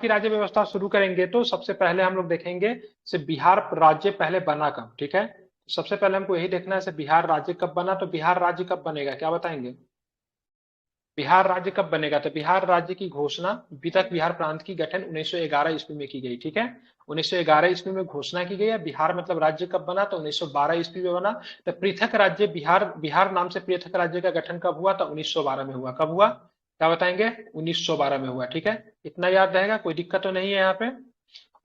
की राज्य व्यवस्था शुरू करेंगे तो सबसे पहले हम लोग देखेंगे से बिहार राज्य पहले बना कब, ठीक है। सबसे पहले हमको यही देखना है से बिहार राज्य कब बना, तो बिहार राज्य कब बनेगा क्या बताएंगे। बिहार राज्य कब बनेगा, तो बिहार राज्य की घोषणा वितक बिहार प्रांत की गठन 1911 ईस्वी में की गई, ठीक है। 1911 ईस्वी में घोषणा की गई है। बिहार मतलब राज्य कब बना, तो 1912 ईस्वी में बना। तो पृथक राज्य बिहार, बिहार नाम से पृथक राज्य का गठन कब हुआ, तो 1912 में हुआ। कब हुआ क्या बताएंगे, 1912 में हुआ, ठीक है। इतना याद रहेगा, कोई दिक्कत तो नहीं है यहाँ पे।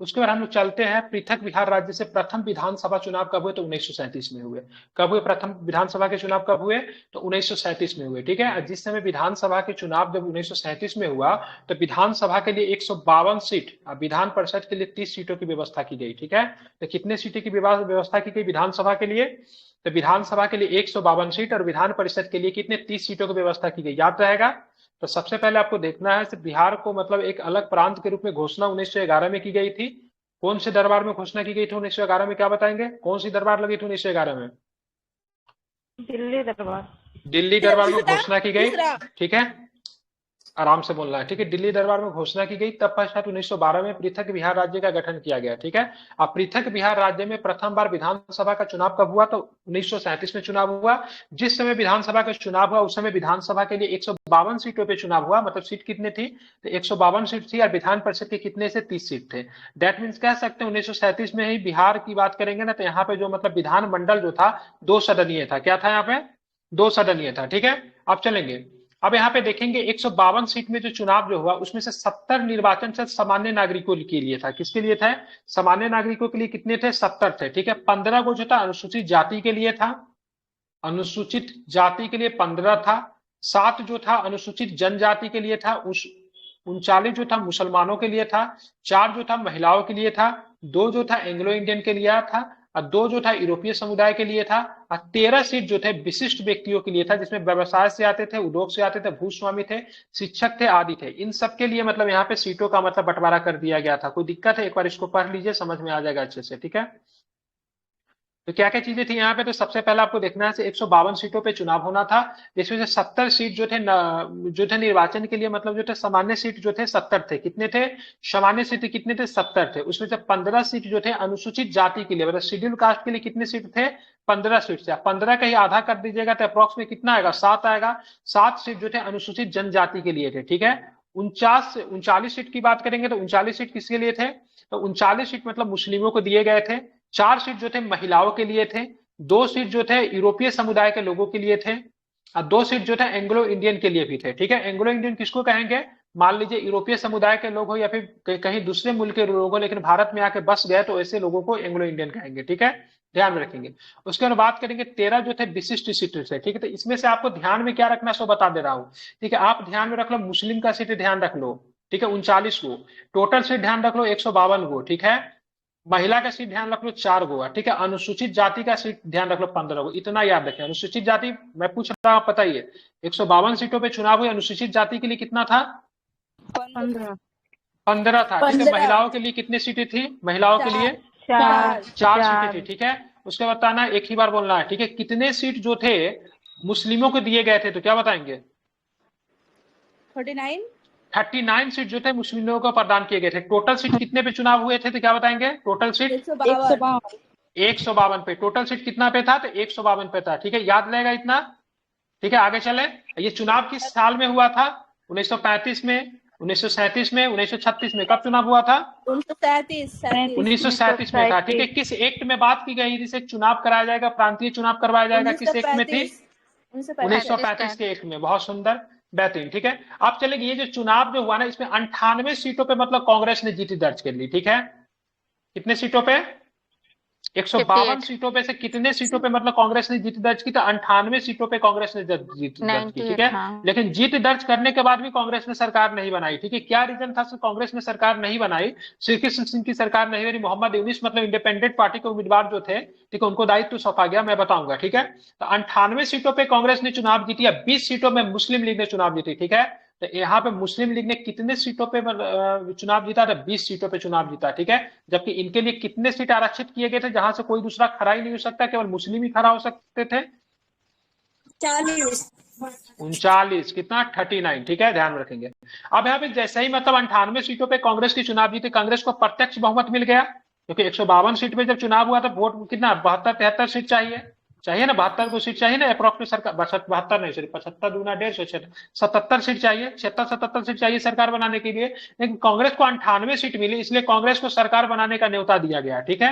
उसके बाद हम लोग चलते हैं पृथक बिहार राज्य से प्रथम विधानसभा चुनाव कब हुए, तो 1937 में हुए। कब हुए प्रथम विधानसभा के चुनाव, कब हुए, तो 1937 में हुए, ठीक है। जिस समय विधानसभा के चुनाव जब 1937 में हुआ तो विधानसभा के लिए 152 सीट, विधान परिषद के लिए 30 सीटों की व्यवस्था की गई, ठीक है। तो कितने सीटों की व्यवस्था की गई विधानसभा के लिए, तो विधानसभा के लिए 152 सीट और विधान परिषद के लिए कितने 30 सीटों की व्यवस्था की गई, याद रहेगा। तो सबसे पहले आपको देखना है बिहार को मतलब एक अलग प्रांत के रूप में घोषणा 1911 में की गई थी। कौन से दरबार में घोषणा की गई थी 1911 में, क्या बताएंगे, कौन सी दरबार लगी थी 1911 में। दिल्ली दरबार। दिल्ली दरबार में घोषणा की गई, ठीक है। आराम से बोलना है, ठीक है। दिल्ली दरबार में घोषणा की गई, तब पश्चात 1912 में पृथक बिहार राज्य का गठन किया गया, ठीक है। अब पृथक बिहार राज्य में प्रथम बार विधानसभा का चुनाव कब हुआ, तो 1937 में चुनाव हुआ। जिस समय विधानसभा का चुनाव हुआ उस समय विधानसभा के लिए 152 सीटों पे चुनाव हुआ, मतलब सीट कितने थी, तो 152 सीट थी और विधान परिषद के कितने से 30 सीट थे। दैट मीन्स कह सकते हैं 1937 में ही बिहार की बात करेंगे ना, तो यहाँ पे जो मतलब विधानमंडल जो था दो सदनीय था, क्या था यहाँ पे, दो सदनीय था, ठीक है। अब चलेंगे, अब यहाँ पे देखेंगे 152 सीट में जो चुनाव जो हुआ उसमें से 70 निर्वाचन से सामान्य नागरिकों के लिए था। किसके लिए था, सामान्य नागरिकों के लिए कितने थे, 70 थे, ठीक है। 15 को जो था अनुसूचित जाति के लिए था, अनुसूचित जाति के लिए 15 था। 7 जो था अनुसूचित जनजाति के लिए था, उस 39 जो था मुसलमानों के लिए था। 4 जो था महिलाओं के लिए था। 2 जो था एंग्लो इंडियन के लिए था और 2 जो था यूरोपीय समुदाय के लिए था। और 13 सीट जो थे विशिष्ट व्यक्तियों के लिए था, जिसमें व्यवसाय से आते थे, उद्योग से आते थे, भूस्वामी थे, शिक्षक थे आदि थे। इन सब के लिए मतलब यहाँ पे सीटों का मतलब बंटवारा कर दिया गया था। कोई दिक्कत है, एक बार इसको पढ़ लीजिए, समझ में आ जाएगा अच्छे से, ठीक है। तो क्या क्या चीजें थी यहाँ पे, तो सबसे पहले आपको देखना है 152 सीटों पे चुनाव होना था, जिसमें से 70 सीट जो थे जो थे निर्वाचन के लिए, मतलब जो थे सामान्य सीट जो थे 70 थे। कितने थे, सामान्य सीट कितने थे, 70 थे। उसमें से 15 सीट जो थे अनुसूचित जाति के लिए, मतलब शेड्यूल कास्ट के लिए कितने सीट थे, 15 सीट थे। 15 का ही आधा कर दीजिएगा तो अप्रोक्स में कितना आएगा, 7 आएगा। 7 सीट जो थे अनुसूचित जनजाति के लिए थे, ठीक है। 39 सीट की बात करेंगे तो 39 सीट किसके लिए थे, तो 39 सीट मतलब मुस्लिमों को दिए गए थे। 4 सीट जो थे महिलाओं के लिए थे। 2 सीट जो थे यूरोपीय समुदाय के लोगों के लिए थे और 2 सीट जो थे एंग्लो इंडियन के लिए भी थे, ठीक है। एंग्लो इंडियन किसको कहेंगे, मान लीजिए यूरोपीय समुदाय के लोग हो या फिर कहीं दूसरे मुल्क के लोग हो लेकिन भारत में आके बस गए तो ऐसे लोगों को एंग्लो इंडियन कहेंगे, ठीक है। ध्यान में रखेंगे। उसके बाद बात करेंगे 13 जो थे विशिष्ट सीट थे, ठीक है। तो इसमें से आपको ध्यान में क्या रखना सो बता दे रहा हूं, ठीक है। आप ध्यान में रख लो मुस्लिम का सीट ध्यान रख लो, ठीक है, 39 को। टोटल सीट ध्यान रख लो 152 को, ठीक है। महिला का सीट ध्यान रख लो 4 गो, ठीक है। अनुसूचित जाति का सीट ध्यान रख लो 15 गो। इतना याद रखें, अनुसूचित जाति मैं पूछ रहा हूं, पता ही है 152 सीटों पे चुनाव हुए, अनुसूचित जाति के लिए कितना था, 15। 15 था, ठीक है। 15। महिलाओं के लिए कितनी सीटें थी, महिलाओं के लिए 4। 4 सीटें थी, ठीक है। उसके बताना, एक ही बार बोलना है, ठीक है। कितने सीट जो थे मुस्लिमों को दिए गए थे, तो क्या बताएंगे, 39। 39 सीट जो थे मुस्लिमों को प्रदान किए गए थे। टोटल सीट कितने पे चुनाव हुए थे, तो क्या बताएंगे, टोटल सीट 152। 152 पे। टोटल सीट कितना पे था, तो 152 पे था, ठीक है। याद रहेगा इतना, ठीक है। आगे चले, ये चुनाव किस साल में हुआ था, 1935 में, 1937 में, 1936 में, कब चुनाव हुआ था, 1937 में था, ठीक है। किस एक्ट में बात की गई जिसे चुनाव कराया जाएगा, प्रांतीय चुनाव करवाया जाएगा, किस एक्ट में थी, 1935 के एक्ट में। बहुत सुंदर, बेहतरीन, ठीक है। अब चलेगी, ये जो चुनाव जो हुआ ना इसमें 98 सीटों पे मतलब कांग्रेस ने जीत दर्ज कर ली, ठीक है। कितने सीटों पे, 152 सीटों पे से कितने सीटों पे मतलब कांग्रेस ने जीत दर्ज की, तो 98 सीटों पे कांग्रेस ने जीत दर्ज की, ठीक है। लेकिन जीत दर्ज करने के बाद भी कांग्रेस ने सरकार नहीं बनाई, ठीक है। क्या रीजन था कांग्रेस ने सरकार नहीं बनाई, श्री कृष्ण सिंह की सरकार नहीं बनी, मोहम्मद यूनिस मतलब इंडिपेंडेंट पार्टी के उम्मीदवार जो थे, ठीक है, उनको दायित्व सौंपा गया, मैं बताऊंगा, ठीक है। तो 98 सीटों पर कांग्रेस ने चुनाव जीती, 20 सीटों में मुस्लिम लीग ने चुनाव जीती, ठीक है। तो यहाँ पे मुस्लिम लीग ने कितने सीटों पे चुनाव जीता था, 20 सीटों पे चुनाव जीता, ठीक है। जबकि इनके लिए कितने सीट आरक्षित किए गए थे जहां से कोई दूसरा खड़ा ही नहीं हो सकता, केवल मुस्लिम ही खड़ा हो सकते थे, 40 39, कितना 39, ठीक है, ध्यान रखेंगे। अब यहाँ पे जैसे ही मतलब 98 सीटों पे कांग्रेस की चुनाव जीती, कांग्रेस को प्रत्यक्ष बहुमत मिल गया, क्योंकि 152 सीट पे जब चुनाव हुआ तो वोट कितना 72-73 सीट चाहिए, चाहिए ना, 72 को सीट चाहिए ना अप्रोक्स सरकार, 72 नहीं सॉरी 75 दूना 150, 77 सीट चाहिए, 76-77 सीट चाहिए सरकार बनाने के लिए। लेकिन कांग्रेस को 98 सीट मिली, इसलिए कांग्रेस को सरकार बनाने का न्योता दिया गया, ठीक है।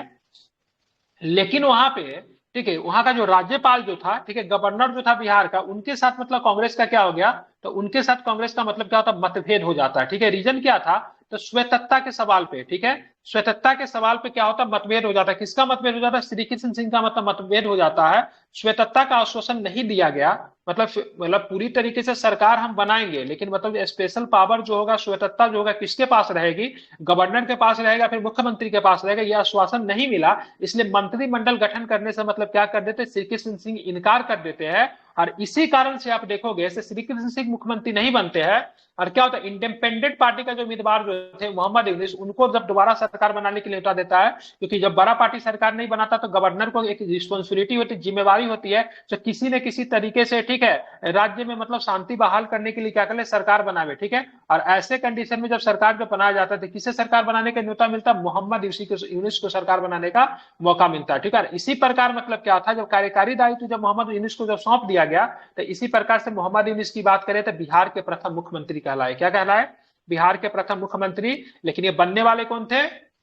लेकिन वहां पे, ठीक है, वहां का जो राज्यपाल जो था, ठीक है, गवर्नर जो था बिहार का, उनके साथ मतलब कांग्रेस का क्या हो गया, तो उनके साथ कांग्रेस का मतलब क्या होता, मतभेद हो जाता है, ठीक है। रीजन क्या था, तो श्वेतत्ता के सवाल पे, ठीक है, श्वेतत्ता के सवाल पे क्या होता, मतभेद हो जाता है। किसका मतभेद हो जाता है, श्री कृष्ण सिंह का मतलब मतभेद हो जाता है। श्वेतत्ता का आश्वासन नहीं दिया गया, मतलब पूरी तरीके से सरकार हम बनाएंगे, लेकिन मतलब स्पेशल पावर जो होगा, श्वेतत्ता जो होगा, किसके पास रहेगी, गवर्नर के पास रहेगा, फिर मुख्यमंत्री के पास रहेगा, यह आश्वासन नहीं मिला। इसलिए मंत्रिमंडल गठन करने से मतलब क्या कर देते, श्री कृष्ण सिंह इनकार कर देते हैं। और इसी कारण से आप देखोगे श्री कृष्ण सिंह मुख्यमंत्री नहीं बनते हैं, और क्या होता है, इंडिपेंडेंट पार्टी का जो उम्मीदवार जो थे मोहम्मद यूनुस, उनको जब दोबारा सरकार बनाने के लिए न्योता देता है, क्योंकि जब बड़ा पार्टी सरकार नहीं बनाता तो गवर्नर को एक रिस्पॉन्सिबिलिटी होती है, जिम्मेवारी होती है, तो किसी न किसी तरीके से, ठीक है, राज्य में मतलब शांति बहाल करने के लिए क्या कर ले, सरकार बनावे, ठीक है। और ऐसे कंडीशन में जब सरकार को बनाया जाता है तो किसे सरकार बनाने का न्योता मिलता, मोहम्मद यूनुस को सरकार बनाने का मौका मिलता है, ठीक है। इसी प्रकार मतलब क्या था, जब कार्यकारी दायित्व जब मोहम्मद यूनुस को जब सौंप दिया गया, तो इसी प्रकार से मोहम्मद यूनुस की बात करें तो बिहार के प्रथम मुख्यमंत्री कहलाए, क्या कहलाए, बिहार के प्रथम मुख्यमंत्री। लेकिन ये बनने वाले कौन थे,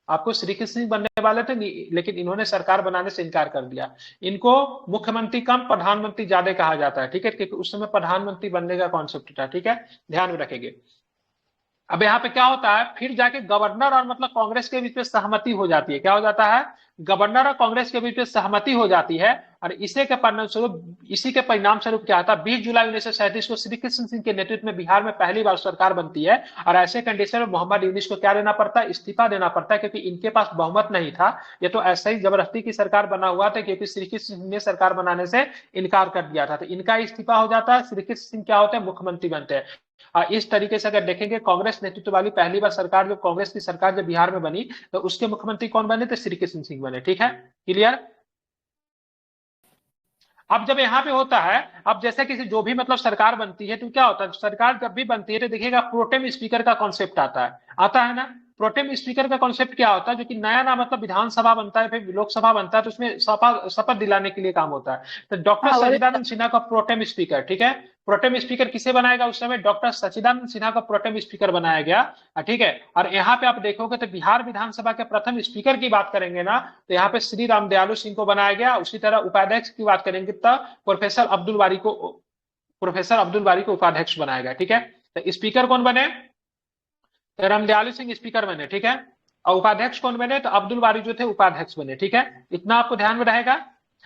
आपको श्री कृष्ण सिंह बनने वाले थे, लेकिन इन्होंने सरकार बनाने से इनकार कर दिया। इनको मुख्यमंत्री कम प्रधानमंत्री ज्यादा कहा जाता है, ठीक है, क्योंकि उस समय प्रधानमंत्री बनने का कॉन्सेप्ट था, ठीक है, ध्यान में रखेंगे। अब यहाँ पे क्या होता है, फिर जाके गवर्नर और मतलब कांग्रेस के बीच में सहमति हो जाती है, क्या हो जाता है, गवर्नर और कांग्रेस के बीच में सहमति हो जाती है। और इसी के परिणाम स्वरूप क्या था, 20 जुलाई 1937 को श्री कृष्ण सिंह के नेतृत्व में बिहार में पहली बार सरकार बनती है। और ऐसे कंडीशन में मोहम्मद यूनुस को क्या देना पड़ता है, इस्तीफा देना पड़ता है, क्योंकि इनके पास बहुमत नहीं था। ये तो ऐसा ही जबरदस्ती की सरकार बना हुआ था, क्योंकि श्री कृष्ण सिंह ने सरकार बनाने से इनकार कर दिया था, तो इनका इस्तीफा हो जाता है, श्री कृष्ण सिंह क्या होते हैं, मुख्यमंत्री बनते हैं। इस तरीके से अगर देखेंगे, कांग्रेस नेतृत्व वाली पहली बार सरकार, जो कांग्रेस की सरकार जब बिहार में बनी, तो उसके मुख्यमंत्री कौन बने थे, श्री कृष्ण सिंह बने, ठीक है, क्लियर। अब जब यहाँ पे होता है, अब जैसे किसी जो भी मतलब सरकार बनती है, तो क्या होता है, सरकार जब भी बनती है तो देखिएगा प्रोटेम स्पीकर का कॉन्सेप्ट आता है ना। प्रोटेम स्पीकर का कॉन्सेप्ट क्या होता है, जो कि नया ना मतलब विधानसभा बनता है, फिर लोकसभा बनता है, तो उसमें शपथ दिलाने के लिए काम होता है। तो डॉक्टर सच्चिदानंद सिन्हा का प्रोटेम स्पीकर, ठीक है, प्रोटेम स्पीकर किसे बनाएगा उस समय, डॉक्टर सच्चिदानंद सिन्हा का प्रोटेम स्पीकर बनाया गया, ठीक है। और यहाँ पे आप देखोगे तो बिहार विधानसभा के प्रथम स्पीकर की बात करेंगे ना, तो यहाँ पे श्री राम दयालु सिंह को बनाया गया। उसी तरह उपाध्यक्ष की बात करेंगे तो प्रोफेसर अब्दुल बारी को उपाध्यक्ष बनाया गया, ठीक है। तो स्पीकर कौन बने, तो रामदयालु सिंह स्पीकर बने, ठीक है। और उपाध्यक्ष कौन बने, तो अब्दुल बारी जो थे उपाध्यक्ष बने, ठीक है, इतना आपको ध्यान में रहेगा।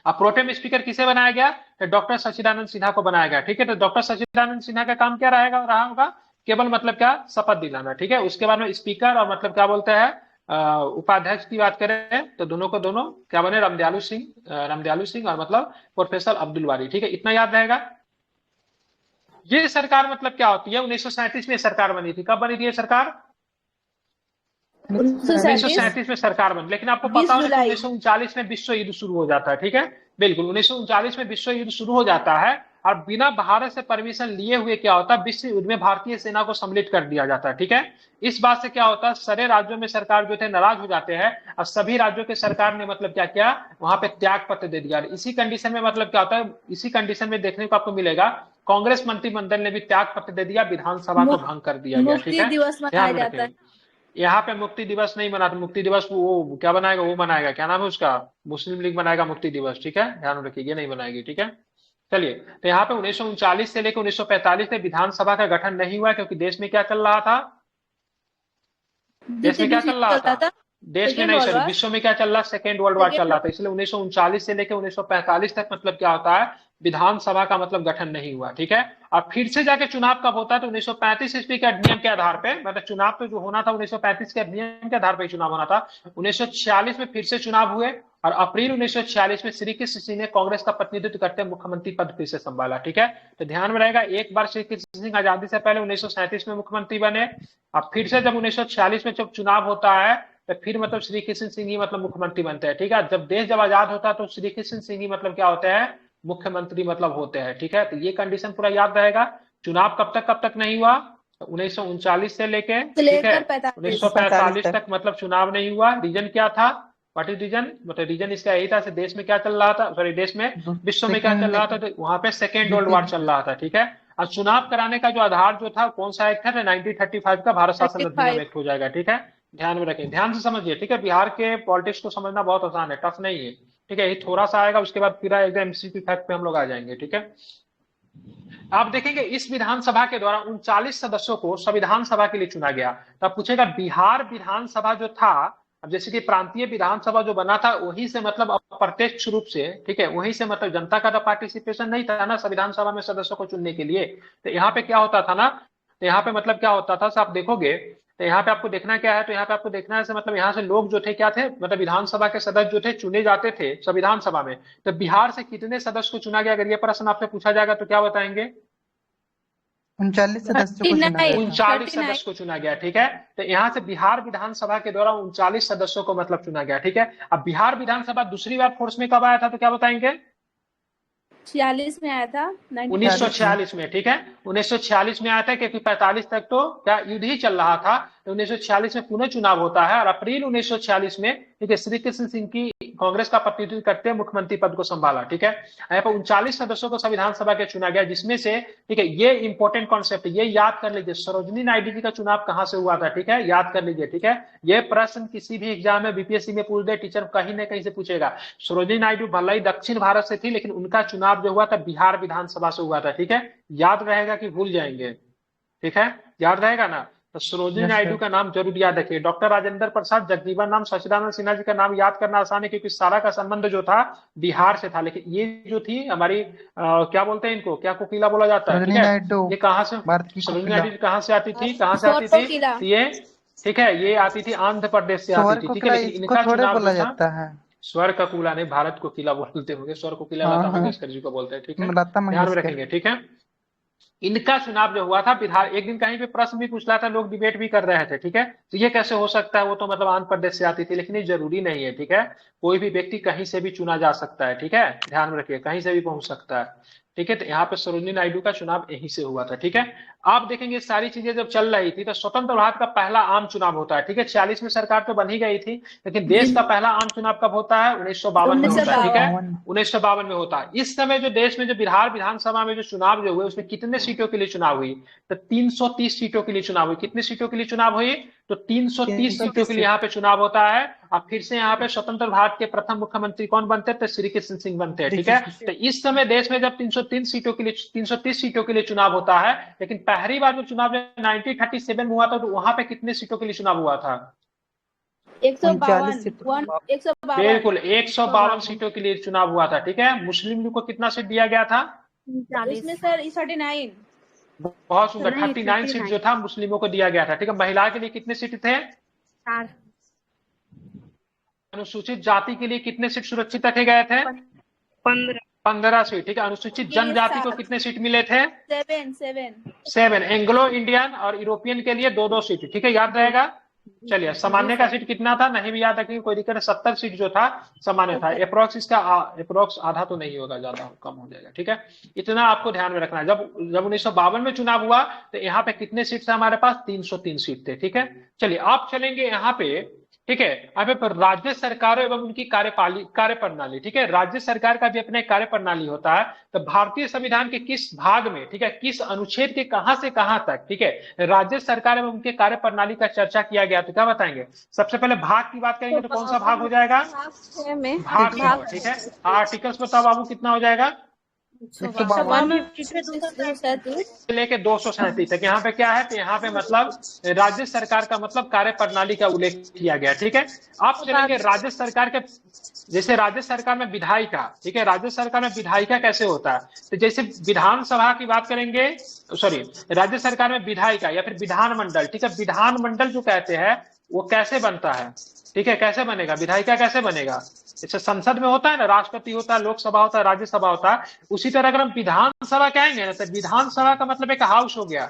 अब प्रोटेम स्पीकर किसे बनाया गया, तो डॉक्टर सच्चिदानंद सिन्हा को बनाया गया, ठीक है। तो डॉक्टर सच्चिदानंद सिन्हा का काम क्या रहा होगा, केवल मतलब क्या, शपथ दिलाना, ठीक है। उसके बाद में स्पीकर और मतलब क्या बोलते हैं, उपाध्यक्ष की बात करें तो दोनों को दोनों क्या बने, रामदयालु सिंह और मतलब प्रोफेसर अब्दुल बारी, ठीक है, इतना याद रहेगा। ये सरकार मतलब क्या होती है, 1937 में सरकार बनी थी, कब बनी थी ये सरकार, 1937 में सरकार बनी। लेकिन आपको पता होगा 1939 में विश्व युद्ध शुरू हो जाता है, ठीक है, बिल्कुल 1939 में विश्व युद्ध शुरू हो जाता है। और बिना भारत से परमिशन लिए हुए क्या होता है, विश्व युद्ध में भारतीय सेना को सम्मिलित कर दिया जाता है, ठीक है। इस बात से क्या होता है, सारे राज्यों में सरकार जो थे नाराज हो जाते हैं, और सभी राज्यों के सरकार ने मतलब क्या किया, वहां पे त्याग पत्र दे दिया। इसी कंडीशन में मतलब क्या होता है, इसी कंडीशन में देखने को आपको मिलेगा, कांग्रेस मंत्रिमंडल ने भी त्याग पत्र दे दिया, विधानसभा को भंग कर दिया गया, ठीक है, दिवस मनाया जाता है। यहाँ पे मुक्ति दिवस नहीं मनाते, मुक्ति दिवस वो क्या बनाएगा, वो बनाएगा, क्या नाम है उसका, मुस्लिम लीग बनाएगा मुक्ति दिवस, ठीक है, ध्यान रखिए, ये नहीं बनाएगी, ठीक है। चलिए, तो यहाँ पे 1939 से लेकर 1945 तक विधानसभा का गठन नहीं हुआ, क्योंकि देश में क्या चल रहा था, देश में क्या चल रहा था, देश में नहीं सॉरी विश्व में क्या चल रहा, सेकेंड वर्ल्ड वॉर चल रहा था। इसलिए 1939 से लेकर 1945 तक मतलब क्या होता है, विधानसभा का मतलब गठन नहीं हुआ, ठीक है। और फिर से जाके चुनाव कब होता है, तो 1935 ईस्वी के अधिनियम के आधार पे, मतलब चुनाव तो जो होना था 1935 के अधिनियम के आधार पर चुनाव होना था। 1946 में फिर से चुनाव हुए, और अप्रैल 1946 में श्री कृष्ण सिंह ने कांग्रेस का प्रतिनिधित्व करते हुए मुख्यमंत्री पद फिर से संभाला, ठीक है। तो ध्यान में रहेगा, एक बार श्री कृष्ण सिंह आजादी से पहले 1937 में मुख्यमंत्री बने, अब फिर से जब 1946 में जब चुनाव होता है, तो फिर मतलब श्री कृष्ण सिंह ही मतलब मुख्यमंत्री बनते हैं, ठीक है। जब देश जब आजाद होता है तो श्री कृष्ण सिंह ही मतलब क्या होते हैं, मुख्यमंत्री मतलब होते हैं, ठीक है। तो ये कंडीशन पूरा याद रहेगा। चुनाव कब तक नहीं हुआ? 1939 से लेके, ठीक है, 1945 तक मतलब चुनाव नहीं हुआ। रीजन क्या था? What is reason? मतलब रीजन इसका यही था, देश में क्या चल रहा था, सॉरी देश में, विश्व में क्या चल रहा था, तो वहां पे सेकेंड वर्ल्ड वॉर चल रहा था, ठीक है। और चुनाव कराने का जो आधार जो था, कौन सा एक्ट है? 1935 का भारत शासन अधिनियम एक्ट हो जाएगा, ठीक है। ध्यान में रखें, ध्यान से समझिए, ठीक है। बिहार के पॉलिटिक्स को समझना बहुत आसान है, टफ नहीं है, ठीक है। ये थोड़ा सा आएगा, उसके बाद फिर आएगा एमसीक्यू फैक्ट पे हम लोग आ जाएंगे, ठीक है। आप देखेंगे इस विधानसभा के द्वारा 39 सदस्यों को संविधान सभा के लिए चुना गया। तो आप पूछेगा बिहार विधानसभा जो था, अब जैसे कि प्रांतीय विधानसभा जो बना था, वहीं से मतलब अप्रत्यक्ष रूप से, ठीक है, वहीं से मतलब जनता का तो पार्टिसिपेशन नहीं था ना संविधान सभा में सदस्यों को चुनने के लिए। तो यहाँ पे क्या होता था ना, तो यहाँ पे मतलब क्या होता था, आप देखोगे तो यहाँ पे आपको देखना क्या है, तो यहाँ पे आपको देखना है मतलब यहाँ से लोग जो थे क्या थे, मतलब विधानसभा के सदस्य जो थे चुने जाते थे संविधान सभा में। तो बिहार से कितने सदस्य को चुना गया, अगर ये प्रश्न आपसे पूछा जाएगा तो क्या बताएंगे? 39 सदस्यों को चुना गया था। 39 सदस्य को चुना गया, ठीक है। तो यहाँ से बिहार विधानसभा के द्वारा 39 सदस्यों को मतलब चुना गया, ठीक है। अब बिहार विधानसभा दूसरी बार फोर्स में कब आया था, तो क्या बताएंगे? 46 में आया था, 1946 में, ठीक है। 1946 में आया था, क्योंकि 45 तक तो क्या युद्ध ही चल रहा था। तो 1946 में पुनः चुनाव होता है, और अप्रैल 1946 में, ठीक है, श्री कृष्ण सिंह की कांग्रेस का प्रतिनिधित्व करते हुए मुख्यमंत्री पद को संभाला, ठीक है। यहाँ पर 39 सदस्यों को संविधान सभा के चुना गया, जिसमें से, ठीक है, ये इंपॉर्टेंट कॉन्सेप्ट, ये याद कर लीजिए, सरोजिनी नायडू जी का चुनाव कहां से हुआ था, ठीक है, याद कर लीजिए, ठीक है। ये प्रश्न किसी भी एग्जाम में बीपीएससी में पूछ दे, टीचर कहीं ना कहीं से पूछेगा। सरोजिनी नायडू भले ही दक्षिण भारत से थी, लेकिन उनका चुनाव जो हुआ था बिहार विधानसभा से हुआ था, ठीक है। याद रहेगा कि भूल जाएंगे? ठीक है, याद रहेगा ना। तो सरोजिनी नायडू का नाम जरूर याद रखिए। डॉक्टर राजेंद्र प्रसाद, जगजीवन राम, सच्चिदानंद सिन्हा जी का नाम याद करना आसान है, क्योंकि सारा का संबंध जो था बिहार से था। लेकिन ये जो थी हमारी क्या बोलते हैं इनको, क्या कोकिला बोला जाता है, ठीक है, ये कहाँ से, सरोजिनी नायडू कहाँ से आती थी, कहाँ से आती थी ये, ठीक है, ये आती थी आंध्र प्रदेश से आती थी, ठीक है। लेकिन इनका चुनाव बोला जाता है स्वर का कुला, नहीं भारत को किला बोलते होंगे, स्वर को किला लता मंगेशकर जी को बोलते हैं, ठीक है, ध्यान में रखेंगे, ठीक है। इनका चुनाव जो हुआ था बिहार, एक दिन कहीं पे प्रश्न भी पूछ रहा था, लोग डिबेट भी कर रहे थे, ठीक है। तो ये कैसे हो सकता है, वो तो मतलब आंध्र प्रदेश से आती थी, लेकिन ये जरूरी नहीं है, ठीक है। कोई भी व्यक्ति कहीं से भी चुना जा सकता है, ठीक है, ध्यान में रखिए, कहीं से भी पहुंच सकता है, ठीक है। तो यहाँ पे सरोजिनी नायडू का चुनाव यहीं से हुआ था, ठीक है। आप देखेंगे सारी चीजें जब चल रही थी, तो स्वतंत्र भारत का पहला आम चुनाव होता है, ठीक है। 46 में सरकार तो बन ही गई थी, लेकिन देश का पहला आम चुनाव कब होता है? 1952 में होता है, ठीक है, 1952 में होता है। इस समय जो देश में जो बिहार विधानसभा में जो चुनाव जो हुए, उसमें कितने सीटों के लिए चुनाव हुई? तो 330 सीटों के लिए चुनाव हुई। कितनी सीटों के लिए चुनाव हुई? तो 330 सीटों के लिए यहाँ पे चुनाव होता है। अब फिर से यहाँ पे स्वतंत्र भारत के प्रथम मुख्यमंत्री कौन बनते हैं? तो श्री कृष्ण सिंह बनते हैं, ठीक है। तो इस समय देश में जब 330 सीटों के लिए चुनाव होता है, लेकिन पहली बार जो चुनाव 1937 में हुआ था, तो वहां पे कितने सीटों के लिए चुनाव हुआ था? 152 बिल्कुल, 152 सीटों के लिए चुनाव हुआ था, ठीक है। मुस्लिम लीग को कितना सीट दिया गया था? उसमें सर 39। बहुत सुंदर, 39 सीट जो था मुस्लिमों को दिया गया था, ठीक है। महिला के लिए कितने सीट थे? 4। अनुसूचित जाति के लिए कितने सीट सुरक्षित रखे गए थे? 15 सीट, ठीक है। अनुसूचित जनजाति को कितने सीट मिले थे? 7। एंग्लो इंडियन और यूरोपियन के लिए 2-2 सीट, ठीक है, याद रहेगा। चलिए, सामान्य का सीट कितना था नहीं भी याद रखेंगे, कोई दिक्कत है। 70 सीट जो था सामान्य था। अप्रोक्स इसका अप्रोक्स आधा तो नहीं होगा, ज्यादा कम हो जाएगा, ठीक है। इतना आपको ध्यान में रखना है। जब 1952 में चुनाव हुआ, तो यहाँ पे कितने सीट थे हमारे पास? 303 सीट थे, ठीक है। चलिए, आप चलेंगे यहाँ पे, ठीक है, यहाँ पे राज्य सरकारों एवं उनकी कार्यप्रणाली, ठीक है। राज्य सरकार का भी अपना एक कार्यप्रणाली होता है। तो भारतीय संविधान के किस भाग में, ठीक है, किस अनुच्छेद के कहां से कहां तक, ठीक है, राज्य सरकार एवं उनके कार्यप्रणाली का चर्चा किया गया, तो क्या बताएंगे? सबसे पहले भाग की बात करेंगे, तो कौन सा भाग हो जाएगा? भाग, ठीक है। आर्टिकल्स बताओ बाबू, कितना हो जाएगा? 152 लेके 237 तक। यहाँ पे क्या है, तो यहाँ पे मतलब राज्य सरकार का मतलब कार्यप्रणाली का उल्लेख किया गया, ठीक है। आप चलेंगे राज्य सरकार के, जैसे राज्य सरकार में विधायिका, ठीक है, राज्य सरकार में विधायिका कैसे होता है? तो जैसे विधानसभा की बात करेंगे, सॉरी, राज्य सरकार में विधायिका या फिर विधानमंडल, ठीक है। विधानमंडल जो कहते हैं वो कैसे बनता है, ठीक है, कैसे बनेगा? विधायिका कैसे बनेगा? जैसे संसद में होता है ना, राष्ट्रपति होता है, लोकसभा होता है, राज्यसभा होता है, उसी तरह अगर हम विधानसभा कहेंगे ना, तो विधानसभा का मतलब एक हाउस हो गया,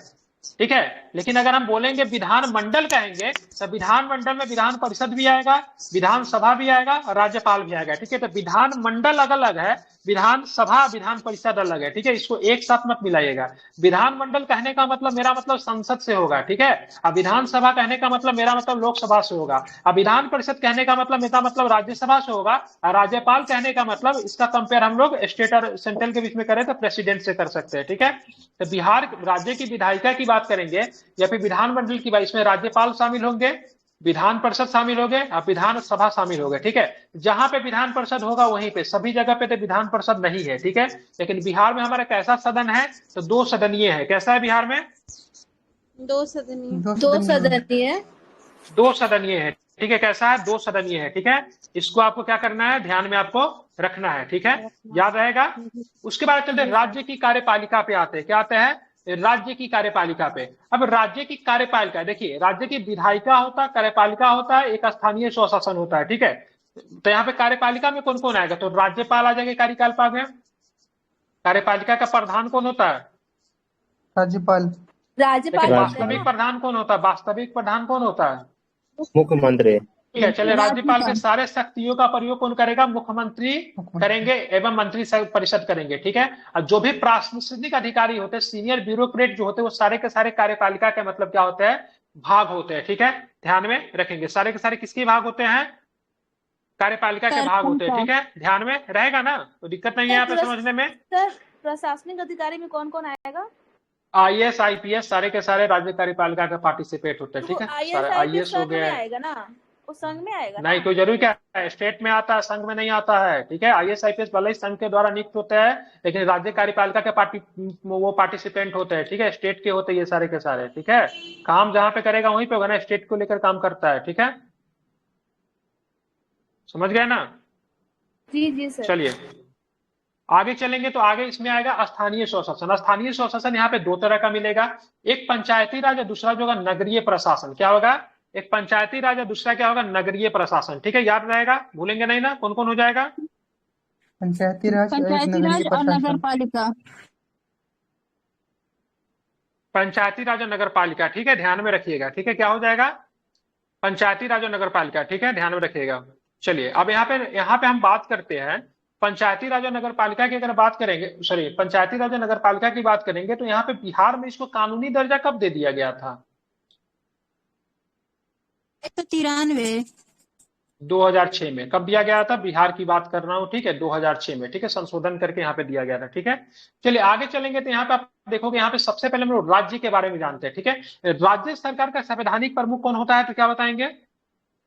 ठीक है। लेकिन अगर हम बोलेंगे विधान मंडल कहेंगे तो विधान मंडल में विधान परिषद भी आएगा, विधानसभा भी आएगा और राज्यपाल भी आएगा। ठीक है, तो विधान मंडल अलग अलग है, विधानसभा विधान परिषद अलग है। ठीक है, इसको एक साथ मत मिलाइएगा। विधान मंडल कहने का मतलब मेरा मतलब संसद से होगा। ठीक है, अब विधानसभा कहने का मतलब मेरा मतलब लोकसभा से होगा। अब विधान परिषद कहने का मतलब मेरा मतलब राज्यसभा से होगा। और राज्यपाल कहने का मतलब इसका कंपेयर हम लोग स्टेट और सेंट्रल के बीच में करें तो प्रेसिडेंट से कर सकते हैं। ठीक है, तो बिहार राज्य की विधायिका की बात करेंगे या फिर विधानमंडल की बात, इसमें राज्यपाल शामिल होंगे, विधान परिषद शामिल हो गए और विधानसभा शामिल हो गए। ठीक है, जहां पे विधान परिषद होगा वहीं पे, सभी जगह पे तो विधान परिषद नहीं है। ठीक है, लेकिन बिहार में हमारा कैसा सदन है तो 2 सदनीय है। कैसा है बिहार में? 2 सदनीय। 2 सदनीय। 2 सदनीय है। ठीक है, कैसा है? 2 सदनीय है। ठीक है, इसको आपको क्या करना है, ध्यान में आपको रखना है। ठीक है, याद रहेगा। उसके बाद चलते राज्य की कार्यपालिका पे आते हैं। क्या आते हैं? राज्य की कार्यपालिका पे। अब राज्य की कार्यपालिका, देखिए राज्य की विधायिका होता है, कार्यपालिका होता है, एक स्थानीय स्वशासन होता है। ठीक है, तो यहाँ पे कार्यपालिका में कौन कौन आएगा? तो राज्यपाल आ जाएंगे कार्यपालिका में। कार्यपालिका का प्रधान कौन होता है? राज्यपाल। वास्तविक प्रधान कौन होता है? वास्तविक प्रधान कौन होता है? मुख्यमंत्री। ठीक है, चलिए राज्यपाल के सारे शक्तियों का प्रयोग कौन करेगा? मुख्यमंत्री करेंगे एवं मंत्री परिषद करेंगे। ठीक है, और जो भी प्रशासनिक अधिकारी होते हैं, सीनियर ब्यूरोक्रेट जो होते हैं, वो सारे के सारे कार्यपालिका के मतलब क्या होते हैं? भाग होते हैं। ठीक है, ध्यान में रखेंगे, सारे के सारे किसके भाग होते हैं? कार्यपालिका के भाग होते हैं। ठीक है, ध्यान में रहेगा ना, तो दिक्कत नहीं है यहाँ पे समझने में। सर प्रशासनिक अधिकारी में कौन कौन आएगा? IAS IPS सारे के सारे राज्य कार्यपालिका का पार्टिसिपेट होते हैं। ठीक है, सारे IAS हो गए, आएगा ना, वो संघ में आएगा नहीं कोई जरूरी क्या है, स्टेट में आता है, संघ में नहीं आता है। ठीक है, IAS IPS भले ही संघ के द्वारा नियुक्त होते हैं, लेकिन राज्य कार्यपालिका के वो पार्टिसिपेंट होते हैं। ठीक है, स्टेट के होते हैं ये सारे के सारे। ठीक है, काम जहां पे करेगा वहीं पे होगा ना, स्टेट को लेकर काम करता है। ठीक है, समझ गए ना? जी सर। चलिए आगे चलेंगे तो आगे इसमें आएगा स्थानीय स्वशासन। स्थानीय स्वशासन यहाँ पे 2 तरह का मिलेगा, एक पंचायती राज और दूसरा जो होगा नगरीय प्रशासन। क्या होगा? एक पंचायती राज और दूसरा क्या होगा? नगरीय प्रशासन। ठीक है, याद रहेगा, भूलेंगे नहीं ना। कौन कौन हो जाएगा? पंचायती राज और नगर पालिका। पंचायती राज और नगर पालिका। ठीक है, ध्यान में रखिएगा। ठीक है, क्या हो जाएगा? पंचायती राज और नगर पालिका। ठीक है, ध्यान में रखिएगा। चलिए अब यहाँ पे हम बात करते हैं पंचायती राज और नगर पालिका की। अगर बात करेंगे, सॉरी, पंचायती राज और नगर पालिका की बात करेंगे तो यहाँ पे बिहार में इसको कानूनी दर्जा कब दे दिया गया था? 193 2006 में। कब दिया गया था? बिहार की बात कर रहा हूँ। ठीक है, 2006 में। ठीक है, संशोधन करके यहाँ पे दिया गया था। ठीक है, चलिए आगे चलेंगे तो यहाँ पे आप देखोगे, यहाँ पे सबसे पहले हम लोग राज्य के बारे में जानते हैं। ठीक है, राज्य सरकार का संवैधानिक प्रमुख कौन होता है? तो क्या बताएंगे?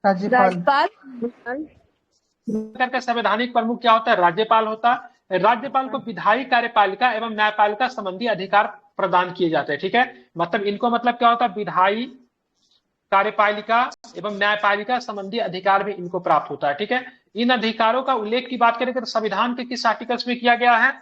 राज्यपाल। सरकार का संवैधानिक प्रमुख क्या होता है? राज्यपाल होता है। राज्यपाल को विधायी, कार्यपालिका एवं न्यायपालिका संबंधी अधिकार प्रदान किए जाते हैं। ठीक है, मतलब इनको मतलब क्या होता है? विधायी, कार्यपालिका एवं न्यायपालिका संबंधी अधिकार भी इनको प्राप्त होता है। ठीक है, इन अधिकारों का उल्लेख की बात करें तो संविधान के किस आर्टिकल्स में किया गया है?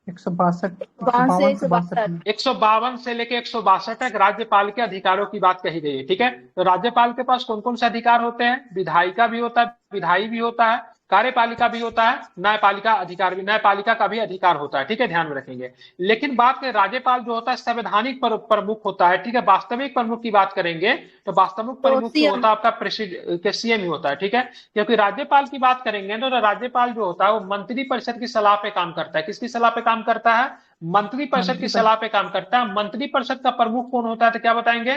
152 से लेके 162 तक राज्यपाल के अधिकारों की बात कही गई है। ठीक है, तो राज्यपाल के पास कौन कौन से अधिकार होते हैं? विधायिका भी होता है, विधायी भी होता है, कार्यपालिका भी होता है, न्यायपालिका का भी अधिकार होता है। ठीक है, ध्यान में रखेंगे। लेकिन बात करें राज्यपाल जो होता है संवैधानिक प्रमुख होता है। ठीक है, वास्तविक प्रमुख की बात करेंगे तो वास्तविक प्रमुख जो होता है आपका CM ही होता है। ठीक है, क्योंकि राज्यपाल की बात करेंगे तो राज्यपाल जो होता है वो मंत्री परिषद की सलाह पे काम करता है। किसकी सलाह पे काम करता है? मंत्री परिषद की सलाह पे काम करता है। मंत्री परिषद का प्रमुख कौन होता है? तो क्या बताएंगे?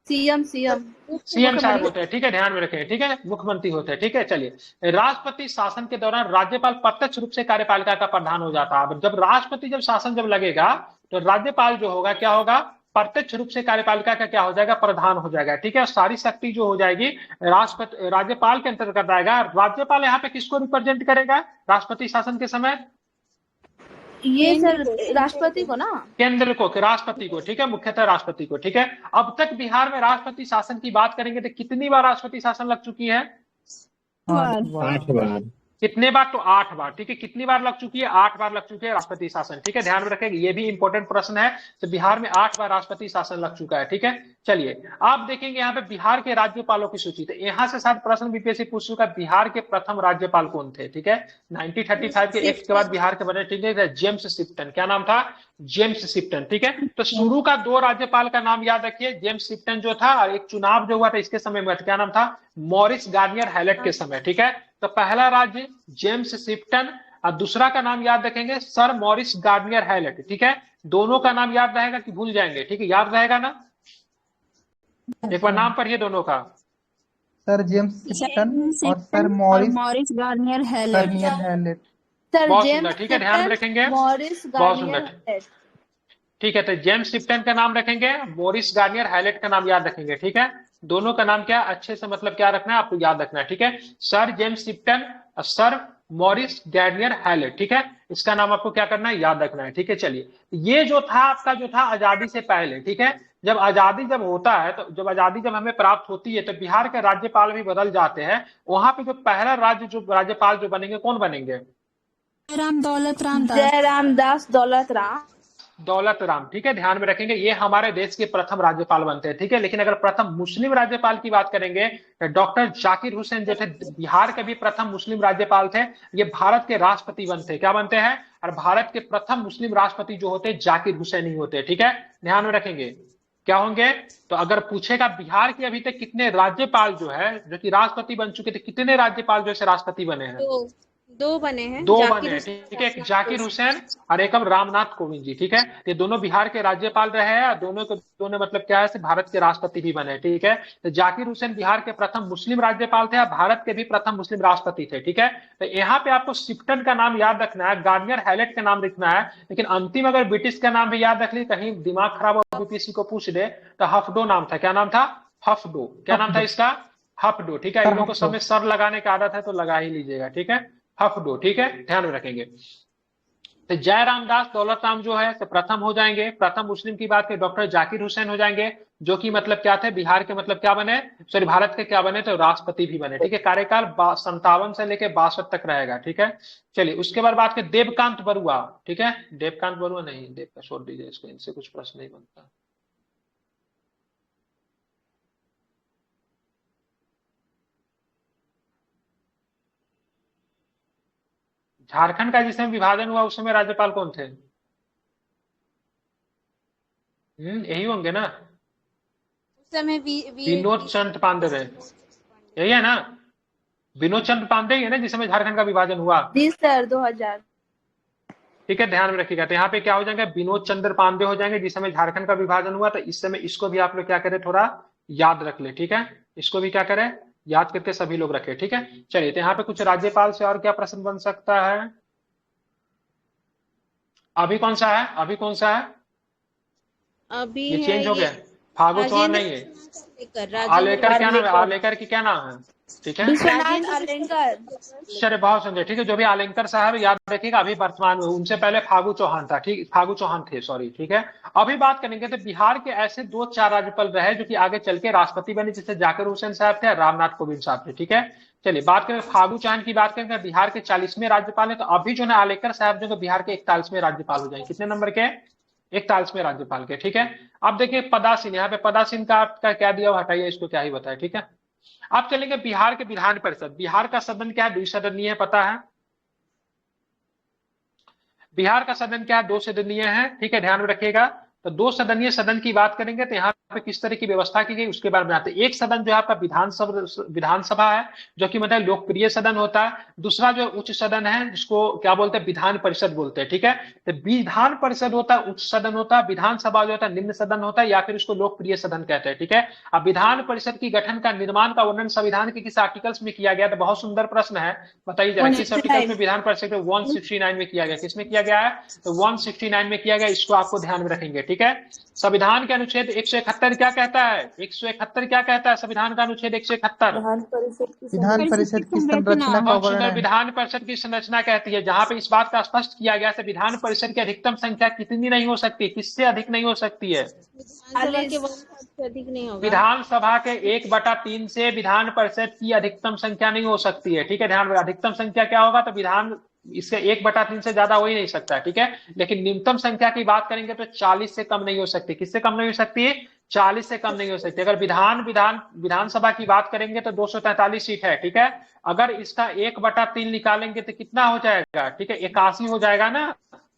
सीएम साहब होते हैं। ठीक है, ध्यान में रखें। ठीक है, मुख्यमंत्री होते हैं। ठीक है, चलिए राष्ट्रपति शासन के दौरान राज्यपाल प्रत्यक्ष रूप से कार्यपालिका का प्रधान हो जाता है। जब राष्ट्रपति शासन लगेगा तो राज्यपाल जो होगा क्या होगा? प्रत्यक्ष रूप से कार्यपालिका का क्या हो जाएगा? प्रधान हो जाएगा। ठीक है, सारी शक्ति जो हो जाएगी राज्यपाल के अंतर्गत आएगा। राज्यपाल यहाँ पे किसको रिप्रेजेंट करेगा राष्ट्रपति शासन के समय? ये सर राष्ट्रपति को ना, केंद्र को, राष्ट्रपति को। ठीक है, मुख्यतः राष्ट्रपति को। ठीक है, अब तक बिहार में राष्ट्रपति शासन की बात करेंगे तो कितनी बार राष्ट्रपति शासन लग चुकी है? 8 बार। कितने बार? तो 8 बार। ठीक है, कितनी बार लग चुकी है? 8 बार लग चुकी है राष्ट्रपति शासन। ठीक है, ध्यान में रखेंगे, ये भी इंपॉर्टेंट प्रश्न है। तो बिहार में 8 बार राष्ट्रपति शासन लग चुका है। ठीक है, चलिए आप देखेंगे यहाँ पे बिहार के राज्यपालों की सूची, तो यहाँ से शायद प्रश्न बीपीएससी पूछ चुका, बिहार के प्रथम राज्यपाल कौन थे, ठीक है। 1935 के एक्ट के बाद बिहार के बने, ठीक है, जेम्स शिप्टन। क्या नाम था? जेम्स शिप्टन, ठीक है। तो शुरू का 2 राज्यपाल का नाम याद रखिए, जेम्स शिप्टन जो था, और एक चुनाव जो हुआ था इसके समय में, क्या नाम था? मॉरिस गार्नियर हैलेट के समय, ठीक है। तो पहला राज्य जेम्स शिप्टन, और दूसरा का नाम याद रखेंगे सर मॉरिस गार्नियर हैलेट, ठीक है। दोनों का नाम याद रहेगा कि भूल जाएंगे? ठीक है, याद रहेगा ना? एक बार नाम पढ़िए दोनों का। सर जेम्स शिप्टन और sir Maurice Garnier Hallett. Sir बहुत जेम्स सुंदर, ठीक है, ध्यान में रखेंगे। मॉरिस बहुत गार्नियर सुंदर, ठीक है। तो जेम्स शिप्टन का नाम रखेंगे, मॉरिस गार्नियर हैलेट का नाम याद रखेंगे, ठीक है। दोनों का नाम क्या अच्छे से मतलब क्या रखना है आपको याद रखना है, ठीक है। सर जेम्स शिप्टन और सर मॉरिस गार्नियर हैलेट, ठीक है। इसका नाम आपको क्या करना है? याद रखना है, ठीक है। चलिए, ये जो था आपका जो था आजादी से पहले, ठीक है। जब आजादी जब होता है, तो जब आजादी जब हमें प्राप्त होती है, तो बिहार के राज्यपाल भी बदल जाते हैं। वहां पे जो पहला राज्य जो राज्यपाल जो बनेंगे, कौन बनेंगे? जयराम दास दौलत राम। दौलत राम, ठीक है, ध्यान में रखेंगे। ये हमारे देश के प्रथम राज्यपाल बनते हैं, ठीक है। लेकिन अगर प्रथम मुस्लिम राज्यपाल की बात करेंगे, तो डॉक्टर जाकिर हुसैन जो थे, बिहार के भी प्रथम मुस्लिम राज्यपाल थे। ये भारत के राष्ट्रपति बनते हैं, क्या बनते हैं? और भारत के प्रथम मुस्लिम राष्ट्रपति जो होते हैं जाकिर हुसैन ही होते हैं, ठीक है। ध्यान में रखेंगे क्या होंगे। तो अगर पूछेगा बिहार के अभी तक कितने राज्यपाल जो है जो कि राष्ट्रपति बन चुके थे, कितने राज्यपाल जो है राष्ट्रपति बने हैं? दो बने हैं, दो बने हैं, ठीक है। एक जाकिर हुसैन और एक अब रामनाथ कोविंद जी, ठीक है। ये दोनों बिहार के राज्यपाल रहे हैं, दोनों के दोनों मतलब क्या है, भारत के राष्ट्रपति भी बने, ठीक है। तो जाकिर हुसैन बिहार के प्रथम मुस्लिम राज्यपाल थे और भारत के भी प्रथम मुस्लिम राष्ट्रपति थे, ठीक है। तो यहाँ पे आपको शिप्टन का नाम याद रखना है, गार्नियर हैलेट का नाम लिखना है, लेकिन अंतिम अगर ब्रिटिश का नाम भी याद रख ली, कहीं दिमाग खराब हो बीपीएससी को पूछ दे, तो हफडो नाम था। क्या नाम था? हफडो। क्या नाम था इसका? हफडो, ठीक है। इन लोगों को समय सर लगाने की आदत है, तो लगा ही लीजिएगा, ठीक है। हफडो, ठीक है, ध्यान में रखेंगे। तो जयराम दास दौलत राम जो है तो प्रथम हो जाएंगे। प्रथम मुस्लिम की बात करें, डॉक्टर जाकिर हुसैन हो जाएंगे, जो कि मतलब क्या थे, बिहार के मतलब क्या बने, सॉरी भारत के क्या बने, तो राष्ट्रपति भी बने, ठीक है। कार्यकाल 57 से लेकर 62 तक रहेगा, ठीक है। चलिए, उसके बाद बात करें देवकांत बरुआ, ठीक है। देवकांत बरुआ नहीं, देव का छोड़ दीजिए इसको, इनसे कुछ प्रश्न नहीं बनता। झारखंड का जिस समय विभाजन हुआ उस समय राज्यपाल कौन थे? यही होंगे ना, उस समय विनोद चंद्र पांडे, यही है ना? विनोद चंद्र पांडे ही है ना जिस समय झारखंड का विभाजन हुआ? जी सर, 2000। ठीक है, ध्यान में रखिएगा। तो यहाँ पे क्या हो जाएंगे, विनोद चंद्र पांडे हो जाएंगे जिस समय झारखंड का विभाजन हुआ। तो इस समय इसको भी आप लोग क्या करें, थोड़ा याद रख ले, ठीक है। इसको भी क्या करें, याद करके सभी लोग रखें, ठीक है। चलिए, तो यहाँ पे कुछ राज्यपाल से और क्या प्रश्न बन सकता है? अभी कौन सा है, अभी कौन सा है? अभी ये चेंज हो गया, फागु चौहान नहीं है। आलेकर, क्या नाम है आलेकर की, क्या नाम है? ठीक है, विश्वनाथ आलेकर। चलिए, बहुत सुंदर, ठीक है। जो भी आलेकर साहब याद रखिएगा, अभी वर्तमान में, उनसे पहले फागु चौहान था, ठीक, फागु चौहान थे, सॉरी, ठीक है। अभी बात करेंगे तो बिहार के ऐसे 2-4 राज्यपाल रहे जो कि आगे चल के राष्ट्रपति बने, जैसे जाकिर हुसैन साहब थे, रामनाथ कोविंद साहब थे, ठीक है। चलिए, बात करें फागु चौहान की, बात करेंगे बिहार के 40वें राज्यपाल है। तो अभी जो है आलेकर साहब जो बिहार के 41वें राज्यपाल हो जाएंगे। कितने नंबर के? 41वें राज्यपाल के, ठीक है। अब देखिए पदासीन, यहाँ पे पदासीन का आपका क्या दिया, हटाइए इसको, क्या ही बताए, ठीक है। आप चलेंगे बिहार के विधान परिषद। बिहार का सदन क्या है? 2 सदनीय है, पता है। बिहार का सदन क्या है? 2 सदनीय है, ठीक है, ध्यान में रखिएगा। तो 2 सदनीय सदन की बात करेंगे तो यहाँ पे किस तरह की व्यवस्था की गई उसके बारे में आते हैं। एक सदन जो है आपका विधानसभा है, जो कि मतलब लोकप्रिय सदन होता है। दूसरा जो उच्च सदन है, जिसको क्या बोलते हैं, विधान परिषद बोलते हैं, ठीक है। तो विधान परिषद होता है उच्च सदन होता है, विधानसभा जो होता है निम्न सदन होता है, या फिर उसको लोकप्रिय सदन कहते हैं, ठीक है। अब विधान परिषद की गठन का निर्माण का वर्णन संविधान के किस आर्टिकल्स में किया गया? तो बहुत सुंदर प्रश्न है, बताइए जरा, किस आर्टिकल में विधान परिषद 169 में किया गया? किसमें किया गया है? तो 169 में किया गया। इसको आपको ध्यान में रखेंगे, ठीक है। संविधान के अनुच्छेद 171 क्या कहता है? 171 क्या कहता है? संविधान का अनुच्छेद 171 विधान परिषद की संरचना का वर्णन है। विधान परिषद की संरचना कहती है, जहां पे इस बात का स्पष्ट किया गया है विधान परिषद की अधिकतम संख्या कितनी नहीं हो सकती, किससे अधिक नहीं हो सकती है? अधिक नहीं होगा। विधानसभा के 1/3 से विधान परिषद की अधिकतम संख्या नहीं हो सकती है, ठीक है। ध्यान में, अधिकतम संख्या क्या होगा? तो विधान इसके 1/3 से ज्यादा हो ही नहीं सकता, ठीक है। लेकिन न्यूनतम संख्या की बात करेंगे तो 40 से कम नहीं हो सकती। किससे कम नहीं हो सकती? 40 से कम नहीं हो सकती। अगर विधानसभा की बात करेंगे तो 243 सीट है, ठीक है। अगर इसका 1/3 निकालेंगे तो कितना हो जाएगा, ठीक है, 81 हो जाएगा ना।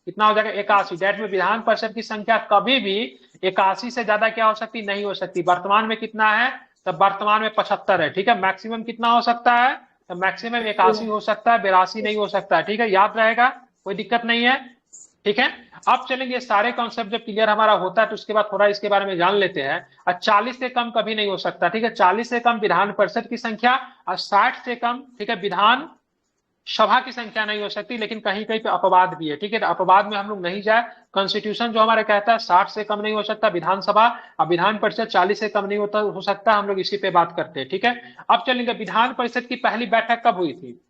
कितना हो जाएगा, 81। डेट में विधान परिषद की संख्या कभी भी 81 से ज्यादा क्या हो सकती, नहीं हो सकती। वर्तमान में कितना है, तो वर्तमान में 75 है, ठीक है। मैक्सिमम कितना हो सकता है, तो मैक्सिमम 81 हो सकता है, 82 नहीं हो सकता है, ठीक है। याद रहेगा, कोई दिक्कत नहीं है, ठीक है। अब चलेंगे, सारे कॉन्सेप्ट जब क्लियर हमारा होता है तो उसके बाद थोड़ा इसके बारे में जान लेते हैं। और 40 से कम कभी नहीं हो सकता, ठीक है। 40 से कम विधान परिषद की संख्या और 60 से कम, ठीक है, विधान सभा की संख्या नहीं हो सकती। लेकिन कहीं कहीं पे अपवाद भी है, ठीक है। तो अपवाद में हम लोग नहीं जाए। कॉन्स्टिट्यूशन जो हमारा कहता है 60 से कम नहीं हो सकता विधानसभा, और विधान परिषद 40 से कम नहीं हो सकता। हम लोग इसी पे बात करते हैं, ठीक है। अब चलेंगे, विधान परिषद की पहली बैठक कब हुई थी।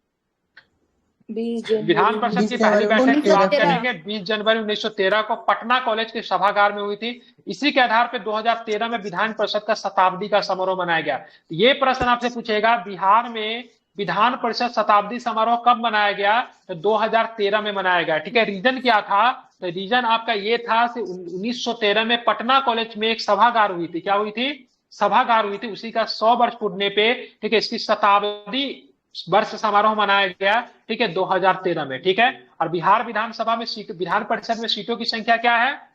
विधान परिषद की पहली बैठक की बात करेंगे 20 जनवरी 1913 को पटना कॉलेज के सभागार में हुई थी। इसी के आधार पर 2013 में विधान परिषद का शताब्दी का समारोह मनाया गया। ये प्रश्न आपसे पूछेगा, बिहार में विधान परिषद शताब्दी समारोह कब मनाया गया, तो 2013 में मनाया गया, ठीक है। रीजन क्या था, तो रीजन आपका ये था कि 1913 में पटना कॉलेज में एक सभागार हुई थी। क्या हुई थी, सभागार हुई थी। उसी का 100 वर्ष पूर्णने पे, ठीक है, इसकी शताब्दी वर्ष समारोह मनाया गया, ठीक है, 2013 में, ठीक है। और बिहार विधानसभा में सीट, विधान परिषद में सीटों की संख्या क्या है,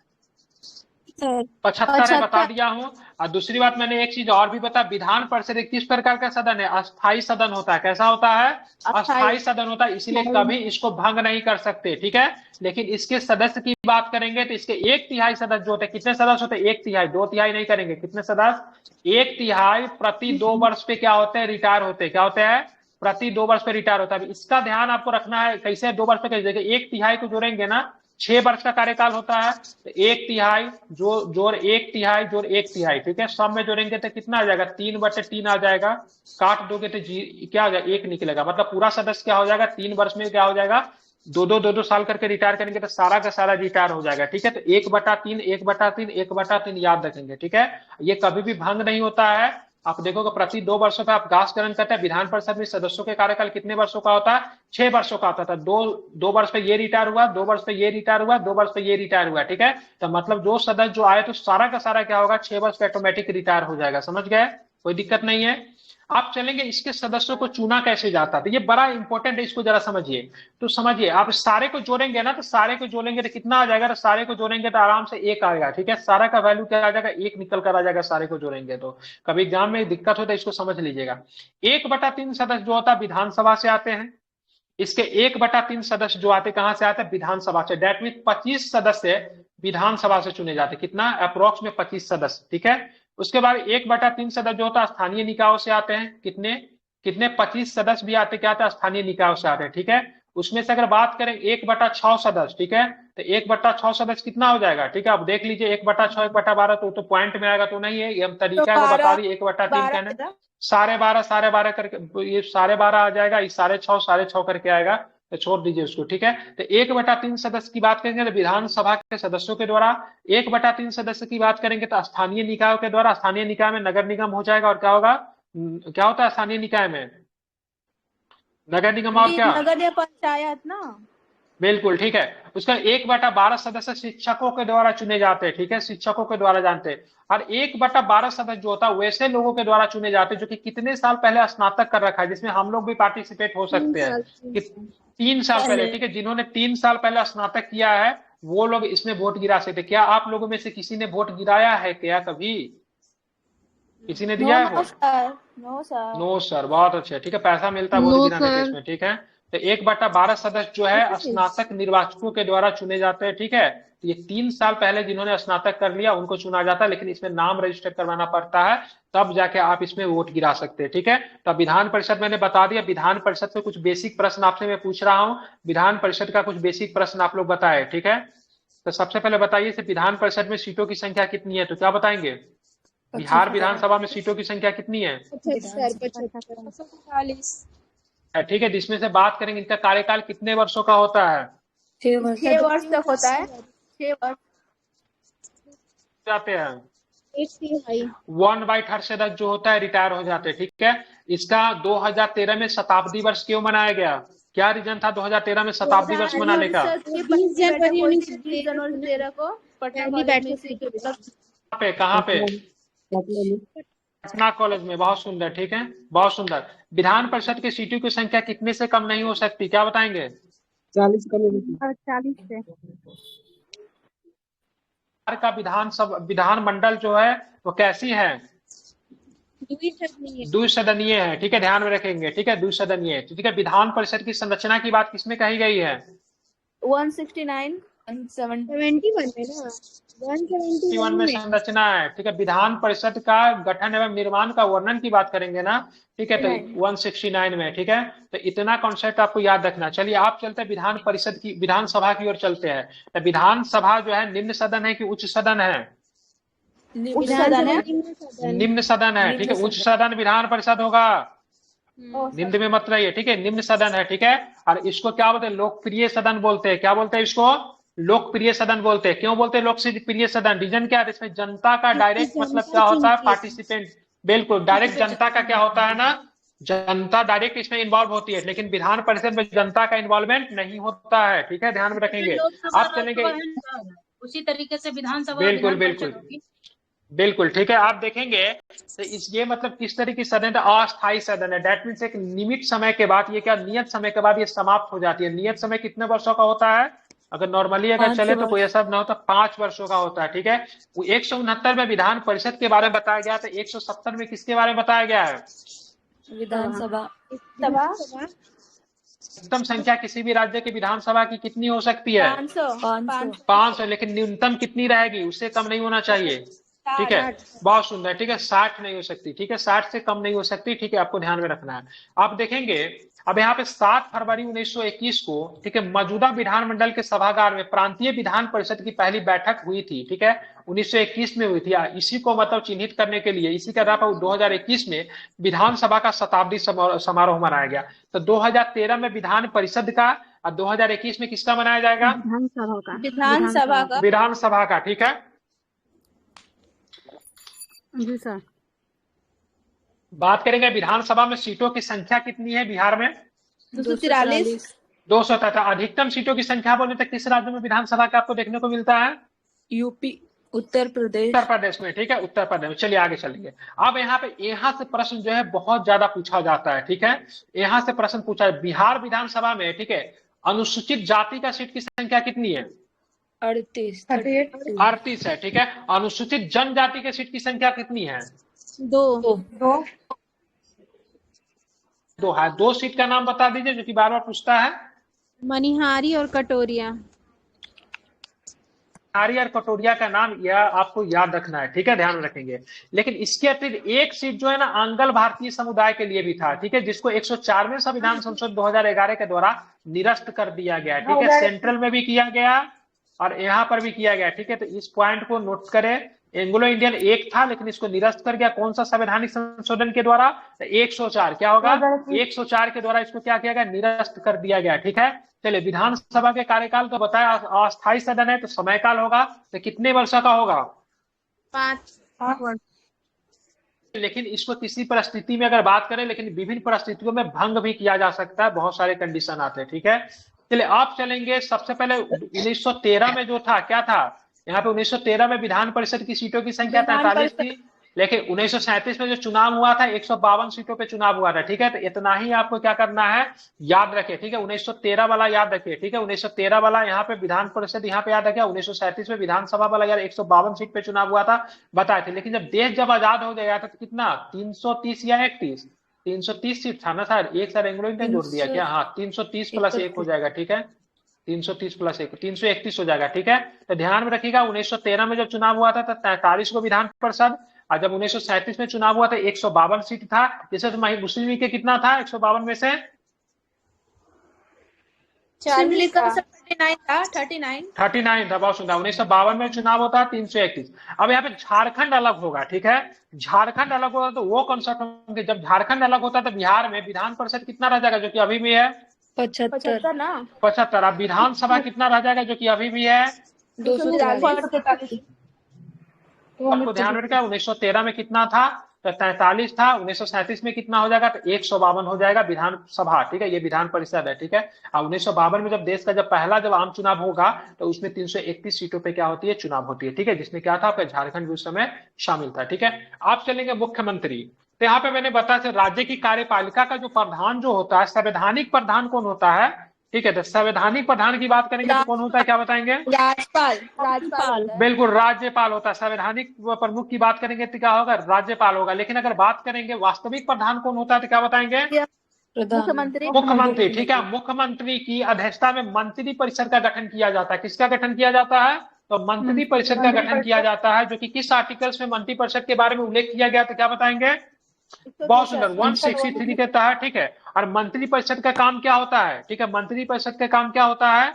75 है, बता दिया हूं। और दूसरी बात मैंने एक चीज और भी बता, विधान परिषद एक किस प्रकार का सदन है, अस्थायी सदन होता है। कैसा होता है, अस्थायी सदन होता है, इसीलिए कभी इसको भंग नहीं कर सकते, ठीक है। लेकिन इसके सदस्य की बात करेंगे तो इसके 1/3 सदस्य जो होते हैं, कितने सदस्य होते हैं, 1/3, 2/3 नहीं करेंगे, कितने सदस्य, 1/3 प्रति 2 वर्ष पे क्या होते हैं, रिटायर होते हैं। क्या होते हैं, प्रति 2 वर्ष पे रिटायर होता है। इसका ध्यान आपको रखना है, कैसे 2 वर्ष पे कैसे, 1/3 को जोड़ेंगे ना, 6 वर्ष का कार्यकाल होता है। तो 1/3 जोड़ 1/3 जोड़ 1/3, ठीक है, सब में जोड़ेंगे तो कितना आ जाएगा, 3/3 आ जाएगा। काट दोगे तो क्या हो जाएगा, 1 निकलेगा। मतलब पूरा सदस्य क्या हो जाएगा, 3 वर्ष में क्या हो जाएगा, 2-2 साल करके रिटायर करेंगे तो सारा का सारा रिटायर हो जाएगा, ठीक है। तो 1/3 1/3 1/3 याद रखेंगे, ठीक है। ये कभी भी भंग नहीं होता है। आप देखोगे प्रति 2 वर्षों पे आप गासकरण करते हैं। विधान परिषद में सदस्यों के कार्यकाल कितने वर्षों का होता है, 6 वर्षों का होता था। 2 वर्ष पे ये रिटायर हुआ, 2 वर्ष पे ये रिटायर हुआ, 2 वर्ष पे ये रिटायर हुआ, ठीक है। तो मतलब जो सदस्य जो आए तो सारा का सारा क्या होगा, 6 वर्ष पे ऑटोमेटिक रिटायर हो जाएगा। समझ गए, कोई दिक्कत नहीं है। आप चलेंगे, इसके सदस्यों को चुना कैसे जाता है, तो ये बड़ा इंपॉर्टेंट है, इसको जरा समझिए। तो समझिए, आप सारे को जोड़ेंगे ना, तो सारे को जोड़ेंगे तो कितना आ जाएगा, तो सारे को जोड़ेंगे तो आराम से 1 आएगा, ठीक है। सारा का वैल्यू क्या आ जाएगा, 1 निकल कर आ जाएगा, सारे को जोड़ेंगे तो। कभी एग्जाम में दिक्कत हो तो इसको समझ लीजिएगा। 1/3 सदस्य जो होता है विधानसभा से आते हैं। इसके 1/3 सदस्य जो आते कहां से आते हैं, विधानसभा से। डेट मीन 25 सदस्य विधानसभा से चुने जाते, कितना, अप्रोक्स में 25 सदस्य, ठीक है। उसके बाद 1/3 सदस्य जो होता है स्थानीय निकायों से आते हैं। कितने 25 सदस्य भी आते, क्या आते हैं, स्थानीय निकायों से आते हैं, ठीक है। उसमें से अगर बात करें 1/6 सदस्य, ठीक है, तो 1/6 सदस्य कितना हो जाएगा, ठीक है। अब देख लीजिए 1/6 1/12 तो पॉइंट में आएगा तो नहीं है, ये हम तरीका है वो बता दिए। 1/3 कहना 12.5 करके, ये 12.5 आ जाएगा, ये 6.5 करके आएगा, तो छोड़ दीजिए उसको, ठीक है। तो 1/3 सदस्य की बात करेंगे तो विधानसभा के सदस्यों के द्वारा। 1/3 सदस्य की बात करेंगे तो स्थानीय निकायों के द्वारा। स्थानीय निकाय में नगर निगम हो जाएगा, और क्या होगा, क्या होता है स्थानीय निकाय में, नगर निगम और क्या, नगर पंचायत ना, बिल्कुल, ठीक है। उसका 1/12 सदस्य शिक्षकों के द्वारा चुने जाते हैं, ठीक है, शिक्षकों के द्वारा जानते हैं। और 1/12 सदस्य जो होता है वैसे लोगों के द्वारा चुने जाते हैं जो कि कितने साल पहले स्नातक कर रखा है, जिसमें हम लोग भी पार्टिसिपेट हो सकते हैं। 3 साल पहले, ठीक है, जिन्होंने 3 साल पहले स्नातक किया है वो लोग इसमें वोट गिरा सकते। क्या आप लोगों में से किसी ने वोट गिराया है क्या, कभी किसी ने दिया है वोट? नो सर, बहुत अच्छा, ठीक है। पैसा मिलता है वोट गिराने के इसमें, ठीक है। तो 1/12 सदस्य जो है स्नातक निर्वाचकों के द्वारा चुने जाते हैं, ठीक है। ये 3 साल पहले जिन्होंने स्नातक कर लिया उनको चुना जाता है, लेकिन इसमें नाम रजिस्टर करवाना पड़ता है, तब जाके आप इसमें वोट गिरा सकते हैं, ठीक है। तो विधान परिषद मैंने बता दिया। विधान परिषद से कुछ बेसिक प्रश्न आपसे मैं पूछ रहा हूँ। विधान परिषद का कुछ बेसिक प्रश्न आप लोग बताए, ठीक है। तो सबसे पहले बताइए विधान परिषद में सीटों की संख्या कितनी है, तो क्या बताएंगे, बिहार विधानसभा में सीटों की संख्या कितनी है, 45, ठीक है। जिसमें से बात करेंगे इनका कार्यकाल कितने वर्षों का होता है, 6 वर्ष तक होता है, 6 वर्ष जाते हैं। 1/3 सदस्य जो होता है रिटायर हो जाते हैं, ठीक है। इसका 2013 में शताब्दी वर्ष क्यों मनाया गया, क्या रीजन था 2013 में शताब्दी वर्ष मनाने का? 20 जनवरी 20 जनवरी 13 को पटना कॉलेज में कहाँ पे? पटना कॉलेज में। बहुत सुंदर, ठीक है, बहुत सुंदर। विधान परिषद की सीटों की संख्या कितने से कम नहीं हो सकती, क्या बताएंगे? 40 से। बिहार का विधानमंडल जो है वो कैसी है? द्विसदनीय है, ठीक है, ध्यान में रखेंगे, ठीक है, द्विसदनीय है, ठीक है। विधान परिषद की संरचना की बात किसमें कही गई है? 169 71 में ना, 171 में में। संरचना है, ठीक है। विधान परिषद का गठन एवं निर्माण का वर्णन की बात करेंगे ना, ठीक है, तो 169 में, ठीक है। तो इतना कॉन्सेप्ट आपको याद रखना। चलिए आप चलते हैं विधान परिषद की, विधानसभा की ओर चलते हैं। तो विधानसभा जो है निम्न सदन है कि उच्च सदन है? उच्च सदन है। निम्न सदन है, ठीक है। उच्च सदन विधान परिषद होगा, निम्न में मत रहिए, ठीक है, निम्न सदन है, ठीक है। और इसको क्या बोलते हैं? लोकप्रिय सदन बोलते हैं। क्या बोलते हैं इसको? लोकप्रिय सदन बोलते हैं। क्यों बोलते हैं लोकप्रिय सदन? रीजन क्या है? इसमें जनता का डायरेक्ट मतलब क्या होता है? पार्टिसिपेंट। बिल्कुल, डायरेक्ट जनता का क्या होता है ना, जनता डायरेक्ट इसमें इन्वॉल्व होती है, लेकिन विधान परिषद में जनता का इन्वॉल्वमेंट नहीं होता है, ठीक है, ध्यान में रखेंगे। आप चलेंगे उसी तरीके से विधानसभा। बिल्कुल बिल्कुल बिल्कुल, ठीक है। आप देखेंगे तो ये मतलब किस तरह की सदन है? अस्थायी सदन है। डेट मीन्स एक नियमित समय के बाद ये क्या, नियत समय के बाद ये समाप्त हो जाती है। नियत समय कितने वर्षों का होता है? अगर नॉर्मली अगर चले तो कोई ऐसा ना होता, 5 वर्षों का होता है, ठीक है। 169 में विधान परिषद के बारे में बताया गया, तो 170 में किसके बारे में बताया गया है? विधानसभा। अधिकतम संख्या किसी भी राज्य की विधानसभा की कितनी हो सकती है? 500। लेकिन न्यूनतम कितनी रहेगी? उससे कम नहीं होना चाहिए, ठीक है। बहुत सुंदर, ठीक है, 60 नहीं हो सकती, ठीक है, 60 से कम नहीं हो सकती, ठीक है, आपको ध्यान में रखना है। आप देखेंगे अब यहाँ पे 7 फरवरी 1921 को, ठीक है, मौजूदा विधानमंडल के सभागार में प्रांतीय विधान परिषद की पहली बैठक हुई थी, ठीक है, 1921 में हुई थी। इसी को मतलब चिन्हित करने के लिए, इसी के आधार पर 2021 में विधानसभा का शताब्दी समारोह मनाया गया। तो 2013 में विधान परिषद का और 2021 में किसका मनाया जाएगा? विधानसभा का, ठीक है जी सर। बात करेंगे विधानसभा में सीटों की संख्या कितनी है बिहार में? 243। 200। अधिकतम सीटों की संख्या बोले तो किस राज्य में विधानसभा का आपको देखने को मिलता है? यूपी, उत्तर प्रदेश में, ठीक है, उत्तर प्रदेश में। चलिए आगे चलेंगे। अब यहाँ से प्रश्न जो है बहुत ज्यादा पूछा जाता है, ठीक है, यहाँ से प्रश्न पूछा है बिहार विधानसभा में, ठीक है, अनुसूचित जाति का सीट की संख्या कितनी है? 38 है, ठीक है। अनुसूचित जनजाति के सीट की संख्या कितनी है? 2 है। 2 सीट का नाम बता दीजिए जो कि बार बार पूछता है। मनिहारी और कटोरिया। मनिहारी और कटोरिया का नाम यह आपको याद रखना है, ठीक है, ध्यान में रखेंगे। लेकिन इसके अतिरिक्त एक सीट जो है ना आंगल भारतीय समुदाय के लिए भी था, ठीक है, जिसको 104वें संविधान संशोधन 2011 के द्वारा निरस्त कर दिया गया, ठीक है। सेंट्रल में भी किया गया और यहाँ पर भी किया गया, ठीक है। तो इस पॉइंट को नोट करें। एंग्लो इंडियन एक था लेकिन इसको निरस्त कर गया, कौन सा संवैधानिक संशोधन के द्वारा? तो 104 क्या होगा? 104 के द्वारा इसको क्या किया गया? निरस्त कर दिया गया, ठीक है। चलिए विधानसभा के कार्यकाल तो बताया, अस्थायी सदन है तो समयकाल होगा, तो कितने वर्ष का होगा? 5 लेकिन इसको किसी परिस्थिति में अगर बात करें, लेकिन विभिन्न परिस्थितियों में भंग भी किया जा सकता है, बहुत सारे कंडीशन आते हैं, ठीक है। चलिए आप चलेंगे सबसे पहले 1913 में जो था, क्या था यहाँ पे? 1913 में विधान परिषद की सीटों की संख्या 43 थी, लेकिन 1937 में जो चुनाव हुआ था 152 सीटों पे चुनाव हुआ था, ठीक है। तो इतना ही आपको क्या करना है, याद रखें, ठीक है। 1913 वाला याद रखिए, ठीक है, 1913 वाला यहाँ पे विधान परिषद यहाँ पे याद रखिए। 1937 में विधानसभा वाला यार 152 सीट पे चुनाव हुआ था, बताए थे। लेकिन जब आजाद हो गया था तो कितना, 330 या 31? 330 सीट था ना सर, एक सर एंग्लो इंडियन जोड़ दिया क्या? हाँ, 330 + 1 हो जाएगा, ठीक है, 330 + 1 331 हो जाएगा, ठीक है। तो ध्यान में रखिएगा 1913 में जब चुनाव हुआ था तो 43 को विधान परिषद, और जब 1937 में चुनाव हुआ था 152 सीट था, जिससे मुस्लिम लीग के कितना था 152 में से? 39 था। बहुत सुंदर। 1952 में चुनाव होता है 331। अब यहाँ पे झारखंड अलग होगा, ठीक है, झारखंड अलग होगा तो वो कॉन्सेप्ट होंगे। जब झारखंड अलग होता है तो बिहार में विधान परिषद कितना रह जाएगा, जो कि अभी भी है 75 ना, 75। अब विधानसभा कितना रह जाएगा, जो कि अभी भी है 243। आपको ध्यान रखना। 1913 में कितना था तो 43 था, 1937 में कितना हो जाएगा, तो 152 हो जाएगा विधानसभा, ठीक है, ये विधान परिषद है, ठीक है। और 1952 में जब देश का जब आम चुनाव होगा तो उसमें 331 सीटों पे क्या होती है, चुनाव होती है, ठीक है, जिसमें क्या था, आपका झारखंड भी उस समय शामिल था, ठीक है। आप चलेंगे मुख्यमंत्री, तो यहाँ पे मैंने बताया राज्य की कार्यपालिका का जो प्रधान जो होता है, संवैधानिक प्रधान कौन होता है, ठीक है। तो संवैधानिक प्रधान की बात करेंगे तो कौन होता है, क्या बताएंगे, राज्यपाल। राज्यपाल बिल्कुल राज्यपाल होता है। संवैधानिक प्रमुख की बात करेंगे तो क्या होगा, राज्यपाल होगा। लेकिन अगर बात करेंगे वास्तविक प्रधान कौन होता है तो क्या बताएंगे, मुख्यमंत्री। मुख्यमंत्री, ठीक है। मुख्यमंत्री की अध्यक्षता में मंत्री परिषद का गठन किया जाता है। किसका गठन किया जाता है, तो मंत्री परिषद का गठन किया जाता है, जो कि किस आर्टिकल्स में मंत्री परिषद के बारे में उल्लेख किया गया तो क्या बताएंगे, बहुत सुंदर, 163 के तहत, ठीक है। और मंत्री परिषद का काम क्या होता है, ठीक है, मंत्री परिषद का काम क्या होता है,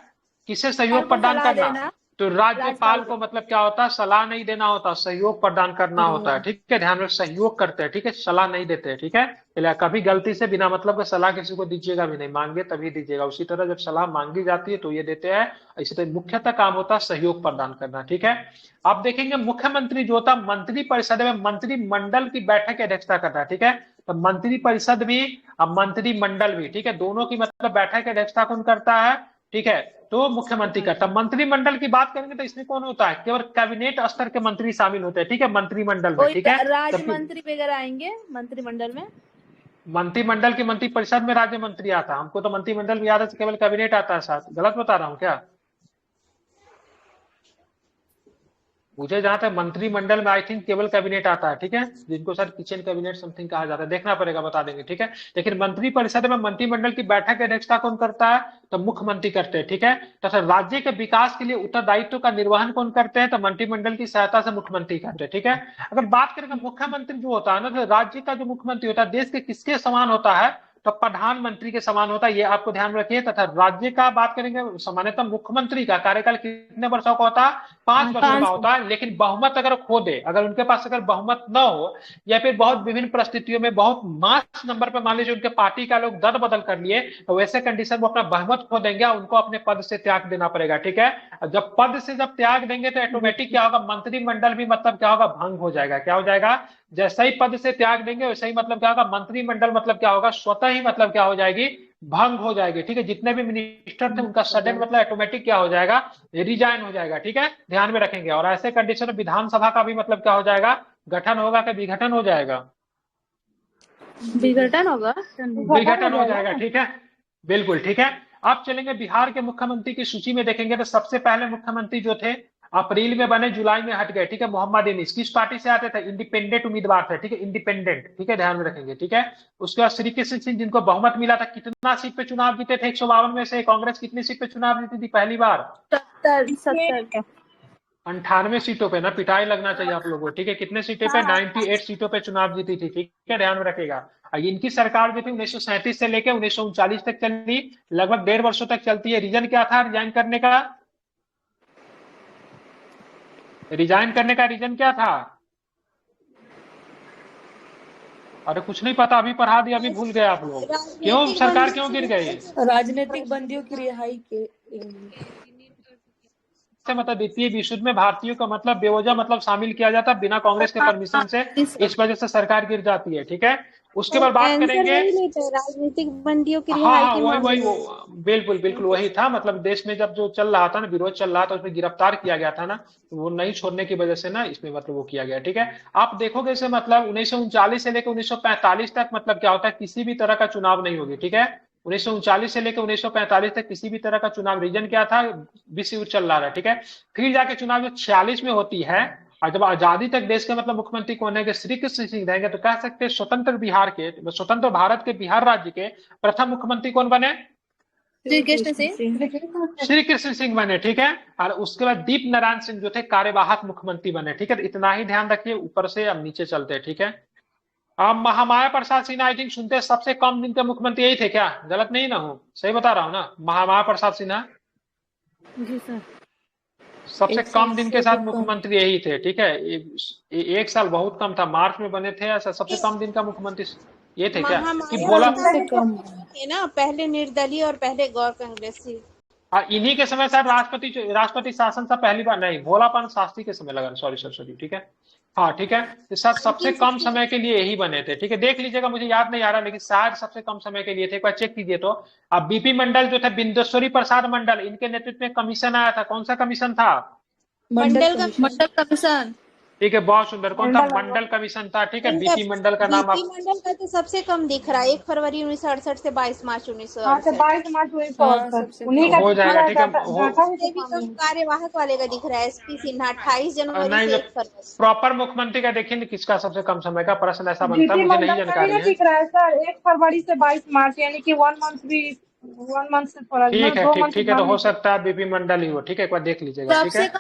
किसे सहयोग प्रदान करना, तो राज्यपाल को मतलब क्या होता है, सलाह नहीं देना होता, सहयोग प्रदान करना होता है, ठीक है। ध्यान में सहयोग करते हैं, ठीक है, सलाह नहीं देते हैं, ठीक है। कभी गलती से बिना मतलब का सलाह किसी को दीजिएगा भी नहीं, मांगे तभी दीजिएगा। उसी तरह जब सलाह मांगी जाती है तो ये देते हैं। इसी तरह मुख्यतः काम होता है सहयोग प्रदान करना, ठीक है। आप देखेंगे मुख्यमंत्री जो होता है मंत्री परिषद में मंत्रिमंडल की बैठक की अध्यक्षता करता है, ठीक है। तो मंत्री परिषद भी और मंत्रिमंडल भी, ठीक है, दोनों की मतलब बैठक की अध्यक्षता कौन करता है, ठीक है, तो मुख्यमंत्री करता है। मंत्रिमंडल की बात करेंगे तो इसमें कौन होता है, केवल कैबिनेट स्तर के मंत्री शामिल होते हैं, ठीक है, मंत्रिमंडल में, ठीक है। राज्य मंत्री वगैरह आएंगे मंत्रिमंडल में, मंत्रिमंडल की मंत्री परिषद में राज्य मंत्री आता है। हमको तो मंत्रिमंडल में याद है केवल कैबिनेट आता है साथ, गलत बता रहा हूँ क्या, मुझे जहां तक मंत्रिमंडल में आई थिंक केवल कैबिनेट आता है, ठीक है, जिनको सर किचन कैबिनेट समथिंग कहा जाता है, देखना पड़ेगा, बता देंगे, ठीक है। लेकिन मंत्री परिषद में मंत्रिमंडल की बैठक की अध्यक्षता कौन करता है, तो मुख्यमंत्री करते हैं, ठीक है। तथा राज्य के विकास के लिए उत्तरदायित्व का निर्वहन कौन करते हैं, तो मंत्रिमंडल की सहायता से मुख्यमंत्री करते हैं, ठीक है। अगर बात करें मुख्यमंत्री जो होता है ना, तो राज्य का जो मुख्यमंत्री होता है देश के किसके समान होता है, तो प्रधानमंत्री के समान होता है, ये आपको ध्यान रखिए। तथा राज्य का बात करेंगे सामान्यतः मुख्यमंत्री का कार्यकाल कितने वर्षों का होता है, 5 वर्षों का होता है। लेकिन बहुमत अगर खो दे, अगर उनके पास अगर बहुमत न हो, या फिर बहुत विभिन्न परिस्थितियों में बहुत मास नंबर पर मान लीजिए उनके पार्टी का लोग दल बदल कर लिए, तो वैसे कंडीशन में अपना बहुमत खो देंगे, उनको अपने पद से त्याग देना पड़ेगा, ठीक है। जब पद से जब त्याग देंगे तो ऑटोमेटिक क्या होगा, मंत्रिमंडल भी मतलब क्या होगा, भंग हो जाएगा। क्या हो जाएगा, जैसा ही पद से त्याग देंगे वैसे ही मतलब क्या होगा, मंत्रिमंडल मतलब क्या होगा, स्वतः ही मतलब क्या हो जाएगी, भंग हो जाएगी, ठीक है। जितने भी मिनिस्टर थे उनका सडन मतलब ऑटोमेटिक क्या हो जाएगा, रिजाइन हो जाएगा, ठीक है, ध्यान में रखेंगे। और ऐसे कंडीशन में विधानसभा का भी मतलब क्या हो जाएगा, गठन होगा कि विघटन हो जाएगा, विघटन होगा, विघटन हो जाएगा, ठीक है, बिल्कुल, ठीक है। आप चलेंगे बिहार के मुख्यमंत्री की सूची में देखेंगे तो सबसे पहले मुख्यमंत्री जो थे अप्रैल में बने, जुलाई में हट गए, ठीक है, मोहम्मद इनीस। किस पार्टी से आते थे, इंडिपेंडेंट उम्मीदवार थे, ठीक है, इंडिपेंडेंट, ठीक है, ध्यान में रखेंगे, ठीक है। उसके बाद श्री कृष्ण सिंह जिनको बहुमत मिला था, कितना सीट पे चुनाव जीते थे, 152 में से। कांग्रेस कितनी सीट पे चुनाव जीती थी पहली बार, 70 98 सीटों पे ना, पिटाई लगना चाहिए आप लोगों को, ठीक है। कितने सीटों पे, 98 सीटों पे चुनाव जीती थी, ठीक है, ध्यान में रखेगा। इनकी सरकार जो थी 1937 से लेकर 1939 तक चली, लगभग 1.5 वर्षों तक चलती है। रीजन क्या था रिजाइन करने का, रिजाइन करने का रीजन क्या था, अरे कुछ नहीं पता, अभी पढ़ा दिया, अभी भूल गए आप लोग, क्यों सरकार क्यों गिर गई, राजनीतिक बंदियों की रिहाई के मतलब द्वितीय विश्व में भारतीयों का मतलब बेवजह मतलब शामिल किया जाता बिना कांग्रेस के परमिशन से, इस वजह से सरकार गिर जाती है, ठीक है। उसके बाद बात करेंगे राजनीतिक बंदियों की हाँ हाँ वही बिल्कुल बिल्कुल वही था। मतलब देश में जब जो चल रहा था ना, विरोध चल रहा था, उसमें गिरफ्तार किया गया था ना, तो वो नहीं छोड़ने की वजह से ना इसमें मतलब वो किया गया, ठीक है। आप देखोगे इसे मतलब 1939 से लेकर 1945 तक मतलब क्या होता है, किसी भी तरह का चुनाव नहीं होगी, ठीक है। 1939 से लेकर 1945 तक किसी भी तरह का चुनाव, रीजन क्या था, विश्व युद्ध चल रहा था, ठीक है। फिर जाके चुनाव जो 46 में होती है, और जब आजादी तक देश के मतलब मुख्यमंत्री कौन है, श्री कृष्ण सिंह रहेंगे, तो कह सकते हैं स्वतंत्र बिहार के, स्वतंत्र भारत के बिहार राज्य के प्रथम मुख्यमंत्री कौन बने, श्री कृष्ण सिंह, श्री कृष्ण सिंह बने, ठीक है। और उसके बाद दीप नारायण सिंह जो थे कार्यवाहक मुख्यमंत्री बने, ठीक है। इतना ही ध्यान रखिए, ऊपर से अब नीचे चलते हैं, ठीक है। महामाया प्रसाद सिन्हा आई थिंक सुनते सबसे कम दिन के मुख्यमंत्री यही थे क्या, गलत नहीं ना हो, सही बता रहा हूँ ना, महामाया प्रसाद सिन्हा जी सर, सबसे कम दिन के साथ मुख्यमंत्री यही थे, ठीक है। एक साल बहुत कम था, मार्च में बने थे, ऐसा सबसे कम दिन का मुख्यमंत्री ये थे क्या, कि बोला ना, पहले निर्दलीय और पहले गौर कांग्रेसी। इन्हीं के समय सर राष्ट्रपति शासन था पहली बार, नहीं भोलापन शास्त्री के समय लगा, सॉरी, ठीक है। हाँ ठीक है, तो सर सबसे कम समय के लिए यही बने थे, ठीक है, देख लीजिएगा, मुझे याद नहीं आ रहा, लेकिन शायद सबसे कम समय के लिए थे, एक बार चेक कीजिए। तो अब बीपी मंडल जो थे, बिंदेश्वरी प्रसाद मंडल, इनके नेतृत्व में कमीशन आया था, कौन सा कमीशन था? मंडल कमीशन। ठीक है, बहुत सुंदर, कौन था? मंडल कमीशन था, ठीक है। बीपी मंडल का नाम बीपी मंडल का तो सबसे कम दिख रहा है, 1 फरवरी 1968 से 22 मार्च 1968। 22 मार्च 1968 उन्हीं का हो जाएगा, ठीक है। कम कार्यवाहक वाले का दिख रहा है, एसपी सिन्हा 28 जनवरी से 1 फरवरी। प्रॉपर मुख्यमंत्री का देखिए किसका सबसे कम समय का प्रश्न ऐसा बनता है, मुझे नहीं जानकारी है। दिख रहा है सर, 1 फरवरी से 22 मार्च, यानी कि 1 मंथ भी 1 मंथ से थोड़ा ठीक है, ठीक है, तो हो सकता है बीपी मंडल ही हो, ठीक है, एक बार देख लीजिएगा, ठीक है।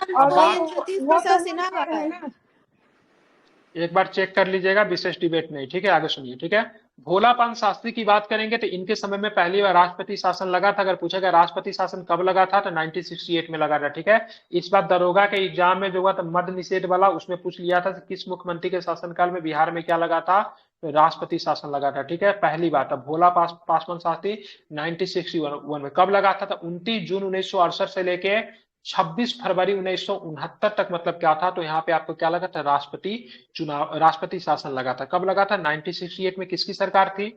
एक बार चेक कर लीजिएगा, विशेष डिबेट नहीं, ठीक है। आगे सुनिए, ठीक है। भोलापन शास्त्री की बात करेंगे तो इनके समय में पहली बार राष्ट्रपति शासन लगा था। अगर पूछा गया राष्ट्रपति शासन कब लगा था, तो 1968 में लगा था, ठीक है। इस बार दरोगा के एग्जाम में जो हुआ था मद्य निषेध वाला, उसमें पूछ लिया था किस मुख्यमंत्री के शासनकाल में बिहार में क्या लगा था, तो राष्ट्रपति शासन लगा था, ठीक है, पहली बार था। भोला पासवान शास्त्री 1961 में कब लगा था, तो 29 जून 1968 से लेके 26 फरवरी 1969 तक, मतलब क्या था, तो यहाँ पे आपको क्या लगा था, राष्ट्रपति शासन लगा था। कब लगा था? 1968 में। किसकी सरकार थी?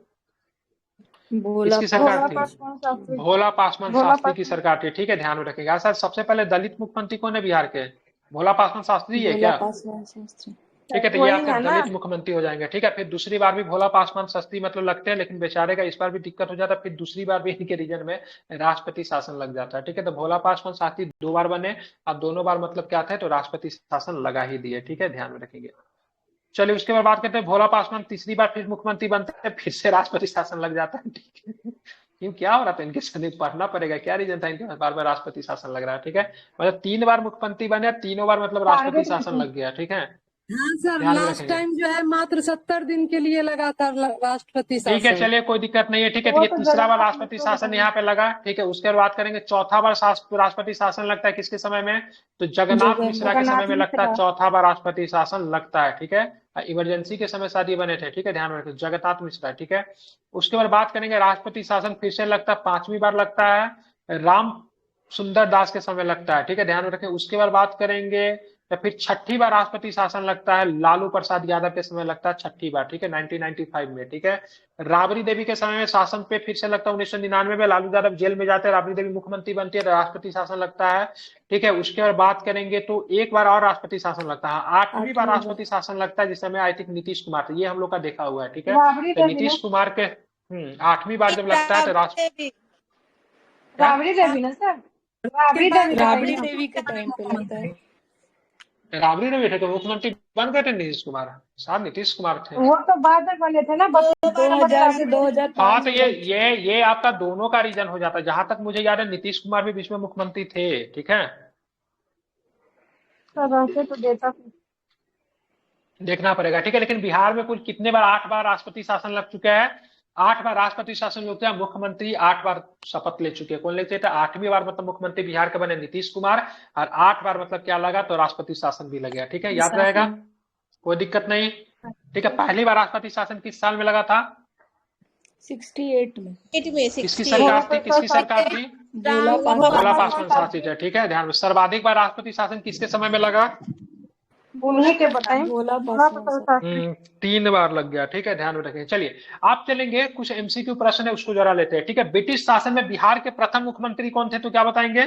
किसकी सरकार थी? भोला पासवान शास्त्री की सरकार थी, ठीक है, ध्यान में रखिएगा। सर सबसे पहले दलित मुख्यमंत्री कौन है बिहार के? भोला पासवान शास्त्री है क्या? ठीक है, तो ये आपके दलित मुख्यमंत्री हो जाएंगे, ठीक है। फिर दूसरी बार भी भोला पासवान शास्त्री मतलब लगते हैं, लेकिन बेचारे का इस बार भी दिक्कत हो जाता है, फिर दूसरी बार भी इनके रीजन में राष्ट्रपति शासन लग जाता है, ठीक है। तो भोला पासवान शास्त्री 2 बार बने, अब दोनों बार मतलब क्या थे, तो राष्ट्रपति शासन लगा ही दिए, ठीक है, ध्यान में रखेंगे। चलिए उसके बाद बात करते हैं भोला पासवान तीसरी बार फिर मुख्यमंत्री बनते हैं, फिर से राष्ट्रपति शासन लग जाता है, ठीक है। क्यों, क्या हो रहा था इनके साथ, पढ़ना पड़ेगा, क्या रीजन था इनके बार बार राष्ट्रपति शासन लग रहा है, ठीक है। मतलब 3 बार मुख्यमंत्री बने, तीनों बार मतलब राष्ट्रपति शासन लग गया, ठीक है। हाँ सर, लास्ट टाइम जो है मात्र 70 दिन के लिए लगातार राष्ट्रपति शासन। ठीक है, चलिए कोई दिक्कत नहीं है, ठीक है। तो ये तीसरा बार राष्ट्रपति शासन यहाँ पे लगा, ठीक है। उसके बाद बात करेंगे चौथा बार राष्ट्रपति शासन लगता है किसके समय में, तो जगन्नाथ मिश्रा के समय में लगता है, चौथा बार राष्ट्रपति शासन लगता है, ठीक है। इमरजेंसी के समय शायद ये बने थे, ठीक है, ध्यान में रखिए, जगन्नाथ मिश्रा, ठीक है। उसके बाद बात करेंगे राष्ट्रपति शासन फिर से लगता है, 5वीं बार लगता है, राम सुंदर दास के समय लगता है, ठीक है, ध्यान में रखें। उसके बाद बात करेंगे तो फिर 6ठी बार राष्ट्रपति शासन लगता है, लालू प्रसाद यादव के समय लगता है 6ठी बार, ठीक है, 1995 में, ठीक है। राबड़ी देवी के समय में शासन पे फिर से लगता है 1999 में, लालू यादव जेल में जाते हैं, राबड़ी देवी मुख्यमंत्री बनती है, राष्ट्रपति शासन लगता है, ठीक है। उसके बाद बात करेंगे तो एक बार और राष्ट्रपति शासन लगता है, 8वीं बार राष्ट्रपति शासन लगता है, जिस समय आई थिंक नीतीश कुमार थे, ये हम लोग का देखा हुआ है, ठीक है। तो नीतीश कुमार के 8वीं बार जब लगता है तो राबड़ी देवी ना सर, राबड़ी देवी के टाइम पे लगता है। राबड़ी देवी थे तो मुख्यमंत्री बन गए थे नीतीश कुमार, साहब नीतीश कुमार थे, वो तो बाद में बने थे ना, 2000 से 2005। हाँ, तो ये आपका दोनों का रीजन हो जाता है। जहां तक मुझे याद है नीतीश कुमार भी बीच में मुख्यमंत्री थे, ठीक है। तो देता देखना पड़ेगा, ठीक है। लेकिन बिहार में कुल कितने बार, 8 बार राष्ट्रपति शासन लग चुका है, 8 बार राष्ट्रपति शासन लग चुका है, मुख्यमंत्री 8 बार शपथ ले चुके हैं। कौन ले चुके थे? 8वीं बार मतलब मुख्यमंत्री बिहार के बने नीतीश कुमार, और 8 बार मतलब क्या लगा, तो राष्ट्रपति शासन भी लग गया, ठीक है, याद रहेगा, कोई दिक्कत नहीं, ठीक है। पहली बार राष्ट्रपति शासन किस साल में लगा था? 68 में। किसकी सरकार थी? किसकी सरकार थी? भोला पासवान शासित है, ठीक है, ध्यान में। सर्वाधिक बार राष्ट्रपति शासन किसके समय में लगा? उन्हीं के बताएं, 3 बार लग गया, ठीक है, ध्यान में रखें। चलिए आप चलेंगे, कुछ एमसीक्यू प्रश्न है उसको जरा लेते हैं, ठीक है। ब्रिटिश शासन में बिहार के प्रथम मुख्यमंत्री कौन थे, तो क्या बताएंगे?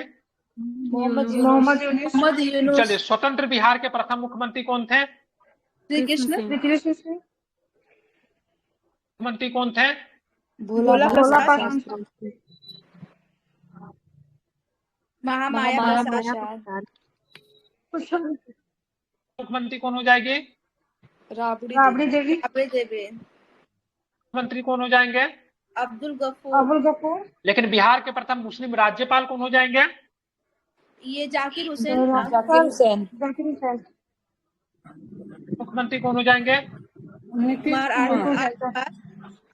मोहम्मद यूनुस। चलिए, स्वतंत्र बिहार के प्रथम मुख्यमंत्री कौन थे? मुख्यमंत्री कौन थे? भोला महामाया मुख्यमंत्री कौन हो जाएगी? राबड़ी देवी। मुख्यमंत्री कौन हो जाएंगे? अब्दुल गफूर। लेकिन बिहार के प्रथम मुस्लिम राज्यपाल कौन हो जाएंगे? ये जाकिर हुसैन। मुख्यमंत्री कौन हो जाएंगे?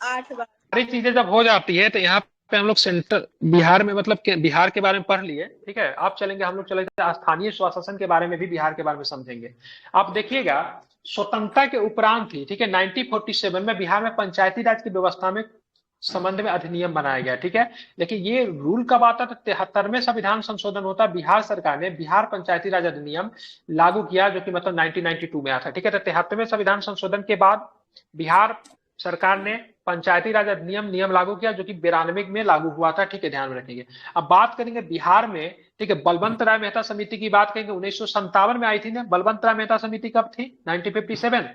8 बार। सारी चीजें जब हो जाती है तो यहाँ पे हम लोग सेंटर बिहार में मतलब बिहार के बारे में पढ़ लिए, ठीक है। आप चलेंगे, हम लोग चलेंगे स्थानीय स्वशासन के बारे में भी बिहार के बारे में समझेंगे। आप देखिएगा, स्वतंत्रता के उपरांत ही, ठीक है, 1947 में बिहार में पंचायती राज की व्यवस्था में संबंध में अधिनियम बनाया गया, ठीक है। लेकिन ये रूल कब आता है? तो 73वें संविधान संशोधन होता है, बिहार सरकार ने बिहार पंचायती राज अधिनियम लागू किया, जो कि मतलब 1992 में आता, ठीक है। तो 73वें संविधान संशोधन के बाद बिहार सरकार ने पंचायती राज अधिनियम नियम लागू किया, जो कि 92 में लागू हुआ था, ठीक है, ध्यान में रखेंगे। अब बात करेंगे बिहार में, ठीक है, बलवंत राय मेहता समिति की बात करेंगे, 1957 में आई थी ना बलवंत राय मेहता समिति, कब थी? 1957।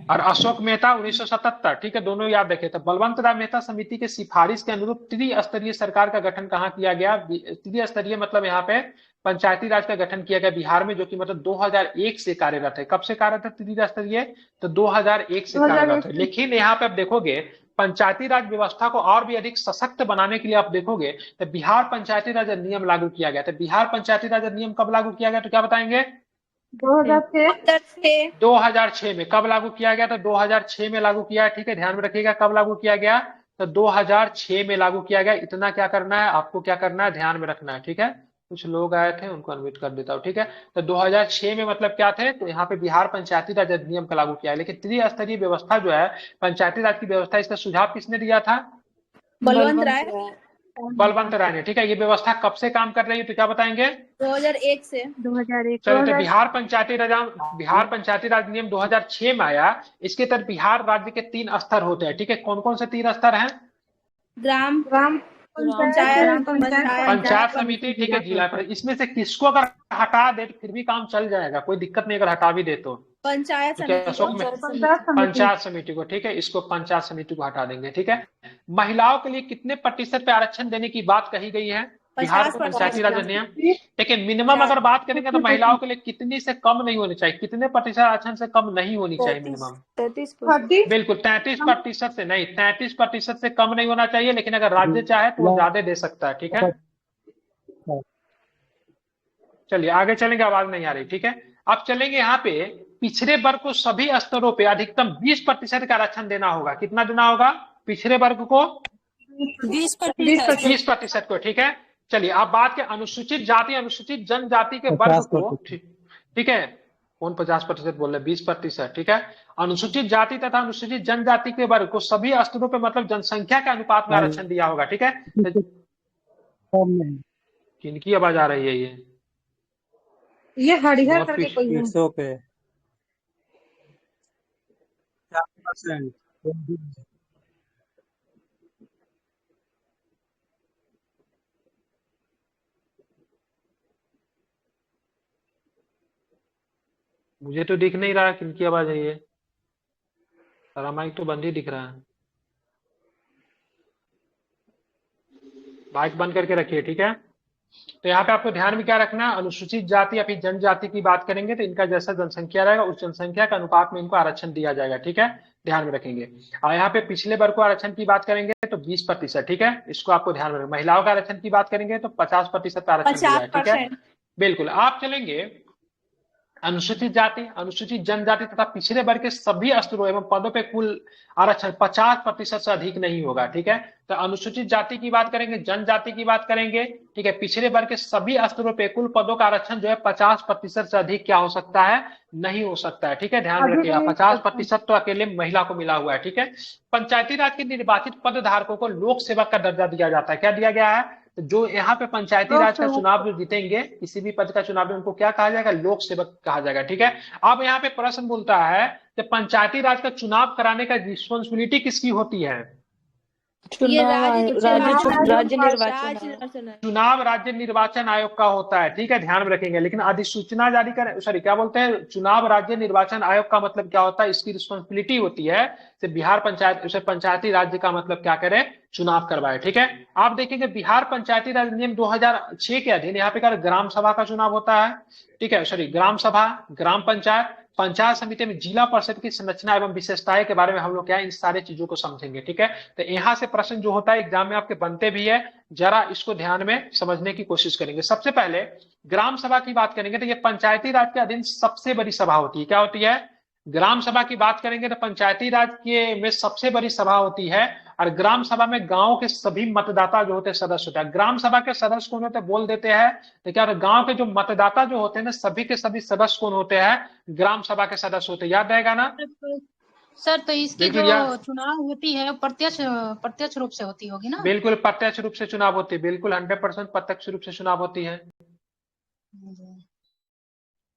और अशोक मेहता 1977, ठीक है, दोनों याद रखे। तो बलवंत राय मेहता समिति के सिफारिश के अनुरूप त्रिस्तरीय सरकार का गठन कहाँ किया गया? त्रिस्तरीय मतलब यहाँ पे पंचायती राज का गठन किया गया बिहार में, जो कि मतलब 2001 से कार्यरत है। कब से कार्यरत है त्रिस्तरीय? तो 2001 से कार्यरत है। लेकिन यहाँ पे आप देखोगे पंचायती राज व्यवस्था को और भी अधिक सशक्त बनाने के लिए आप देखोगे तो बिहार पंचायती राज अधिनियम लागू किया गया। तो बिहार पंचायती राज अधिनियम कब लागू किया गया? तो क्या बताएंगे? 2006 में। कब लागू किया गया? तो 2006 में लागू किया है, ठीक है, ध्यान में रखिएगा। कब लागू किया गया? तो 2006 में लागू किया गया। इतना क्या करना है आपको, क्या करना है, ध्यान में रखना है, ठीक है। कुछ लोग आए थे, उनको अनम्यूट कर देता हूँ, ठीक है। तो 2006 में मतलब क्या थे? तो यहाँ पे बिहार पंचायती राज अधिनियम का लागू किया है। लेकिन त्रिस्तरीय व्यवस्था जो है पंचायती राज की व्यवस्था, इसका सुझाव किसने दिया था? बलवंत राय। बलवंत राय ने, ठीक है। ये व्यवस्था कब से काम कर रही है? तो क्या बताएंगे? 2001 से। 2001। चलिए, तो बिहार पंचायती राज नियम 2006 में आया। इसके तहत बिहार राज्य के 3 स्तर होते हैं, ठीक है। कौन कौन से 3 स्तर हैं? ग्राम पंचायत समिति, ठीक है, जिला परिषद। इसमें से किसको अगर हटा दे फिर भी काम चल जाएगा, कोई दिक्कत नहीं अगर हटा भी दे तो। पंचायत समिति को, ठीक है, इसको पंचायत समिति को हटा देंगे, ठीक है। महिलाओं के लिए कितने प्रतिशत पे आरक्षण देने की बात कही गई है बिहार पंचायती राज अधिनियम? लेकिन मिनिमम अगर बात करेंगे तो महिलाओं के लिए कितनी से कम नहीं होनी चाहिए? कितने प्रतिशत आरक्षण से कम नहीं होनी चाहिए मिनिमम? 33%। बिल्कुल 33% से नहीं, 33% से कम नहीं होना चाहिए। लेकिन अगर राज्य चाहे तो वो ज्यादा दे सकता है, ठीक है। चलिए आगे चलेंगे, आवाज नहीं आ रही, ठीक है। अब चलेंगे यहाँ पे पिछड़े वर्ग को सभी स्तरों पे अधिकतम 20% का आरक्षण देना होगा। कितना देना होगा पिछड़े वर्ग को? 20% को, ठीक है। चलिए आप बात के अनुसूचित जाति अनुसूचित जनजाति के वर्ग को, ठीक है, कौन 50% बोल रहे? 20%, ठीक है। अनुसूचित जाति तथा अनुसूचित जनजाति के वर्ग को सभी स्तरों पे मतलब जनसंख्या के अनुपात में आरक्षण दिया होगा, ठीक है। किनकी आवाज आ रही है? ये हरिहर करके कोई है। 100 पे 4%। मुझे तो दिख नहीं रहा किनकी आवाज है ये। सारा माइक तो बंद ही दिख रहा है। माइक बंद करके रखिए, ठीक है। तो यहाँ पे आपको ध्यान में क्या रखना है? अनुसूचित जाति या फिर जनजाति की बात करेंगे तो इनका जैसा जनसंख्या रहेगा उस जनसंख्या के अनुपात में इनको आरक्षण दिया जाएगा, ठीक है, ध्यान में रखेंगे। और यहाँ पे पिछले वर्ग को आरक्षण की बात करेंगे तो 20%, ठीक है, इसको आपको ध्यान में रखना। महिलाओं का आरक्षण की बात करेंगे तो 50% आरक्षण दिया है, ठीक है, बिल्कुल। आप चलेंगे अनुसूचित जाति अनुसूचित जनजाति तथा पिछड़े वर्ग के सभी स्तरों एवं पदों पे कुल आरक्षण 50% से अधिक नहीं होगा, ठीक है। तो अनुसूचित जाति की बात करेंगे, जनजाति की बात करेंगे, ठीक है, पिछड़े वर्ग के सभी स्तरों पे कुल पदों का आरक्षण जो है 50% से अधिक क्या हो सकता है? नहीं हो सकता है, ठीक है, ध्यान रखिएगा। 50% तो अकेले महिला को मिला हुआ है, ठीक है। पंचायती राज के निर्वाचित पद धारकों को लोक सेवक का दर्जा दिया जाता है। क्या दिया गया है? जो यहाँ पे पंचायती राज का चुनाव जो जीतेंगे किसी भी पद का चुनाव, उनको क्या कहा जाएगा? लोक सेवक कहा जाएगा, ठीक है। अब यहाँ पे प्रश्न बोलता है कि पंचायती राज का चुनाव कराने का रिस्पॉन्सिबिलिटी किसकी होती है? चुनाव राज्य निर्वाचन आयोग का होता है, ठीक है, ध्यान में रखेंगे। लेकिन अधिसूचना जारी कर, सॉरी क्या बोलते हैं, चुनाव राज्य निर्वाचन आयोग का मतलब क्या होता है? इसकी रिस्पॉन्सिबिलिटी होती है बिहार पंचायत, उसे पंचायती राज्य का मतलब क्या करे? चुनाव करवाए, ठीक है। आप देखेंगे बिहार पंचायती राज नियम 2006 के अधीन यहाँ पे ग्राम सभा का चुनाव होता है, ठीक है, सॉरी ग्राम सभा, ग्राम पंचायत, पंचायत समिति में जिला परिषद की संरचना एवं विशेषताएं के बारे में हम लोग क्या है इन सारे चीजों को समझेंगे, ठीक है। तो यहाँ से प्रश्न जो होता है एग्जाम में आपके बनते भी है, जरा इसको ध्यान में समझने की कोशिश करेंगे। सबसे पहले ग्राम सभा की बात करेंगे तो ये पंचायती राज के अधीन सबसे बड़ी सभा होती है। क्या होती है? ग्राम सभा की बात करेंगे तो पंचायती राज के में सबसे बड़ी सभा होती है। और ग्राम सभा में गांव के सभी मतदाता जो होते हैं सदस्य होते हैं। ग्राम सभा के सदस्य कौन होते हैं? बोल देते हैं तो क्या गांव के जो मतदाता जो होते हैं ना, सभी के सभी सदस्य कौन होते हैं? ग्राम सभा के सदस्य होते हैं, याद रहेगा ना। सर तो इसकी देखिए जो चुनाव होती है प्रत्यक्ष रूप से होती होगी ना? बिल्कुल प्रत्यक्ष रूप से चुनाव होती है, बिल्कुल 100% प्रत्यक्ष रूप से चुनाव होती है।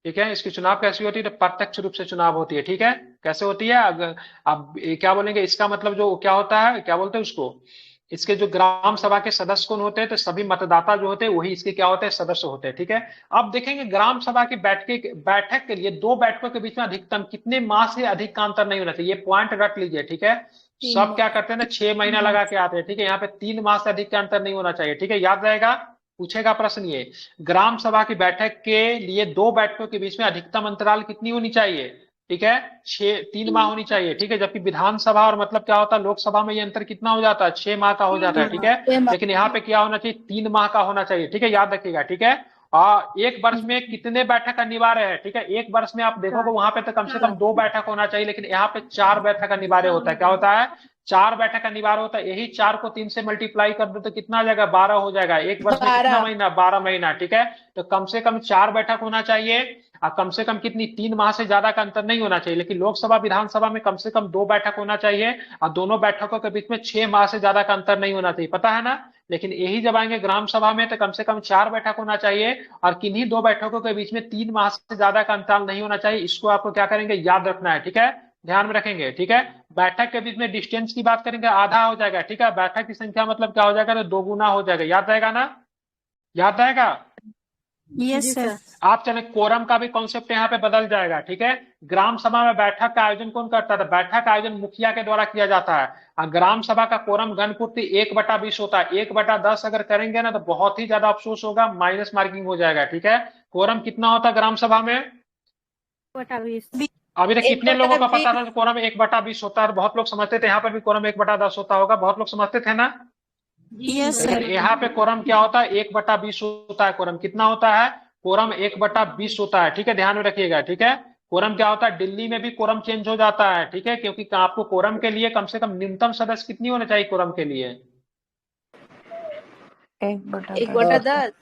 ठीक है, इसकी चुनाव कैसी होती है? तो प्रत्यक्ष रूप से चुनाव होती है। ठीक है, कैसे होती है? अब क्या बोलेंगे, इसका मतलब जो क्या होता है, क्या बोलते हैं उसको, इसके जो ग्राम सभा के सदस्य कौन होते हैं? तो सभी मतदाता जो होते हैं वही इसके क्या होते हैं? सदस्य होते हैं। ठीक है, अब देखेंगे ग्राम सभा की बैठक के लिए दो बैठकों के बीच में अधिकतम कितने माह से अधिक का अंतर नहीं होना चाहिए। ये पॉइंट रख लीजिए। ठीक है, सब क्या करते हैं ना, 6 महीना लगा के आते हैं। ठीक है, यहाँ पे 3 माह से अधिक का अंतर नहीं होना चाहिए। ठीक है, याद रहेगा, पूछेगा प्रश्न ये, ग्राम सभा की बैठक के लिए दो बैठकों के बीच में अधिकतम अंतराल कितनी होनी चाहिए? ठीक है, 3 माह होनी चाहिए। ठीक है, जबकि विधानसभा और मतलब क्या होता है, लोकसभा में ये अंतर कितना हो जाता है? 6 माह का हो जाता है। ठीक है, लेकिन यहाँ पे क्या होना चाहिए? 3 माह का होना चाहिए। ठीक है, याद रखिएगा। ठीक है, एक वर्ष में कितने बैठक अनिवार्य है? ठीक है, एक वर्ष में आप देखोगे वहां पे तो कम से कम 2 बैठक होना चाहिए, लेकिन यहाँ पे 4 बैठक अनिवार्य होता है। क्या होता है? 4 बैठक अनिवार्य होता है। यही 4 को 3 से मल्टीप्लाई कर दो तो कितना आ जाएगा? 12 हो जाएगा। एक वर्ष में कितना महीना? 12 महीना। ठीक है, तो कम से कम 4 बैठक होना चाहिए और कम से कम कितनी? 3 माह से ज्यादा का अंतर नहीं होना चाहिए। लेकिन लोकसभा विधानसभा में कम से कम 2 बैठक होना चाहिए और दोनों बैठकों के बीच में 6 माह से ज्यादा का अंतर नहीं होना चाहिए। पता है ना? लेकिन यही जब आएंगे ग्राम सभा में तो कम से कम 4 बैठक होना चाहिए और किन्हीं 2 बैठकों के बीच में 3 माह से ज्यादा का अंतर नहीं होना चाहिए। इसको आपको क्या करेंगे? याद रखना है। ठीक है, ध्यान में रखेंगे। ठीक है, बैठक के बीच में डिस्टेंस की बात करेंगे, आधा हो जाएगा। ठीक है, बैठक की संख्या मतलब क्या हो जाएगा? तो 2 गुना हो जाएगा। याद रहेगा ना? याद रहेगा? Yes sir. आप चले, कोरम का भी कॉन्सेप्ट यहाँ पे बदल जाएगा। ठीक है, ग्राम सभा में बैठक का आयोजन कौन करता था? बैठक का आयोजन मुखिया के द्वारा किया जाता है और ग्राम सभा का कोरम घनपूर्ति 1/20 होता है। 1/10 अगर करेंगे ना तो बहुत ही ज्यादा अफसोस होगा, माइनस मार्किंग हो जाएगा। ठीक है, कोरम कितना होता है ग्राम सभा में? 1/20। अभी तक कितने लोगों का पता था कोरम 1/20 होता है? बहुत लोग समझते थे, यहाँ पर भी कोरम 1/10 होता होगा, बहुत लोग समझते थे ना? Yes sir. यहाँ पे कोरम क्या होता है? 1/20 होता है। कोरम कितना होता है? कोरम 1/20 होता है। ठीक है, ध्यान में रखिएगा। ठीक है, कोरम क्या होता है? दिल्ली में भी कोरम चेंज हो जाता है। ठीक है, क्योंकि आपको कोरम के लिए कम से कम न्यूनतम सदस्य कितनी होने चाहिए कोरम के लिए? 1/10।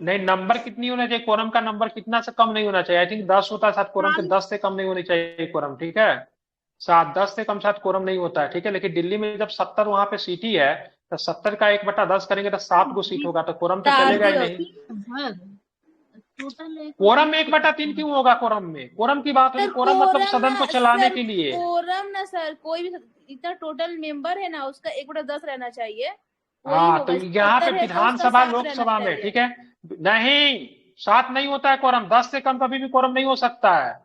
नहीं, नंबर कितनी होना चाहिए? कोरम का नंबर कितना से कम नहीं होना चाहिए? आई थिंक 10 होता है शायद कोरम के, 10 से कम नहीं होनी चाहिए कोरम। ठीक है, 10 से कम शायद कोरम नहीं होता है। ठीक है, लेकिन दिल्ली में जब 70 वहां पे सीट ही है तो 70 का 1/10 करेंगे तो 7 गो सीट होगा, तो कोरम तो चलेगा ही नहीं। कोरम 1/3 क्यों होगा? कोरम में कोरम की बात है, कोरम मतलब सदन को चलाने के लिए। कोरम ना सर, कोई भी इतना टोटल मेंबर है ना उसका 1/10 रहना चाहिए। हाँ, तो यहाँ पे विधानसभा लोकसभा में, ठीक है, नहीं 7 नहीं होता है कोरम, 10 से कम कभी भी कोरम नहीं हो सकता है।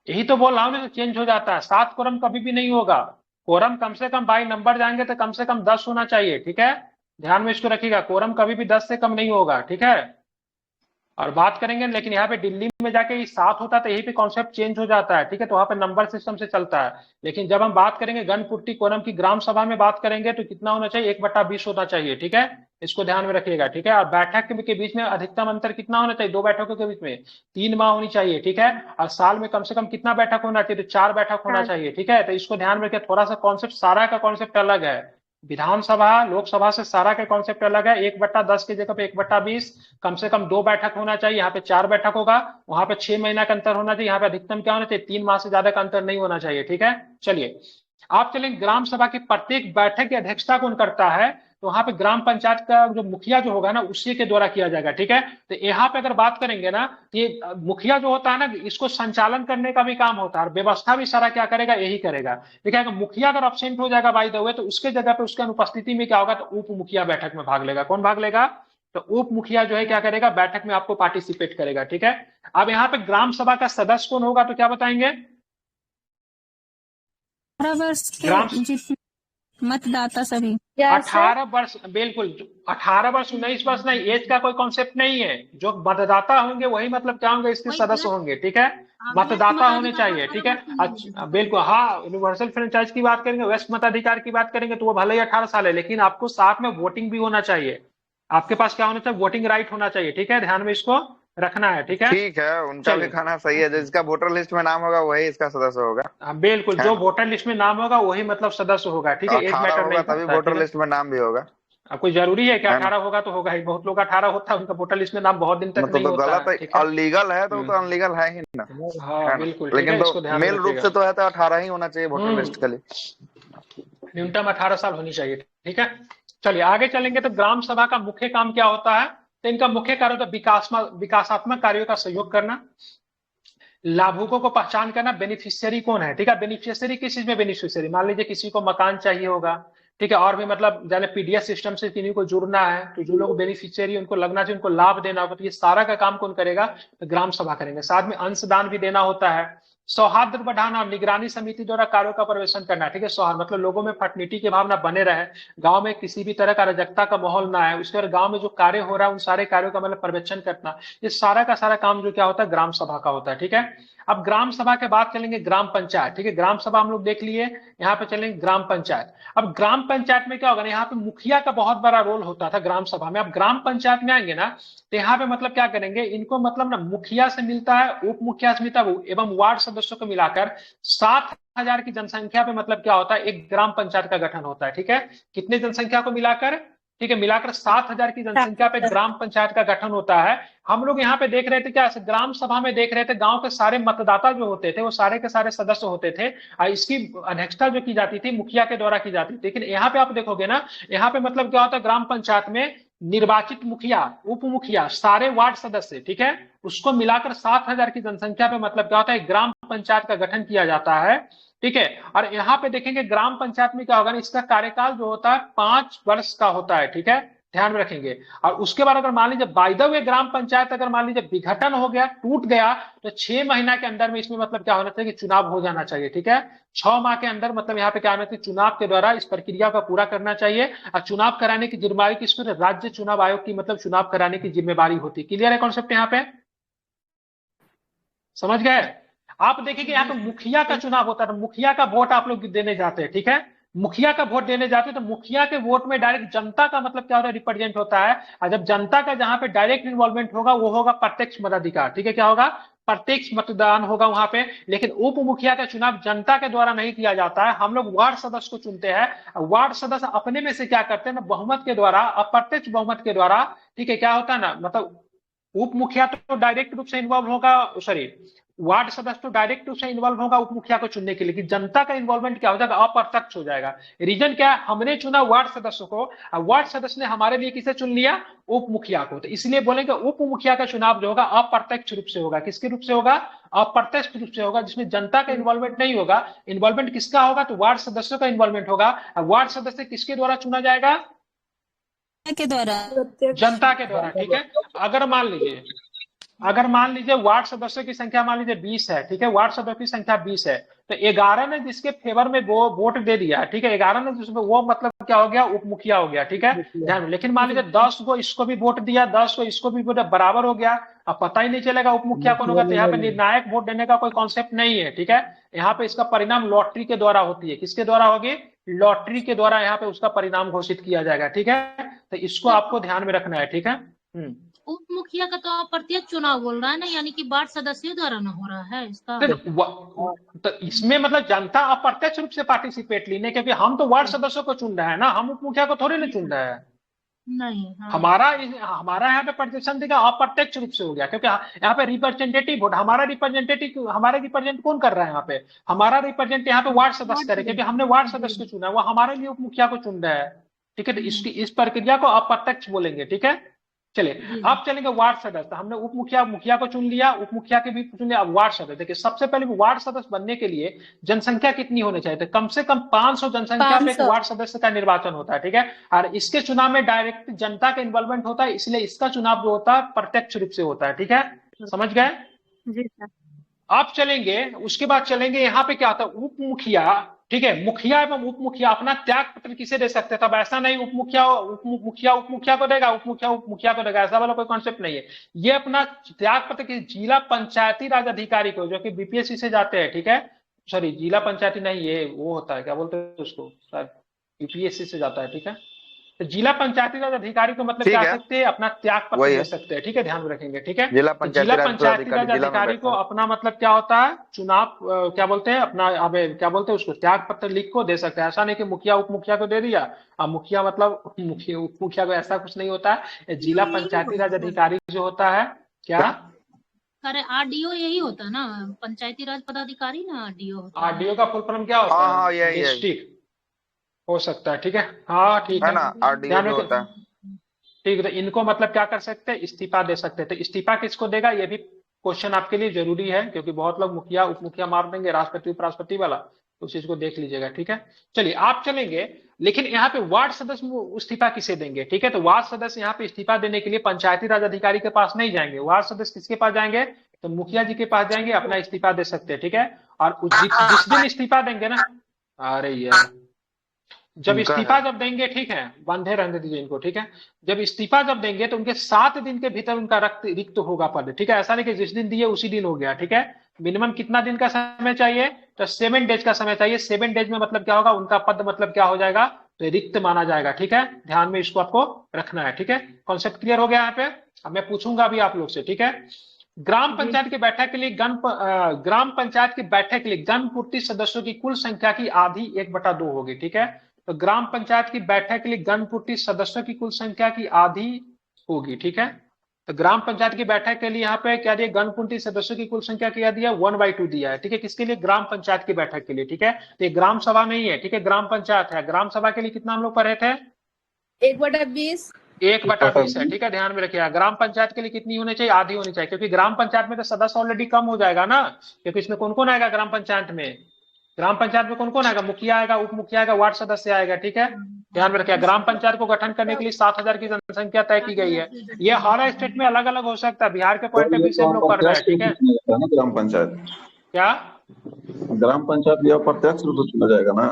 यही तो बोल रहा हूँ ना, चेंज हो जाता है। 7 कोरम कभी भी नहीं होगा। कोरम कम से कम बाई नंबर जाएंगे तो कम से कम 10 होना चाहिए। ठीक है, ध्यान में इसको रखिएगा, कोरम कभी भी 10 से कम नहीं होगा। ठीक है, और बात करेंगे, लेकिन यहाँ पे दिल्ली में जाके 7 होता है तो यही पे कॉन्सेप्ट चेंज हो जाता है। ठीक है, तो वहाँ पे नंबर सिस्टम से चलता है। लेकिन जब हम बात करेंगे घनपूर्ति कोरम की ग्राम सभा में बात करेंगे तो कितना होना चाहिए? 1/20 होना चाहिए। ठीक है, इसको ध्यान में रखिएगा। ठीक है, और बैठक के बीच में अधिकतम अंतर कितना होना चाहिए? 2 बैठकों के बीच में 3 माह होनी चाहिए। ठीक है, और साल में कम से कम कितना बैठक होना चाहिए? तो 4 बैठक होना चाहिए। ठीक है, तो इसको ध्यान में रखिए। थोड़ा सा कॉन्सेप्ट सारा का कॉन्सेप्ट अलग है, विधानसभा लोकसभा से सारा का कॉन्सेप्ट अलग है। 1/10 की जगह पे 1/20, कम से कम 2 बैठक होना चाहिए। यहाँ पे 4 बैठक होगा, वहां पे 6 महीना का अंतर होना चाहिए। यहाँ पे अधिकतम क्या होना चाहिए? 3 माह से ज्यादा का अंतर नहीं होना चाहिए। ठीक है, चलिए आप चलेंगे ग्राम सभा की प्रत्येक बैठक की अध्यक्षता कौन करता है? तो वहां पे ग्राम पंचायत का जो मुखिया जो होगा ना, उसी के द्वारा किया जाएगा। ठीक है, तो यहाँ पे अगर बात करेंगे ना, ये मुखिया जो होता है ना, इसको संचालन करने का भी काम होता है और व्यवस्था भी सारा क्या करेगा? यही करेगा। ठीक है, मुखिया अगर अब्सेंट हो जाएगा बाय द वे, तो उसके जगह पे उसके अनुपस्थिति में क्या होगा? तो उप मुखिया बैठक में भाग लेगा। कौन भाग लेगा? तो उप मुखिया जो है क्या करेगा? बैठक में आपको पार्टिसिपेट करेगा। ठीक है, अब यहाँ पे ग्राम सभा का सदस्य कौन होगा? तो क्या बताएंगे? मतदाता सभी 18 वर्ष, बिल्कुल 18 वर्ष 19 वर्ष नहीं, एज का कोई कॉन्सेप्ट नहीं है। जो मतदाता होंगे वही मतलब क्या होंगे? इसके सदस्य होंगे। ठीक है, मतदाता होने चाहिए। ठीक है, अच्छा बिल्कुल, हाँ, यूनिवर्सल फ्रेंचाइज की बात करेंगे, वैश्विक मताधिकार की बात करेंगे तो वो भले ही 18 साल है, लेकिन आपको साथ में वोटिंग भी होना चाहिए। आपके पास क्या होना चाहिए? वोटिंग राइट होना चाहिए। ठीक है, ध्यान में इसको रखना है। ठीक है, उनका भी खाना सही है, जिसका वोटर लिस्ट में नाम होगा वही इसका सदस्य होगा। बिल्कुल, जो वोटर लिस्ट में नाम होगा वही मतलब सदस्य होगा। ठीक है, एक मैटर नहीं, तभी वोटर लिस्ट में नाम भी होगा। अब कोई जरूरी है कि है ना? 18 होगा तो होगा ही, बहुत लोग 18 होता है उनका वोटर लिस्ट में नाम बहुत दिन तक मतलब नहीं तो होता गलत है, है, ठीक है। अनलीगल है तो अनलीगल है ही ना, हाँ है ना? बिल्कुल, ठीक लेकिन है, इसको तो ध्यान में मेल रूप रखिएगा। से तो है तो 18 ही होना चाहिए वोटर लिस्ट के लिए। न्यूनतम 18 साल होनी चाहिए, ठीक है। चलिए आगे चलेंगे तो ग्राम सभा का मुख्य काम क्या होता है, तो इनका मुख्य कार्य होता है विकासात्मक कार्यों का सहयोग करना, लाभुकों को पहचान करना, बेनिफिशियरी कौन है, ठीक है। बेनिफिशियरी किस चीज में बेनिफिशियरी, मान लीजिए किसी को मकान चाहिए होगा, ठीक है, और भी मतलब जाने पीडीएस सिस्टम से किन्हीं को जुड़ना है, तो जो लोग बेनिफिशियरी उनको लगना चाहिए, उनको लाभ देना होगा, तो ये सारा का काम कौन करेगा, तो ग्राम सभा करेंगे। साथ में अंशदान भी देना होता है, सौहार्द बढ़ाना और निगरानी समिति द्वारा कार्यों का प्रवेशन करना, ठीक है। सौहार्द मतलब लोगों में फटनिटी की भावना बने रहे, गांव में किसी भी तरह का अराजकता का माहौल ना है, उसके बाद गांव में जो कार्य हो रहा है उन सारे कार्यों का मतलब पर्यवेक्षण करना, ये सारा का सारा काम जो क्या होता है ग्राम सभा का होता है, ठीक है। अब ग्राम सभा के बाद चलेंगे ग्राम पंचायत, ठीक है। ग्राम सभा हम लोग देख लिए, यहाँ पे चलेंगे ग्राम पंचायत। अब ग्राम पंचायत में क्या होगा ना, यहाँ पे मुखिया का बहुत बड़ा रोल होता था ग्राम सभा में। अब ग्राम पंचायत में आएंगे ना, तो यहाँ पे मतलब क्या करेंगे, इनको मतलब ना मुखिया से मिलता है, उप मुखिया से मिलता है, एवं वार्ड सदस्यों को मिलाकर 7,000 की जनसंख्या पे मतलब क्या होता है, एक ग्राम पंचायत का गठन होता है, ठीक है। कितने जनसंख्या को मिलाकर, ठीक है, मिलाकर 7,000 की जनसंख्या पे ग्राम पंचायत का गठन होता है। हम लोग यहाँ पे देख रहे थे क्या, ग्राम सभा में देख रहे थे गांव के सारे मतदाता जो होते थे वो सारे के सारे सदस्य होते थे, और इसकी अध्यक्षता जो की जाती थी मुखिया के द्वारा की जाती थी। लेकिन यहाँ पे आप देखोगे ना, यहाँ पे मतलब क्या होता है, ग्राम पंचायत में निर्वाचित मुखिया, उप मुखिया, सारे वार्ड सदस्य, ठीक है, उसको मिलाकर 7,000 की जनसंख्या पे मतलब क्या होता है, ग्राम पंचायत का गठन किया जाता है, ठीक है। और यहाँ पे देखेंगे ग्राम पंचायत में क्या होगा ना, इसका कार्यकाल जो होता है 5 वर्ष का होता है, ठीक है, ध्यान में रखेंगे। और उसके बाद अगर मान लीजिए बाय द वे ग्राम पंचायत अगर मान लीजिए विघटन हो गया, टूट गया, तो 6 महीना के अंदर में इसमें मतलब क्या होना चाहिए कि चुनाव हो जाना चाहिए, ठीक है। 6 माह के अंदर मतलब यहाँ पे क्या होना चाहिए, चुनाव के द्वारा इस प्रक्रिया का पूरा करना चाहिए। और चुनाव कराने की जिम्मेवारी किसको, राज्य चुनाव आयोग की मतलब चुनाव कराने की जिम्मेवारी होती है। क्लियर है कॉन्सेप्ट यहाँ पे, समझ गए। आप देखिए कि यहाँ पे मुखिया का चुनाव होता है, मुखिया का वोट आप लोग देने जाते हैं, ठीक है। मुखिया का वोट देने जाते हैं तो मुखिया के वोट में डायरेक्ट जनता का मतलब क्या होता है, रिप्रेजेंट होता है। और जब जनता का जहां पे डायरेक्ट इन्वॉल्वमेंट होगा वो होगा प्रत्यक्ष मताधिकार, ठीक है। क्या होगा, प्रत्यक्ष मतदान होगा वहां पे। लेकिन उप मुखिया का चुनाव जनता के द्वारा नहीं किया जाता है, हम लोग वार्ड सदस्य को चुनते हैं। वार्ड सदस्य अपने में से क्या करते हैं ना, बहुमत के द्वारा, अप्रत्यक्ष बहुमत के द्वारा, ठीक है, क्या होता है ना, मतलब उप मुखिया तो डायरेक्ट रूप से इन्वॉल्व होगा, सॉरी वार्ड सदस्य तो डायरेक्ट रूप से इन्वॉल्व होगा उप मुखिया को चुनने के लिए, लेकिन जनता का इन्वॉल्वमेंट क्या हो जाएगा, अप्रत्यक्ष हो जाएगा। रीजन क्या है, हमने चुना वार्ड सदस्य को, वार्ड सदस्य ने हमारे लिए किसे चुन लिया, उप मुखिया को। तो इसलिए बोलेंगे उप मुखिया का चुनाव जो होगा अप्रत्यक्ष रूप से होगा। किसके रूप से होगा, अप्रत्यक्ष रूप से होगा, जिसमें जनता का इन्वॉल्वमेंट नहीं होगा। इन्वॉल्वमेंट किसका होगा, तो वार्ड सदस्यों का इन्वॉल्वमेंट होगा। वार्ड सदस्य किसके द्वारा चुना जाएगा, के द्वारा, जनता के द्वारा, ठीक है। अगर मान लीजिए वार्ड सदस्यों की संख्या मान लीजिए 20 है, ठीक है, वार्ड सदस्यों की संख्या 20 है, तो 11 ने जिसके फेवर में वो वोट दे दिया, ठीक है, 11 ने जिसमें वो मतलब क्या हो गया, उप मुखिया हो गया, ठीक है, ध्यान में। लेकिन मान लीजिए 10 को इसको भी वोट दिया, 10 को इसको भी वोट, बराबर हो गया, अब पता ही नहीं चलेगा उप मुखिया कौन होगा। तो यहाँ पे निर्णायक वोट देने का कोई कॉन्सेप्ट नहीं है, ठीक है। यहाँ पे इसका परिणाम लॉटरी के द्वारा होती है। किसके द्वारा होगी, लॉटरी के द्वारा यहाँ पे उसका परिणाम घोषित किया जाएगा, ठीक है। तो इसको आपको ध्यान में रखना है, ठीक है। उप मुखिया का तो अप्रत्यक्ष चुनाव बोल रहा है ना, यानी कि वार्ड सदस्यों द्वारा ना हो रहा है इसका। तो इसमें मतलब जनता अप्रत्यक्ष रूप से पार्टिसिपेट लेने, क्योंकि हम तो वार्ड सदस्यों को चुन रहे हैं ना, हम उप मुखिया को थोड़ी ना चुन रहे हैं। नहीं, हाँ। हमारा यहाँ पे पार्टिसिपेशन देगा अप्रत्यक्ष रूप से हो गया, क्योंकि यहाँ पे रिप्रेजेंटेटिव वोट, हमारा रिप्रेजेंट कौन कर रहा है यहाँ पे, हमारा रिप्रेजेंट यहाँ पे वार्ड सदस्य करे, क्योंकि हमने वार्ड सदस्य को चुना है, वो हमारे लिए उप मुखिया को चुन रहा है, ठीक है। तो इस प्रक्रिया को अप्रत्यक्ष बोलेंगे, ठीक है। चलिए अब चलेंगे वार्ड सदस्य। हमने उप मुखिया को चुन लिया, उप मुखिया के भी चुन लिया, अब वार्ड सदस्य। देखिए सबसे पहले वार्ड सदस्य बनने के लिए जनसंख्या कितनी होनी चाहिए, तो कम से कम 500 जनसंख्या पे एक वार्ड सदस्य का निर्वाचन होता है, ठीक है। और इसके चुनाव में डायरेक्ट जनता का इन्वॉल्वमेंट होता है, इसलिए इसका चुनाव जो होता है प्रत्यक्ष रूप से होता है, ठीक है, समझ गए जी सर। आप चलेंगे, उसके बाद चलेंगे यहाँ पे क्या होता है, उप मुखिया, ठीक है। मुखिया एवं उप मुखिया अपना त्याग पत्र किसे दे सकते हैं, तब ऐसा नहीं उप मुखिया को देगा, उप मुखिया को देगा, ऐसा वाला कोई कॉन्सेप्ट नहीं है। ये अपना त्याग पत्र किसी जिला पंचायती राज अधिकारी को, जो कि बीपीएससी से जाते हैं, ठीक है, सॉरी जिला पंचायती नहीं, ये वो होता है क्या बोलते हैं उसको, शायद यूपीएससी से जाता है, ठीक है, तो जिला पंचायती राज अधिकारी को मतलब ठीक क्या है। सकते हैं, अपना त्याग पत्र वही दे है। सकते हैं, ठीक है, ध्यान में रखेंगे, ठीक है। जिला तो पंचायती जिला राज पंचायती राज जिला में अधिकारी को बैठता है। अपना मतलब क्या होता है, चुनाव क्या बोलते हैं, अपना अब क्या बोलते हैं उसको, त्याग पत्र लिख को दे सकते हैं। ऐसा नहीं कि मुखिया उप मुखिया को दे दिया, अब मुखिया मतलब मुखिया उप मुखिया को, ऐसा कुछ नहीं होता है। जिला पंचायती राज अधिकारी जो होता है क्या, अरे आरडीओ यही होता है ना, पंचायती राज पदाधिकारी ना आरडीओ होता है। आरडीओ का फुल फॉर्म क्या होता हाँ है, यही डिस्ट्रिक्ट हो सकता है, ठीक है। हाँ ठीक है है, ना, आरडीओ ध्यान जो में होता है। ठीक है। तो इनको मतलब क्या कर सकते हैं, इस्तीफा दे सकते हैं। तो इस्तीफा किसको देगा, ये भी क्वेश्चन आपके लिए जरूरी है, क्योंकि बहुत लोग मुखिया उप मुखिया मार देंगे, राष्ट्रपति उपराष्ट्रपति वाला, तो उस चीज को देख लीजिएगा, ठीक है। चलिए आप चलेंगे, लेकिन यहाँ पे वार्ड सदस्य इस्तीफा किसे देंगे, ठीक है। तो वार्ड सदस्य यहाँ पे इस्तीफा देने के लिए पंचायती राज अधिकारी के पास नहीं जाएंगे, वार्ड सदस्य किसके पास जाएंगे, तो मुखिया जी के पास जाएंगे, अपना इस्तीफा दे सकते हैं, ठीक है। और जिस दिन इस्तीफा देंगे ना, अरे यार, जब इस्तीफा जब देंगे, ठीक है, बंधे रहने दीजिए इनको, ठीक है। जब इस्तीफा जब देंगे तो उनके 7 दिन के भीतर उनका रिक्त होगा पद, ठीक है। ऐसा नहीं कि जिस दिन दिए उसी दिन हो गया, ठीक है। मिनिमम कितना दिन का समय चाहिए, तो 7 डेज का समय चाहिए। 7 डेज में मतलब क्या होगा, उनका पद मतलब क्या हो जाएगा, तो रिक्त माना जाएगा, ठीक है। ध्यान में इसको आपको रखना है, ठीक है। कॉन्सेप्ट क्लियर हो गया यहाँ पे। अब मैं पूछूंगा अभी आप लोग से, ठीक है। ग्राम पंचायत की बैठक के लिए ग्राम पंचायत की बैठक के लिए गणपूर्ति सदस्यों की कुल संख्या की आधी 1/2 होगी, ठीक है। तो ग्राम पंचायत की बैठक के लिए गणपूर्ति सदस्यों की कुल संख्या की आधी होगी, ठीक है। तो ग्राम पंचायत की बैठक के लिए यहाँ पे क्या दिया, गणपूर्ति सदस्यों की कुल संख्या क्या दिया, 1/2 दिया है, ठीक है। किसके लिए, ग्राम पंचायत की बैठक के लिए, ठीक है। तो ये ग्राम सभा नहीं है, ठीक है, ग्राम पंचायत है। ग्राम सभा के लिए कितना हम लोग पढ़े थे, 1/20। 1/20 है, ठीक है, ध्यान में रखिएगा। ग्राम पंचायत के लिए कितनी होनी चाहिए, आधी होनी चाहिए, क्योंकि ग्राम पंचायत में तो सदस्य ऑलरेडी कम हो जाएगा ना, क्योंकि इसमें कौन कौन आएगा ग्राम पंचायत में, ग्राम पंचायत में कौन कौन आएगा, मुखिया आएगा, उप मुखिया आएगा, वार्ड सदस्य आएगा, ठीक है। ध्यान में रखिएगा, ग्राम पंचायत को गठन करने के लिए 7,000 की जनसंख्या तय की गई है। ये हर स्टेट में अलग अलग हो सकता है, बिहार के पॉइंट ऑफ व्यू से हम लोग पढ़ रहे हैं, ठीक है। ग्राम पंचायत, क्या, ग्राम पंचायत यह प्रत्यक्ष रूप से चुना जाएगा ना।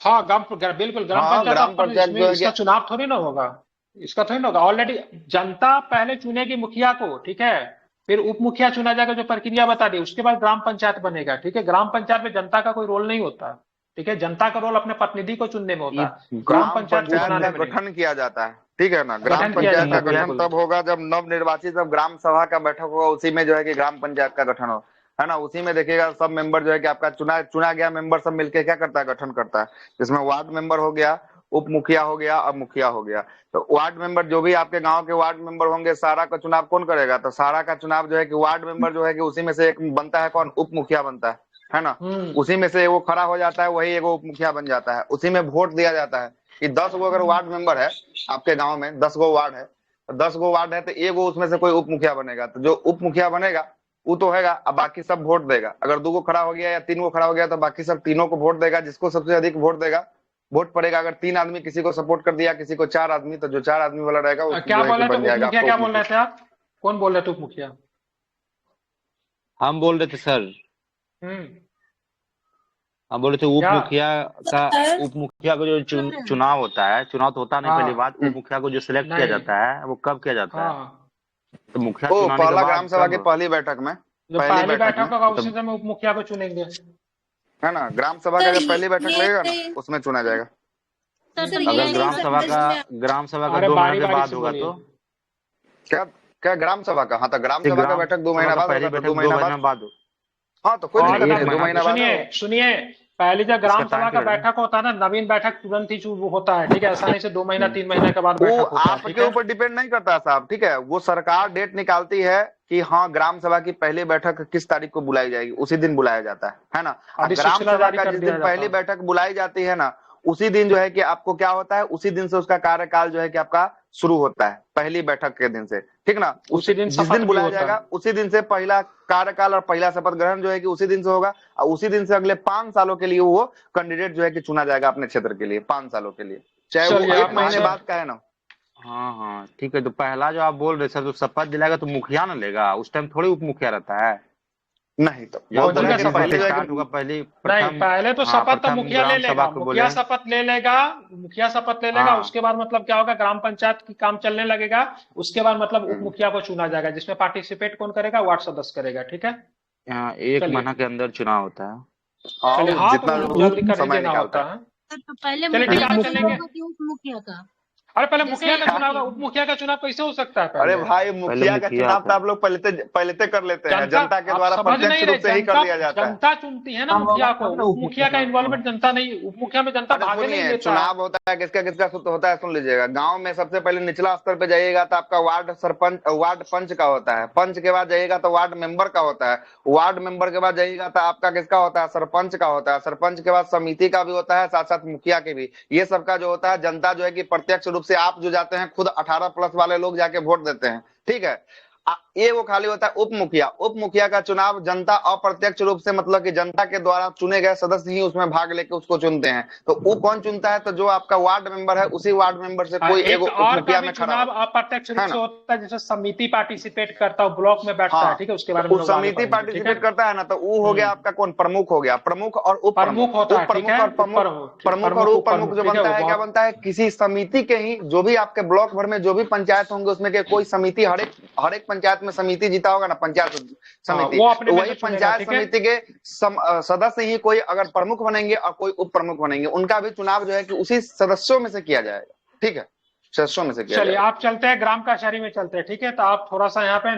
हाँ बिल्कुल, ग्राम पंचायत इसका चुनाव थोड़ी ना होगा, इसका थोड़ी ना होगा। ऑलरेडी जनता पहले चुनेगी मुखिया को, ठीक है, फिर उप मुखिया चुना जाएगा, जो प्रक्रिया बता दी, उसके बाद ग्राम पंचायत बनेगा, ठीक है। ग्राम पंचायत में जनता का कोई रोल नहीं होता, ठीक है। जनता का रोल अपने प्रतिनिधि को चुनने में होता है, ग्राम पंचायत का गठन किया जाता है, ठीक है ना। ग्राम पंचायत का गठन तब होगा जब नव निर्वाचित, जब ग्राम सभा का बैठक होगा, उसी में जो है कि ग्राम पंचायत का गठन हो, है ना। उसी में देखिएगा सब मेंबर जो है कि आपका चुना गया मेंबर सब मिलकर क्या करता है, गठन करता है, जिसमें वार्ड मेंबर हो गया, उप मुखिया हो गया, अब मुखिया हो गया। तो वार्ड मेंबर जो भी आपके गांव के वार्ड मेंबर होंगे, सारा का चुनाव कौन करेगा, तो सारा का चुनाव जो है कि वार्ड मेंबर जो है कि उसी में से एक बनता है, कौन, उप मुखिया बनता है ना। उसी में से वो खड़ा हो जाता है, वही एगो उप मुखिया बन जाता है। उसी में वोट दिया जाता है कि 10 गो अगर वार्ड मेंबर है आपके गाँव में, 10 गो वार्ड है, तो 10 गो वार्ड है तो एगो उसमें से कोई उप मुखिया बनेगा। तो जो उप मुखिया बनेगा वो तो हैगा, अब बाकी सब वोट देगा। अगर 2 गो खड़ा हो गया या 3 गो खड़ा हो गया तो बाकी सब तीनों को वोट देगा। जिसको सबसे अधिक वोट देगा, वोट पड़ेगा। अगर 3 आदमी किसी को सपोर्ट कर दिया, किसी को 4 आदमी, तो जो 4 आदमी वाला रहेगा वो क्या बोल रहे थे, मुखिया क्या बोल रहे थे आप, कौन बोल रहे थे उप मुखिया, हम बोल रहे थे सर, हम बोल रहे थे उप मुखिया का जो चुनाव होता है, चुनाव तो होता नहीं, पहली बात उप मुखिया को जो सिलेक्ट किया जाता है वो कब किया जाता है, तो मुखिया चुनाने के बाद ग्राम सभा की पहली बैठक में, पहली बैठक होगा उसी समय उप मुखिया को चुनेंगे, है ना। ग्राम सभा का जब पहली बैठक लगेगा ना, उसमें चुना जाएगा। अगर ग्राम सभा का 2 महीने के बाद होगा तो क्या ग्राम सभा का, हाँ तो ग्राम सभा का बैठक 2 महीना बाद, पहली बैठक 2 महीना बाद, हाँ तो कोई दिक्कत नहीं, 2 महीना बाद। सुनिए, पहले जब ग्राम सभा का बैठक होता है ना, नवीन बैठक तुरंत ही होता है, ठीक है। ऐसा नहीं से 2 महीना 3 महीने के बाद बैठक होता है, आपके ऊपर डिपेंड नहीं करता साहब, ठीक है। वो सरकार डेट निकालती है कि हाँ ग्राम सभा की पहली बैठक किस तारीख को बुलाई जाएगी, उसी दिन बुलाया जाता है ना। ग्राम सभा का जिस दिन पहली बैठक बुलाई जाती है ना, उसी दिन जो है कि आपको क्या होता है, उसी दिन से उसका कार्यकाल जो है कि आपका शुरू होता है, पहली बैठक के दिन से, ठीक ना। उसी दिन जिस दिन बुलाया जाएगा उसी दिन से पहला कार्यकाल और पहला शपथ ग्रहण जो है कि उसी दिन से होगा, और उसी दिन से अगले 5 सालों के लिए वो कैंडिडेट जो है कि चुना जाएगा अपने क्षेत्र के लिए, 5 सालों के लिए, चाहे वो 1 महीने बाद का है ना। हाँ ठीक है। तो पहला जो आप बोल रहे सर, तो शपथ दिलाएगा तो मुखिया ना लेगा, उस टाइम थोड़ी उप मुखिया रहता है, नहीं तो पहले तो शपथ तो मुखिया ले लेगा, मुखिया शपथ ले लेगा, उसके बाद मतलब क्या होगा, ग्राम पंचायत की काम चलने लगेगा, उसके बाद मतलब उप मुखिया को चुना जाएगा, जिसमें पार्टिसिपेट कौन करेगा, वार्ड सदस्य करेगा, ठीक है। 1 महीना के अंदर चुनाव होता है। हाँ, जितना जल्दी कर देना होता है। तो पहले चलिए ठीक है, आप मुखिया का चलेंगे। चुनाव कि उप मुखिया का? अरे पहले जैसे मुखिया का चुनाव, उप मुखिया का चुनाव कैसे हो सकता है? अरे पहले भाई मुखिया का चुनाव तो आप लोग पहले कर लेते हैं, जनता के आप द्वारा समझ नहीं प्रत्यक्ष रहे, रूप से ही कर दिया जाता है। जनता चुनती है ना मुखिया को, उप मुखिया का इन्वॉल्वमेंट जनता नहीं, उप मुखिया में जनता भाग नहीं सुनिए, लेता है। चुनाव होता है किसका किसका होता है, सुन लीजिएगा। गांव में सबसे पहले निचला स्तर पे जाइएगा तो आपका वार्ड सरपंच, वार्ड पंच का होता है। पंच के बाद जाइएगा तो वार्ड मेंबर का होता है। वार्ड मेंबर के बाद जाइएगा तो आपका किसका होता है, सरपंच का होता है। सरपंच के बाद समिति का भी होता है, साथ साथ मुखिया के भी। ये सबका जो होता है, जनता जो है कि प्रत्यक्ष रूप से आप जो जाते हैं, खुद 18 प्लस वाले लोग जाके वोट देते हैं, ठीक है। ये वो खाली होता है उप मुखिया। उप मुखिया का चुनाव जनता अप्रत्यक्ष रूप से, मतलब कि जनता के द्वारा चुने गए सदस्य ही उसमें भाग लेके उसको चुनते हैं। तो वो कौन चुनता है, तो जो आपका वार्ड मेंबर है, उसी वार्ड मेंबर से कोई एक उप मुखिया में खड़ा चुनाव अप्रत्यक्ष रूप से होता है, जैसे समिति पार्टिसिपेट करता है, ब्लॉक में बैठता है, ठीक है, उसके बारे में समिति पार्टिसिपेट करता है ना, तो वो हो गया आपका कौन, प्रमुख हो गया। प्रमुख और उप प्रमुख होता है, प्रमुख और उप प्रमुख जो बनता है, क्या बनता है, किसी समिति के ही, जो भी आपके ब्लॉक भर में जो भी पंचायत होंगे, उसमें के कोई समिति, हर एक पंचायत में समिति जीता होगा ना, पंचायत समिति, वही पंचायत समिति के सदस्य ही कोई अगर प्रमुख बनेंगे और कोई उप प्रमुख बनेंगे, उनका भी चुनाव जो है कि उसी सदस्यों में से किया जाएगा, ठीक है, सदस्यों में से किया चलिए जाएगा। आप चलते हैं ग्राम काशरी में चलते हैं, ठीक है। तो आप थोड़ा सा यहाँ पे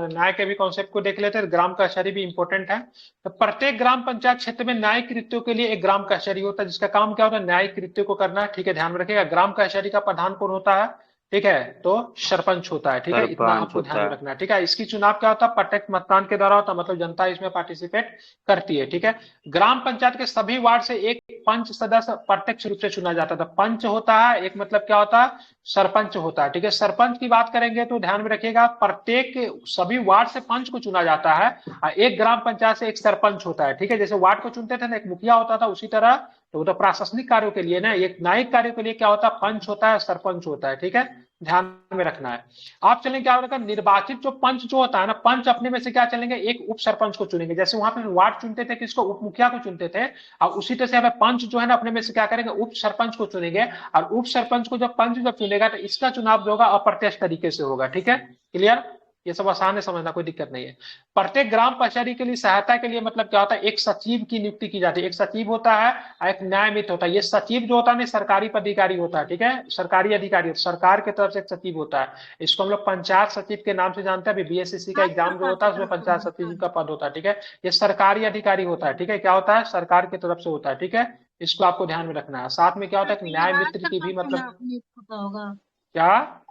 न्याय के भी कॉन्सेप्ट को देख लेते हैं। ग्राम काशरी भी इंपॉर्टेंट है। तो प्रत्येक ग्राम पंचायत क्षेत्र में न्यायिक कृत्यों के लिए एक ग्राम काशरी होता है, जिसका काम क्या होता है, न्यायिक कृत्यों को करना है, ठीक है, ध्यान में रखिएगा। ग्राम काशरी का प्रधान कौन होता है, ठीक है, तो सरपंच होता है, ठीक है, इतना आपको ध्यान में रखना है, ठीक है। इसकी चुनाव क्या होता है, प्रत्यक्ष मतदान के द्वारा होता है, मतलब जनता इसमें पार्टिसिपेट करती है, ठीक है। ग्राम पंचायत के सभी वार्ड से एक पंच सदस्य प्रत्यक्ष रूप से चुना जाता था। पंच होता है एक, मतलब क्या होता है, सरपंच होता है, ठीक है। सरपंच की बात करेंगे तो ध्यान में रखिएगा, प्रत्येक सभी वार्ड से पंच को चुना जाता है। एक ग्राम पंचायत से एक सरपंच होता है, ठीक है। जैसे वार्ड को चुनते थे ना, एक मुखिया होता था, उसी तरह तो वो तो प्रशासनिक कार्यों के लिए ना, एक न्यायिक कार्यों के लिए क्या होता है, पंच होता है, सरपंच होता है, ठीक है, ध्यान में रखना है। आप चलेंगे क्या होगा, निर्वाचित जो पंच जो होता है ना, पंच अपने में से क्या चलेंगे, एक उप सरपंच को चुनेंगे। जैसे वहां पे वार्ड चुनते थे किसको, उप मुखिया को चुनते थे, और उसी तरह से यहाँ पे पंच जो है ना, अपने में से क्या करेंगे, उप सरपंच को चुनेंगे। और उप सरपंच को जब पंच जब चुनेगा तो इसका चुनाव जो होगा अप्रत्यक्ष तरीके से होगा, ठीक है, क्लियर। ये सब आसान है समझना, कोई दिक्कत नहीं है। प्रत्येक ग्राम पंचायत के लिए सहायता के लिए मतलब क्या होता है, एक सचिव की नियुक्ति की जाती है। एक सचिव होता है और एक न्यायमित्र होता है। ये सचिव जो होता है ना, सरकारी पदाधिकारी होता है, ठीक है, सरकारी अधिकारी, सरकार की तरफ से एक सचिव होता है। इसको हम लोग पंचायत सचिव के नाम से जानते हैं। अभी BSSC का एग्जाम जो होता है उसमें पंचायत सचिव का पद होता है, ठीक है। ये सरकारी अधिकारी होता है, ठीक है, क्या होता है, सरकार की तरफ से होता है, ठीक है, इसको आपको ध्यान में रखना है। साथ में क्या होता है, न्याय मित्र की भी मतलब क्या,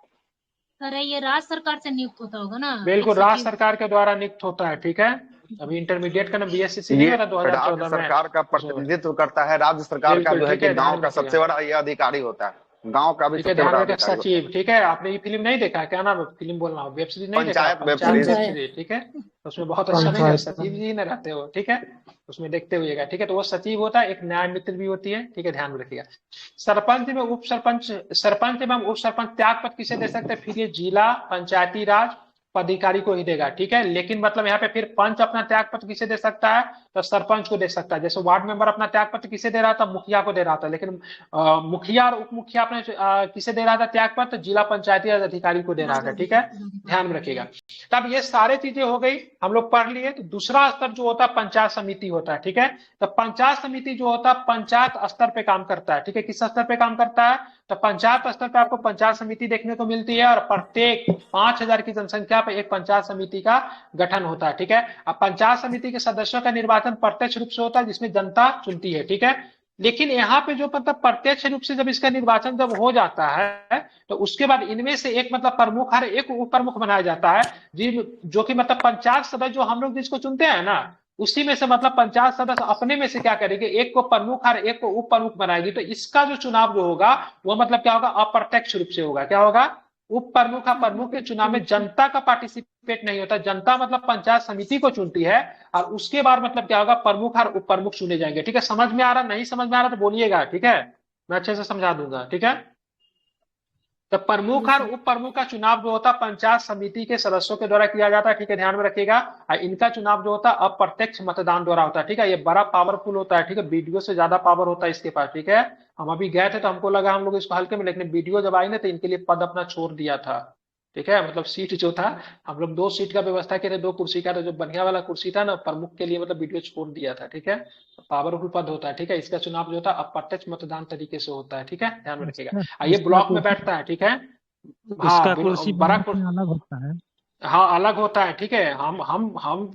अरे ये राज्य सरकार से नियुक्त होता होगा ना, बिल्कुल राज्य सरकार के द्वारा नियुक्त होता है, ठीक है। अभी इंटरमीडिएट का ना BSSC नहीं होता 2014 में, सरकार का प्रतिनिधित्व करता है। राज्य सरकार का जो है कि गांव का सबसे बड़ा ये अधिकारी होता है, गांव का भी सबसे बड़ा अधिकारी सचिव, ठीक है। आपने ये फिल्म नहीं देखा, क्या नाम है फिल्म बोलना, वेब सीरीज नहीं देखा, पंचायत, ठीक है, उसमें बहुत अच्छा नहीं है, सचिव जी न रहते हो, ठीक है, उसमें देखते हुएगा, ठीक है। तो वो सचिव होता है, एक न्याय मित्र भी होती है, ठीक है, ध्यान में रखिएगा। सरपंच में उप सरपंच, सरपंच एवं उप सरपंच त्याग पत्र किसे दे सकते हैं, फिर ये जिला पंचायती राज पदाधिकारी को ही देगा, ठीक है। लेकिन मतलब यहाँ पे फिर पंच अपना त्याग पत्र किसे दे सकता है, तो सरपंच को दे सकता है। जैसे वार्ड मेंबर अपना त्याग पत्र किसे दे रहा था, मुखिया को दे रहा था। लेकिन मुखिया और उप मुखिया अपने किसे दे रहा था त्याग पत्र, जिला पंचायती राज अधिकारी को दे रहा था, ठीक है, ध्यान में रखिएगा। तब ये सारी चीजें हो गई, हम लोग पढ़ लिए। तो दूसरा स्तर जो होता है पंचायत समिति होता है, ठीक है। तो पंचायत समिति जो होता है पंचायत स्तर पे काम करता है, ठीक है। किस स्तर पे काम करता है, तो पंचायत स्तर पे आपको पंचायत समिति देखने को मिलती है। और प्रत्येक 5000 की जनसंख्या पे एक पंचायत समिति का गठन होता है, ठीक है। अब पंचायत समिति के सदस्यों का निर्वाचन प्रत्यक्ष रूप से होता है, जिसमें जनता चुनती है, ठीक है। लेकिन यहाँ पे जो मतलब प्रत्यक्ष रूप से जब इसका निर्वाचन जब हो जाता है, तो उसके बाद इनमें से एक मतलब प्रमुख हर एक उप प्रमुख बनाया जाता है, जो कि मतलब पंचायत सदस्य जो हम लोग जिसको चुनते हैं ना, उसी में से मतलब पंचायत सदस्य अपने में से क्या करेंगे, एक को प्रमुख और एक को उप प्रमुख बनाएगी। तो इसका जो चुनाव जो होगा वो मतलब क्या होगा, अप्रत्यक्ष रूप से होगा। क्या होगा, उप प्रमुख और प्रमुख के चुनाव में जनता का पार्टिसिपेट नहीं होता। जनता मतलब पंचायत समिति को चुनती है, और उसके बाद मतलब क्या होगा, प्रमुख और उप प्रमुख चुने जाएंगे, ठीक है। समझ में आ रहा, नहीं समझ में आ रहा तो बोलिएगा, ठीक है, मैं अच्छे से समझा दूंगा, ठीक है। तो प्रमुख और उप प्रमुख का चुनाव जो होता है पंचायत समिति के सदस्यों के द्वारा किया जाता है, ठीक है, ध्यान में रखिएगा। और इनका चुनाव जो होता है अप्रत्यक्ष मतदान द्वारा होता है, ठीक है। ये बड़ा पावरफुल होता है, ठीक है, वीडियो से ज्यादा पावर होता है इसके पास, ठीक है। हम अभी गए थे तो हमको लगा हम लोग इसको हल्के में, लेकिन वीडियो जब आई ना तो इनके लिए पद अपना छोड़ दिया था, ठीक है। मतलब सीट जो था, हम लोग 2 सीट का व्यवस्था किए थे, 2 कुर्सी का, तो जो बढ़िया वाला कुर्सी था ना, प्रमुख के लिए मतलब वीडियो छोड़ दिया था, ठीक है। पावरफुल पद होता है, ठीक है। इसका चुनाव जो था अप्रत्यक्ष मतदान तरीके से होता है, ठीक है, ध्यान में रखिएगा। ये ब्लॉक में बैठता है, ठीक है। हाँ, बड़ा अलग होता है। हाँ, अलग होता है, ठीक है। हम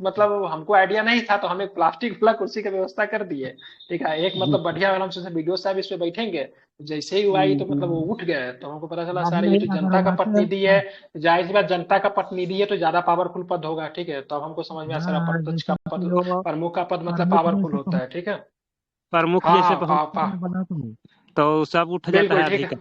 मतलब हमको आइडिया नहीं था, तो हम एक प्लास्टिक वाला कुर्सी की व्यवस्था कर दिए, ठीक है। एक मतलब बढ़िया वाला, हम सोचे वीडियो साहब इस पे बैठेंगे, जैसे ही हुआ तो मतलब वो उठ गए, तो हमको पता चला सारे ये तो जनता का प्रतिनिधि है, जाहिर सी बात जनता का प्रतिनिधि है तो ज्यादा पावरफुल पद होगा, ठीक है। तो अब हमको समझ में आया सारा अप्रत्यक्ष का पद, प्रमुख का पद मतलब पावरफुल होता है, ठीक है। प्रमुख तो सब उठ जाता है, ठीक है।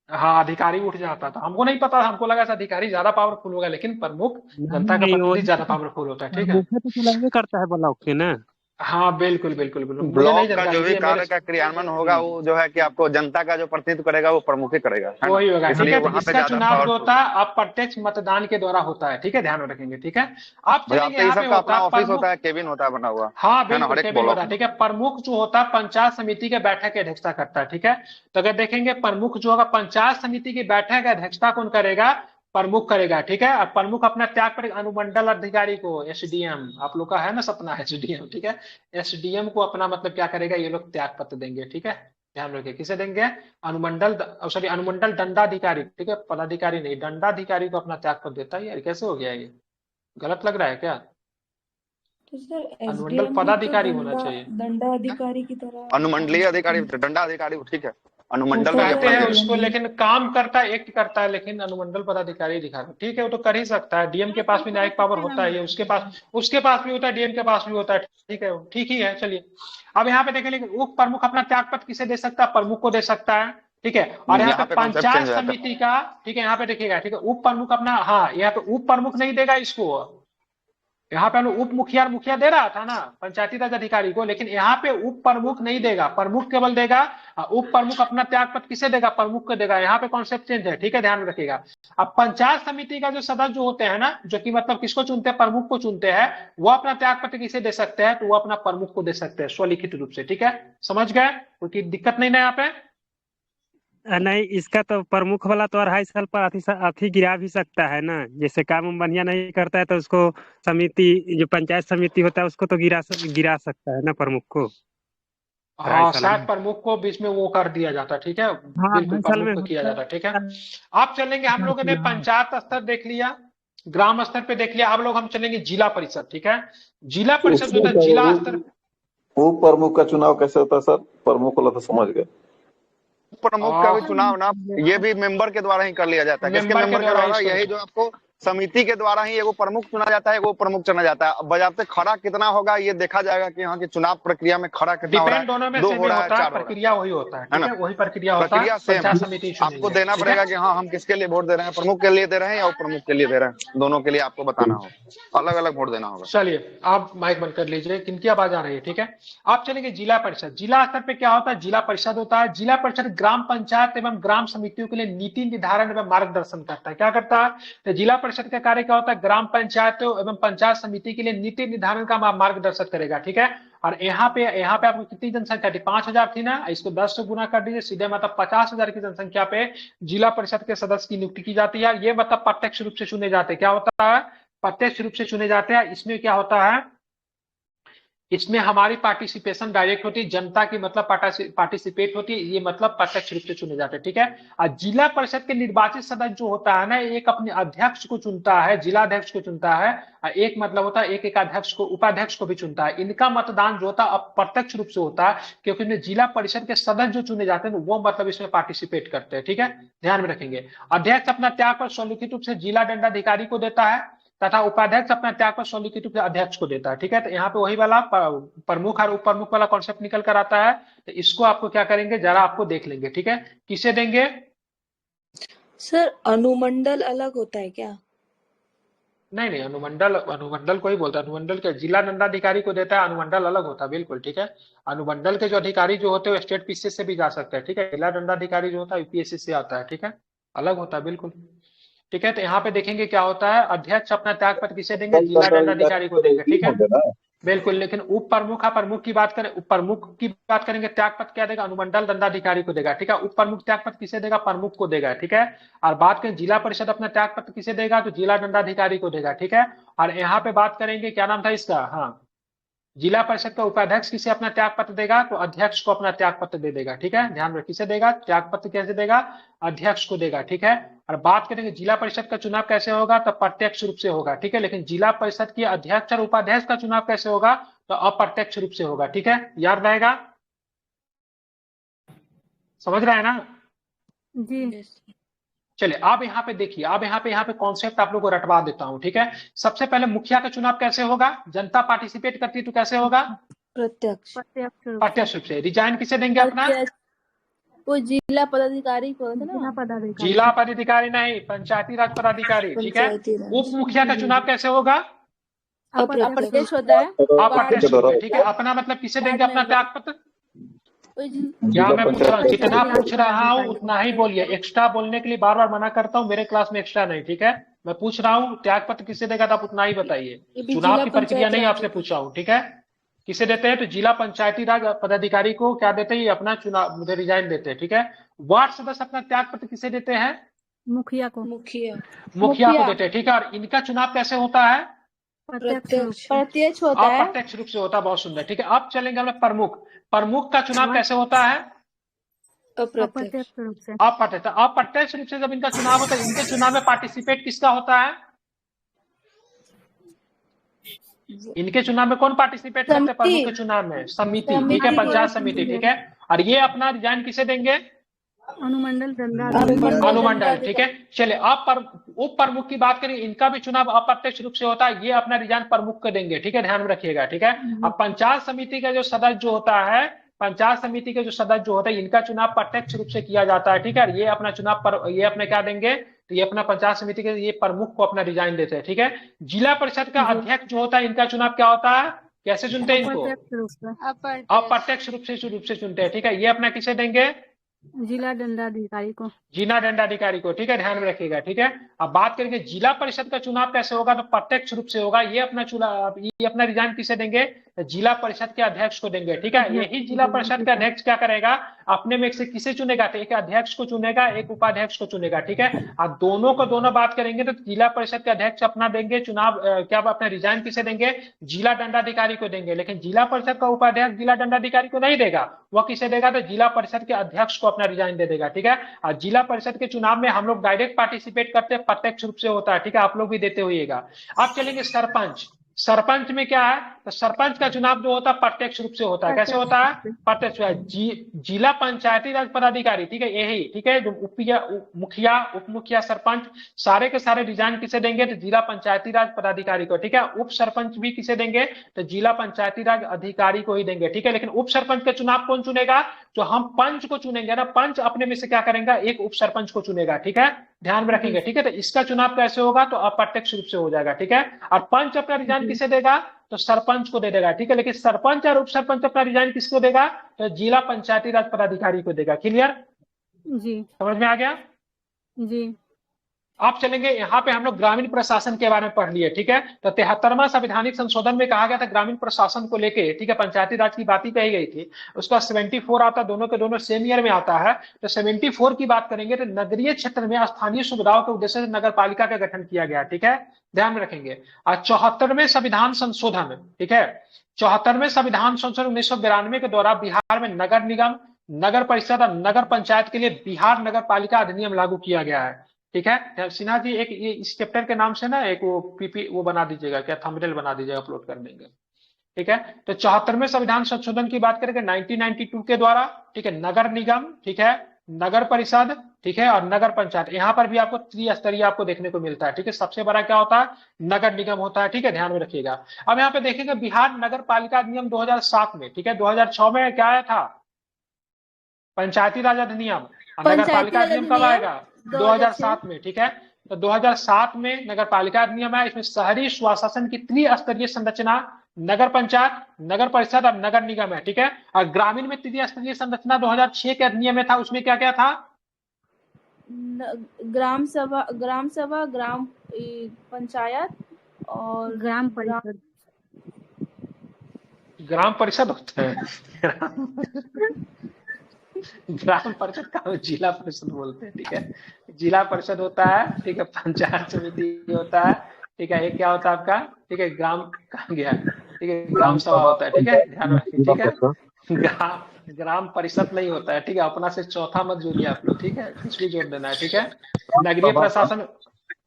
हाँ, अधिकारी उठ जाता था, हमको नहीं पता, हमको लगा अधिकारी ज्यादा पावरफुल होगा, लेकिन प्रमुख जनता का प्रतिनिधि ज्यादा पावरफुल होता है, ठीक है। तो चुनाव करता है ब्लॉक के ना। हाँ, बिल्कुल बिल्कुल बिल्कुल। ब्लॉक का जो भी कार्य का क्रियान्वयन होगा, वो जो है कि आपको जनता का जो प्रतिनिधित्व करेगा वो प्रमुख ही करेगा, वही होगा, ठीक है। इसका चुनाव जो होता है अप्रत्यक्ष मतदान के द्वारा होता है, ठीक है, ध्यान में रखेंगे, ठीक है। आप चलेंगे यहाँ पे अपना ऑफिस होता है, केबिन होता है बना हुआ। हाँ, बिल्कुल केबिन होता है, ठीक है। प्रमुख जो होता है पंचायत समिति के बैठक की अध्यक्षता करता है, ठीक है। तो अगर देखेंगे प्रमुख जो होगा पंचायत समिति की बैठक की अध्यक्षता कौन करेगा? प्रमुख करेगा, ठीक है। और प्रमुख अपना त्याग पर अनुमंडल अधिकारी को, एसडीएम, आप लोग का है ना सपना एसडीएम, ठीक है। एसडीएम को अपना मतलब क्या करेगा, ये लोग त्याग पत्र देंगे, ठीक है, ध्यान रखिए। किसे देंगे? अनुमंडल दंडाधिकारी, ठीक है, पदाधिकारी नहीं, दंडाधिकारी को अपना त्याग पत्र देता है। यार कैसे हो गया, ये गलत लग रहा है क्या? तो सर अनुमंडल पदाधिकारी होना चाहिए, दंडाधिकारी की तरह, अनुमंडलीय अधिकारी, दंडाधिकारी, ठीक है, अनुमंडल कहते हैं उसको, लेकिन काम करता है, एक्ट करता है, लेकिन अनुमंडल पदाधिकारी दिखा रहा है, ठीक है। वो तो कर ही सकता है, डीएम के पास भी न्यायिक पावर होता है, उसके पास भी होता है, डीएम के पास भी होता है, ठीक है, ठीक ही है। चलिए अब यहाँ पे देखें, लेकिन उप प्रमुख अपना त्यागपत्र किसे दे सकता है? प्रमुख को दे सकता है, ठीक है। और यहाँ पे पंचायत समिति का, ठीक है, यहाँ पे देखिएगा, ठीक है, उप प्रमुख अपना, हाँ, यहाँ पे उप प्रमुख नहीं देगा इसको, यहाँ पे उप मुखिया दे रहा था ना पंचायती राज अधिकारी को, लेकिन यहाँ पे उप प्रमुख नहीं देगा, प्रमुख केवल देगा। उप प्रमुख अपना त्यागपत्र किसे देगा? प्रमुख को देगा। यहाँ पे कॉन्सेप्ट चेंज है, ठीक है, ध्यान में रखिएगा। अब पंचायत समिति का जो सदस्य जो होते हैं ना, जो कि मतलब किसको चुनते हैं? प्रमुख को चुनते हैं, वो अपना त्यागपत्र किसे दे सकते हैं? तो वो अपना प्रमुख को दे सकते हैं स्वलिखित रूप से, ठीक है, समझ गए? कोई दिक्कत नहीं ना यहाँ पे? नहीं, इसका तो प्रमुख वाला तो 2.5 साल पर अथी गिरा भी सकता है ना, जैसे काम बढ़िया नहीं करता है तो उसको समिति, जो पंचायत समिति होता है उसको तो गिरा सकता है ना प्रमुख को। हाँ, शायद प्रमुख को बीच में वो कर दिया जाता है, ठीक है, बिल्कुल प्रमुख को किया जाता है, ठीक है। आप चलेंगे, हम लोगों ने पंचायत स्तर देख लिया, ग्राम स्तर पे देख लिया, अब लोग हम चलेंगे जिला परिषद, ठीक है। जिला परिषद जो है जिला स्तर, उप प्रमुख का चुनाव कैसे होता है सर? प्रमुख वाला तो समझ गए। प्रमुख का भी चुनाव ना, ये भी मेंबर के द्वारा ही कर लिया जाता है। किसके मेंबर के द्वारा? यही जो आपको समिति के द्वारा ही एगो प्रमुख चुना जाता है, एगो प्रमुख चुना जाता है। अब बजाते खड़ा कितना होगा ये देखा जाएगा कि यहाँ की चुनाव प्रक्रिया में खड़ा कितना हो रहा है, 2 हो रहा है, 4 प्रक्रिया वही होता है ना, वही प्रक्रिया सेम आपको देना पड़ेगा कि हाँ हम किसके लिए वोट दे रहे हैं, प्रमुख के लिए दे रहे हैं या उप प्रमुख के लिए दे रहे हैं, दोनों के लिए आपको बताना होगा, अलग अलग वोट देना होगा। चलिए आप माइक बंद कर लीजिए, किनकी आवाज आ रही है, ठीक है। आप चलेंगे जिला परिषद। जिला स्तर पे क्या होता है? जिला परिषद होता है। जिला परिषद ग्राम पंचायत एवं ग्राम समितियों के लिए नीति निर्धारण एवं मार्गदर्शन करता है। क्या करता है? तो जिला परिषद का कार्य क्या होता है? ग्राम पंचायतों एवं पंचायत समिति के लिए नीति निर्धारण का मार्गदर्शन करेगा, ठीक है। और यहाँ पे आपको कितनी जनसंख्या थी? 5000 थी ना, इसको 10 से गुना कर दीजिए, सीधे मतलब 50,000 की जनसंख्या पे जिला परिषद के सदस्य की नियुक्ति की जाती है। ये मतलब प्रत्यक्ष रूप से चुने जाते हैं। क्या होता है? प्रत्यक्ष रूप से चुने जाते हैं। इसमें क्या होता है? इसमें हमारी पार्टिसिपेशन डायरेक्ट होती है, जनता की मतलब पार्टिसिपेट होती है, ये मतलब प्रत्यक्ष रूप से चुने जाते हैं, ठीक है। और जिला परिषद के निर्वाचित सदस्य जो होता है ना, एक अपने अध्यक्ष को चुनता है, जिला अध्यक्ष को चुनता है, और एक मतलब होता है एक अध्यक्ष को, उपाध्यक्ष को भी चुनता है। इनका मतदान जो होता है अप्रत्यक्ष रूप से होता है, क्योंकि इसमें जिला परिषद के सदस्य जो चुने जाते हैं वो मतलब इसमें पार्टिसिपेट करते हैं, ठीक है, ध्यान में रखेंगे। अध्यक्ष अपना त्याग पर स्वलिखित रूप से जिला दंडाधिकारी को देता है, तथा उपाध्यक्ष अपना त्याग पर स्वलिखित रूप से अध्यक्ष को देता है, ठीक है। तो यहाँ पे वही वाला प्रमुख और उप प्रमुख वाला कॉन्सेप्ट निकल कर आता है। तो इसको आपको क्या करेंगे, जरा आपको देख लेंगे, ठीक है। किसे देंगे सर? अनुमंडल अलग होता है क्या? नहीं, अनुमंडल को ही बोलता है। अनुमंडल के जिला दंडाधिकारी को देता है, अनुमंडल अलग होता है, बिल्कुल, ठीक है। अनुमंडल के जो अधिकारी जो होते हैं स्टेट पीसीएस से भी जा सकते हैं, ठीक है। जिला दंडाधिकारी जो होता है यूपीएससी से आता है, ठीक है, अलग होता है, बिल्कुल, ठीक है। तो यहाँ पे देखेंगे क्या होता है, अध्यक्ष अपना त्यागपत्र किसे देंगे? जिला दंडाधिकारी को देंगे, ठीक है। बिल्कुल, लेकिन उप प्रमुख प्रमुख की बात करें, उप प्रमुख की बात करेंगे, त्यागपत्र क्या देगा? अनुमंडल दंडाधिकारी को देगा, ठीक है। उप प्रमुख त्यागपत्र किसे देगा? प्रमुख को देगा, ठीक है। और बात करें जिला परिषद अपना त्यागपत्र किसे देगा? तो जिला दंडाधिकारी को देगा, ठीक है। और यहाँ पे बात करेंगे, क्या नाम था इसका, हाँ, जिला परिषद का उपाध्यक्ष किसे अपना त्याग पत्र देगा? तो अध्यक्ष को अपना त्याग पत्र दे देगा, ठीक है। ध्यान रखिए, किसे देगा त्याग पत्र? कैसे देगा? अध्यक्ष को देगा, ठीक है। और बात करेंगे जिला परिषद का चुनाव कैसे होगा? तो प्रत्यक्ष रूप से होगा, ठीक है। लेकिन जिला परिषद की अध्यक्ष और उपाध्यक्ष का चुनाव कैसे होगा? तो अप्रत्यक्ष रूप से होगा, ठीक है। याद रहेगा, समझ रहे हैं ना जी। चलिए अब यहाँ पे देखिए, अब यहाँ पे कॉन्सेप्ट आप लोगों को रटवा देता हूँ, ठीक है। सबसे पहले मुखिया का चुनाव कैसे होगा? जनता पार्टिसिपेट करती है तो कैसे होगा? प्रत्यक्ष रूप से। रिजाइन किसे देंगे अपना? वो जिला पदाधिकारी को ना, जिला पदाधिकारी नहीं, पंचायती राज पदाधिकारी, ठीक है। उप मुखिया का चुनाव कैसे होगा? अप्रत्यक्ष होता है, अप्रत्यक्ष, ठीक है। अपना मतलब किसे देंगे अपना त्याग पत्र? क्या मैं पूछ रहा हूँ? जितना पूछ रहा हूँ उतना ही बोलिए, एक्स्ट्रा बोलने के लिए बार बार मना करता हूँ, मेरे क्लास में एक्स्ट्रा नहीं, ठीक है। मैं पूछ रहा हूँ त्याग पत्र किसे देगा, तो आप उतना ही बताइए। चुनाव की प्रक्रिया नहीं आपसे पूछा हूँ, ठीक है। किसे देते हैं? तो जिला पंचायती राज पदाधिकारी को क्या देते हैं? अपना चुनाव रिजाइन देते हैं, ठीक है। वार्ड सदस्य अपना त्याग पत्र किसे देते हैं? मुखिया को देते हैं, ठीक है। और इनका चुनाव कैसे होता है? प्रत्यक्ष होता है, अप्रत्यक्ष रूप से होता है। बहुत सुंदर, ठीक है। अब चलेंगे हम प्रमुख। प्रमुख का चुनाव कैसे होता है? अप्रत्यक्ष रूप से। अप्रत्यक्ष रूप से जब इनका चुनाव होता है, इनके चुनाव में पार्टिसिपेट किसका होता है? इनके चुनाव में कौन पार्टिसिपेट करते हैं? प्रमुख के चुनाव में समिति, ठीक है, पंचायत समिति, ठीक है। और ये अपना रिजाइन किसे देंगे? अनुमंडल, ठीक है। चलिए अब उप प्रमुख की बात करें, इनका भी चुनाव अप्रत्यक्ष रूप से होता है, ये अपना रिजाइन प्रमुख को देंगे, ठीक है। ध्यान में रखिएगा, ठीक है। अब पंचायत समिति का जो सदस्य जो होता है, पंचायत समिति के जो सदस्य जो होता है, इनका चुनाव प्रत्यक्ष रूप से किया जाता है, ठीक है। ये अपना चुनाव ये अपने क्या देंगे? तो ये अपना पंचायत समिति के ये प्रमुख को अपना रिजाइन देते हैं, ठीक है। जिला परिषद का अध्यक्ष जो होता है, इनका चुनाव क्या होता है? कैसे चुनते हैं इनको? अप्रत्यक्ष रूप से चुनते हैं, ठीक है। ये अपना किसे देंगे? जिला दंडाधिकारी को। जिला दंडाधिकारी को, ठीक है। ध्यान में रखिएगा, ठीक है। अब बात करेंगे जिला परिषद का चुनाव कैसे होगा? तो प्रत्यक्ष रूप से होगा। ये अपना रिजाइन किसे देंगे? जिला परिषद के अध्यक्ष को देंगे, ठीक है। यही जिला परिषद का अध्यक्ष क्या करेगा? अपने में से किसे चुनेगा? तो एक अध्यक्ष को चुनेगा, एक उपाध्यक्ष को चुनेगा, ठीक है। और दोनों को दोनों बात करेंगे तो जिला परिषद के अध्यक्ष अपना देंगे चुनाव, क्या अपना रिजाइन किसे देंगे? जिला दंडाधिकारी को देंगे। लेकिन जिला परिषद का उपाध्यक्ष जिला दंडाधिकारी को नहीं देगा, वह किसे देगा? तो जिला परिषद के अध्यक्ष को अपना रिजाइन दे देगा, ठीक है। और जिला परिषद के चुनाव में हम लोग डायरेक्ट पार्टिसिपेट करते हैं, प्रत्यक्ष रूप से होता है, ठीक है। आप लोग भी देते होइएगा। अब चलेंगे सरपंच। सरपंच में क्या है? तो सरपंच का चुनाव जो होता है प्रत्यक्ष रूप से होता है। कैसे होता है? प्रत्यक्ष। जिला पंचायती राज पदाधिकारी, ठीक है, यही, ठीक है। जो मुखिया, उप मुखिया, सरपंच सारे के सारे रिजाइन किसे देंगे? तो जिला पंचायती राज पदाधिकारी को, ठीक है। उप सरपंच भी किसे देंगे? तो जिला पंचायती राज अधिकारी को ही देंगे, ठीक है। लेकिन उप सरपंच का चुनाव कौन चुनेगा? जो हम पंच को चुनेंगे ना, पंच अपने में से क्या करेगा? एक उप सरपंच को चुनेगा, ठीक है। ध्यान में रखेंगे, ठीक है। तो इसका चुनाव कैसे होगा? तो अप्रत्यक्ष रूप से हो जाएगा, ठीक है। और पंच अपना रिजाइन किसे देगा? तो सरपंच को दे देगा, ठीक है। लेकिन सरपंच और उप सरपंच अपना रिजाइन किसको देगा? तो जिला पंचायती राज पदाधिकारी को देगा। क्लियर? जी, समझ में आ गया? जी। आप चलेंगे, यहाँ पे हम लोग ग्रामीण प्रशासन के बारे में पढ़ लिए, ठीक है। तो 73वां संवैधानिक संशोधन में कहा गया था ग्रामीण प्रशासन को लेके, ठीक है, पंचायती राज की बात ही कही गई थी। उसका 74 आता, दोनों के दोनों सेम ईयर में आता है। तो 74 की बात करेंगे तो नगरीय क्षेत्र में स्थानीय सुविधाओं के उद्देश्य से नगर पालिका का गठन किया गया, ठीक है। ध्यान में रखेंगे। और 74वें संविधान संशोधन, ठीक है, 74वें संविधान संशोधन 1992 के द्वारा बिहार में नगर निगम, नगर परिषद और नगर पंचायत के लिए बिहार नगर पालिका अधिनियम लागू किया गया है, ठीक है। सिन्हा जी एक ये इस चैप्टर के नाम से ना एक वो पीपी वो बना दीजिएगा, क्या थंबनेल बना दीजिएगा, अपलोड कर देंगे, ठीक है। तो 74वें संविधान संशोधन की बात करेंगे 1992 के द्वारा, ठीक है, नगर निगम, ठीक है, नगर परिषद, ठीक है, और नगर पंचायत, यहाँ पर भी आपको त्रिस्तरीय आपको देखने को मिलता है, ठीक है। सबसे बड़ा क्या होता है? नगर निगम होता है, ठीक है। ध्यान में रखिएगा। अब यहाँ पे देखेंगे बिहार नगर पालिका अधिनियम 2007 में, ठीक है, 2006 में क्या आया था? पंचायती राज अधिनियम। नगर पालिका अधिनियम कब आएगा? 2007 में, ठीक है। तो 2007 में नगर पालिका अधिनियम है। इसमें शहरी स्वशासन की त्रिस्तरीय संरचना नगर पंचायत, नगर परिषद और नगर निगम है, ठीक है। और ग्रामीण में त्रिस्तरीय संरचना 2006 के अधिनियम में था। उसमें क्या क्या था? ग्राम सभा, ग्राम पंचायत और ग्राम परिषद। ग्राम परिषद होता है ग्राम परिषद का जिला परिषद बोलते हैं, ठीक है। जिला परिषद होता है, ठीक है। पंचायत समिति होता है, ठीक है। एक क्या होता है आपका, ठीक है, ग्राम कहाँ गया, ठीक है, ग्राम सभा होता है, ठीक है, ध्यान रखिए, ठीक है। ग्राम परिषद नहीं होता है, ठीक है। अपना से चौथा मत जोड़िए आप लोग, ठीक है, कुछ भी जोड़ देना है, ठीक है। नगरीय प्रशासन,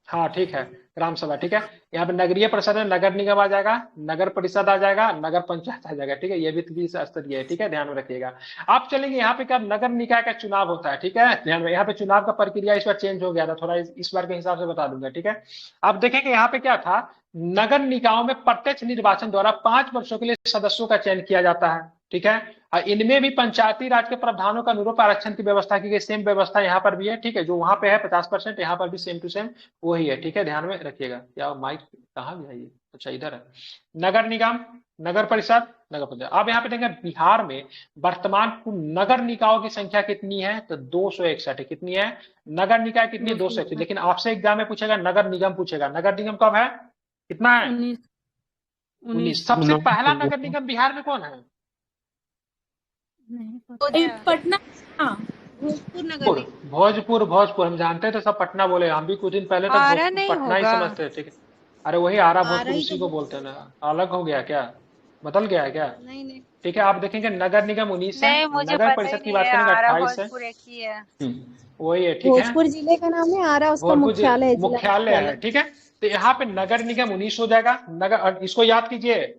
हाँ ठीक है, ग्राम सभा, ठीक है। यहाँ पे नगरीय प्रशासन में नगर निगम आ जाएगा, नगर परिषद आ जाएगा, नगर पंचायत आ जाएगा, ठीक है। ये भी 20 स्तरीय है, ठीक है, ध्यान में रखिएगा। आप चलेंगे यहाँ पे क्या नगर निकाय का चुनाव होता है, ठीक है, ध्यान में। यहाँ पे चुनाव का प्रक्रिया इस बार चेंज हो गया था थोड़ा, इस बार के हिसाब से बता दूंगा, ठीक है। आप देखेंगे यहाँ पे क्या था, नगर निकायों में प्रत्यक्ष निर्वाचन द्वारा 5 वर्षों के लिए सदस्यों का चयन किया जाता है, ठीक है। इनमें भी पंचायती राज के प्रावधानों का अनुरूप आरक्षण की व्यवस्था की गई, सेम व्यवस्था यहाँ पर भी है, ठीक है। जो वहां पे है 50%, यहाँ पर भी सेम टू सेम वही है, ठीक है, ध्यान में रखिएगा। या माइक कहाँ भी है ये, अच्छा इधर है। नगर निगम, नगर परिषद, नगर पंचायत। अब यहाँ पे देखेंगे बिहार में वर्तमान नगर निकायों की संख्या कितनी है, तो 261 है। कितनी है, नगर निकाय कितनी है, 261। लेकिन आपसे एग्जाम में पूछेगा नगर निगम पूछेगा, नगर निगम कब है, कितना है, 19। सबसे पहला नगर निगम बिहार में कौन है, पटना, भोजपुर। भोजपुर हम जानते हैं, तो सब पटना बोले, हम भी कुछ दिन पहले तक पटना ही समझते थे, ठीक है। अरे वही आरा भोजपुर उसी को बोलते हैं ना, अलग हो गया क्या, बदल गया है क्या, ठीक है। आप देखेंगे नगर निगम 19 है, नगर परिषद की बात करेंगे 28 है, वही है, ठीक है। भोजपुर जिले का नाम है आरा, उसका मुख्यालय है, ठीक है। तो यहाँ पे नगर निगम 19 हो जाएगा, नगर, इसको याद कीजिए,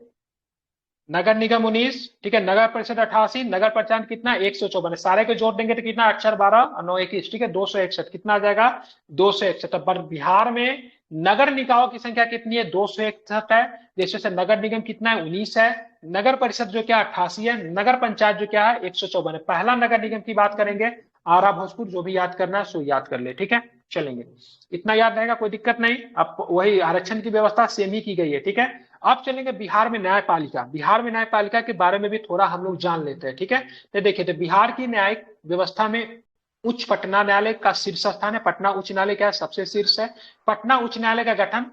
नगर निगम 19, ठीक है, नगर परिषद 88, नगर पंचायत कितना 154, सारे को जोड़ देंगे तो कितना, अक्षर 12 और 9 21, ठीक है, 261। कितना आ जाएगा, 261। पर बिहार में नगर निकायों की संख्या कितनी है, 261 है। जैसे से नगर निगम कितना है, 19 है। नगर परिषद जो क्या 88 है, नगर पंचायत जो क्या है 154 है। पहला नगर निगम की बात करेंगे आरा भोजपुर, जो भी याद करना है सो याद कर ले, ठीक है। चलेंगे, इतना याद रहेगा, कोई दिक्कत नहीं। अब वही आरक्षण की व्यवस्था सेम ही की गई है, ठीक है। अब चलेंगे बिहार में न्यायपालिका। बिहार में न्यायपालिका के बारे में भी थोड़ा हम लोग जान लेते हैं, ठीक है। तो देखिए, तो बिहार की न्यायिक व्यवस्था में उच्च पटना न्यायालय का शीर्ष स्थान है। पटना उच्च न्यायालय क्या है, सबसे शीर्ष है। पटना उच्च न्यायालय का गठन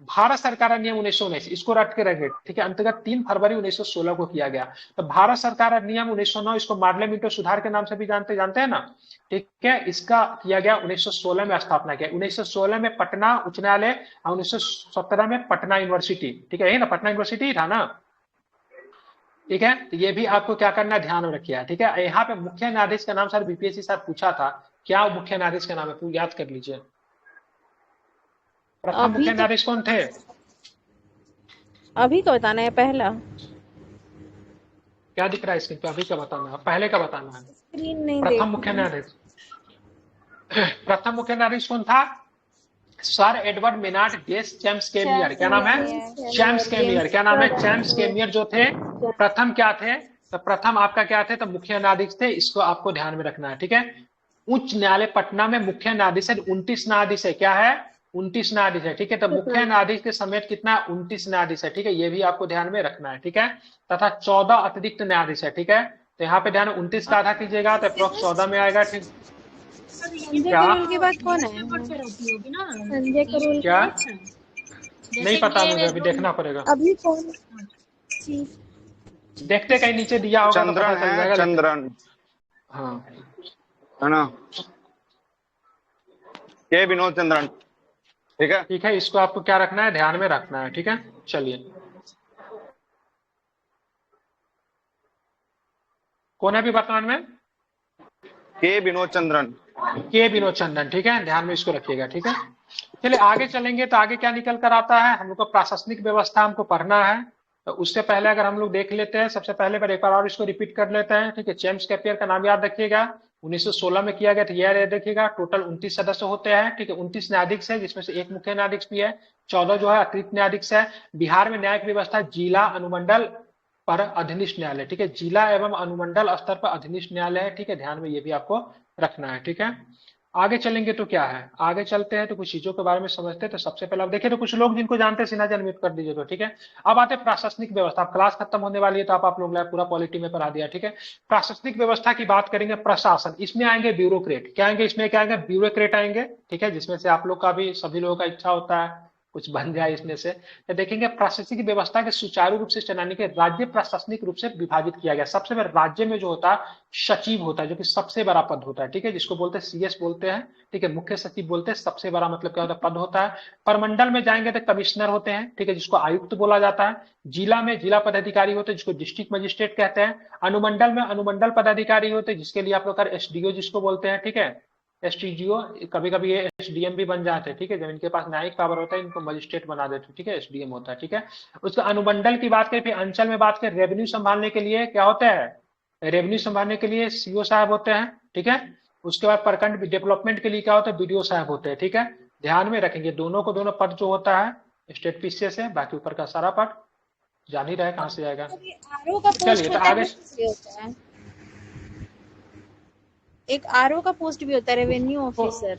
भारत सरकार अधिनियम 1919, इसको रट के रखे, ठीक है, अंतर्गत 3 फरवरी 1916 को किया गया। तो भारत सरकार अधिनियम 1909, इसको मॉडल मिंटो सुधार के नाम से भी जानते हैं ना, ठीक है। इसका किया गया 1916 में स्थापना किया। 1916 में पटना उच्च न्यायालय और 1917 में पटना यूनिवर्सिटी, ठीक है, यही ना, पटना यूनिवर्सिटी था ना, ठीक है। तो ये भी आपको क्या करना है, ध्यान में रखिए, ठीक है। यहाँ पे मुख्य न्यायाधीश का नाम सर बीपीएससी सर पूछा था, क्या मुख्य न्यायाधीश का नाम है, याद कर लीजिए। प्रथम मुख्य न्यायाधीश कौन थे, अभी का बताना है, पहला क्या दिख रहा है स्क्रीन पे, अभी का बताना है, पहले का बताना है, स्क्रीन नहीं प्रथम मुख्य न्यायाधीश। प्रथम मुख्य न्यायाधीश कौन था, सर एडवर्ड मेनार्ड डेस चैम्स केमियर। क्या नाम है, चैम्स केमियर। क्या नाम है, चैम्स केमियर जो थे प्रथम क्या थे, तो प्रथम आपका क्या थे, तो मुख्य न्यायाधीश थे। इसको आपको ध्यान में रखना है, ठीक है। उच्च न्यायालय पटना में मुख्य न्यायाधीश है 29 न्यायाधीश है, क्या है 29 न्यायाधीश है, ठीक है। तो मुख्य न्यायाधीश के समेत कितना 29 न्यायाधीश है, ठीक है, ये भी आपको ध्यान में रखना है, ठीक है। तथा 14 अतिरिक्त न्यायाधीश है, ठीक है। तो यहाँ पे ध्यान 29 का आधा कीजिएगा तो अप्रोक्स 14 में आएगा, ठीक। संजय करोल के बाद कौन है, संजय करोल क्या नहीं पता मुझे, अभी देखना पड़ेगा, अभी कौन, देखते कहीं नीचे दिया होगा, चंद्रन है, चंद्रन, हाँ है ना, के विनोद चंद्रन, ठीक है, ठीक है। इसको आपको क्या रखना है, ध्यान में रखना है, ठीक है। चलिए, कौन है अभी वर्तमान में, के विनोद चंद्रन, के विनोद चंद्रन, ठीक है, ध्यान में इसको रखिएगा, ठीक है। चलिए आगे चलेंगे, तो आगे क्या निकल कर आता है, हम लोग को प्रशासनिक व्यवस्था हमको पढ़ना है। तो उससे पहले अगर हम लोग देख लेते हैं, सबसे पहले पर एक बार और इसको रिपीट कर लेते हैं, ठीक है। चैम्स केपियर का नाम याद रखिएगा, 1916 में किया गया था, यह देखिएगा। टोटल 29 सदस्य होते हैं, ठीक है, 29 न्यायाधीश है, जिसमें से एक मुख्य न्यायाधीश भी है, 14 जो है अतिरिक्त न्यायाधीश है। बिहार में न्यायिक व्यवस्था जिला अनुमंडल पर अधीनस्थ न्यायालय, ठीक है, जिला एवं अनुमंडल स्तर पर अधीनस्थ न्यायालय है, ठीक है, ध्यान में ये भी आपको रखना है, ठीक है। आगे चलेंगे तो क्या है, आगे चलते हैं तो कुछ चीजों के बारे में समझते हैं। तो सबसे पहले आप देखिए, तो कुछ लोग जिनको जानते हैं सीना अनम्यूट कर दीजिए, तो ठीक है। अब आते हैं प्रशासनिक व्यवस्था। अब क्लास खत्म होने वाली है, तो आप लोग पूरा पॉलिटी में पढ़ा दिया, ठीक है। प्रशासनिक व्यवस्था की बात करेंगे, प्रशासन, इसमें आएंगे ब्यूरोक्रेट, क्या आएंगे इसमें, क्या आएंगे ब्यूरोक्रेट आएंगे, ठीक है, जिसमें से आप लोग का भी, सभी लोगों का इच्छा होता है कुछ बन जाए इसमें से। तो देखेंगे प्रशासनिक व्यवस्था के सुचारू रूप से चलाने के राज्य प्रशासनिक रूप से विभाजित किया गया। सबसे बड़ा राज्य में जो होता है सचिव होता है, जो कि सबसे बड़ा पद होता है, ठीक है, जिसको बोलते हैं सीएस बोलते हैं, ठीक है, मुख्य सचिव बोलते हैं, सबसे बड़ा मतलब क्या होता है पद होता है। परमंडल में जाएंगे तो कमिश्नर होते हैं, ठीक है, जिसको आयुक्त बोला जाता है। जिला में जिला पदाधिकारी होते हैं, जिसको डिस्ट्रिक्ट मजिस्ट्रेट कहते हैं। अनुमंडल में अनुमंडल पदाधिकारी होते हैं, जिसके लिए आप लोग एसडीओ जिसको बोलते हैं, ठीक है, एसडीजीओ, कभी कभी ये एसडीएम भी बन जाते हैं, ठीक है, जब इनके पास न्यायिक पावर होता है इनको मजिस्ट्रेट बना देते हैं, ठीक है, एसडीएम होता है, ठीक है। उसके अनुमंडल की बात करें, फिर अंचल में बात करें, रेवेन्यू संभालने के लिए क्या होता है, रेवेन्यू संभालने के लिए सीओ साहब होते हैं, ठीक है। उसके बाद प्रखंड डेवलपमेंट के लिए क्या होता है, बीडीओ साहब होते हैं, ठीक है। ध्यान में रखेंगे दोनों को दोनों पद जो होता है स्टेट पीसीएस है, बाकी ऊपर का सारा पद जान ही रहे कहाँ से आएगा। चलिए तो आगे एक आरओ का पोस्ट भी होता है, रेवेन्यू ऑफिसर।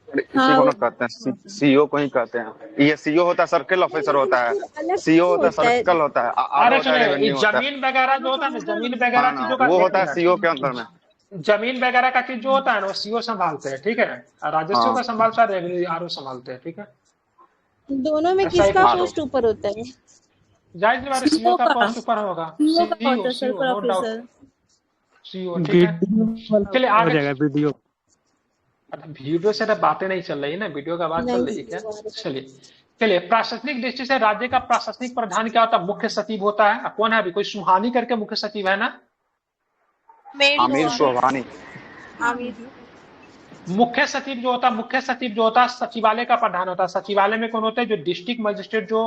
इसी को ना कहते हैं, सीओ को ही कहते हैं। ये सीओ होता है, सर्कल ऑफिसर होता है, सीओ होता है, सर्कल होता है, अरे जमीन वगैरह जो होता है ना, जमीन वगैरह चीजों का वो होता है सीओ के अंदर में। जमीन वगैरह का चीज जो होता है ना वो सीओ संभालते हैं, ठीक है। राजस्व का संभालता है, रेवेन्यू आरओ संभालते हैं, ठीक है। दोनों में किसका पोस्ट वीडियो होता है? जाहिर सी बात है सीओ का पोस्ट ऊपर होगा, सीओ, ठीक है। चलिए आगे वीडियो, वीडियो से तो बातें नहीं चल रही है ना, वीडियो का बात चल रही है क्या? चलिए प्रशासनिक दृष्टि से राज्य का प्रशासनिक प्रधान क्या होता है? मुख्य सचिव होता है। कौन है अभी? कोई सुहानी करके मुख्य सचिव है ना, आमिर सुहानी। मुख्य सचिव जो होता है सचिवालय का प्रधान होता है। सचिवालय में कौन होता है? जो डिस्ट्रिक्ट मजिस्ट्रेट जो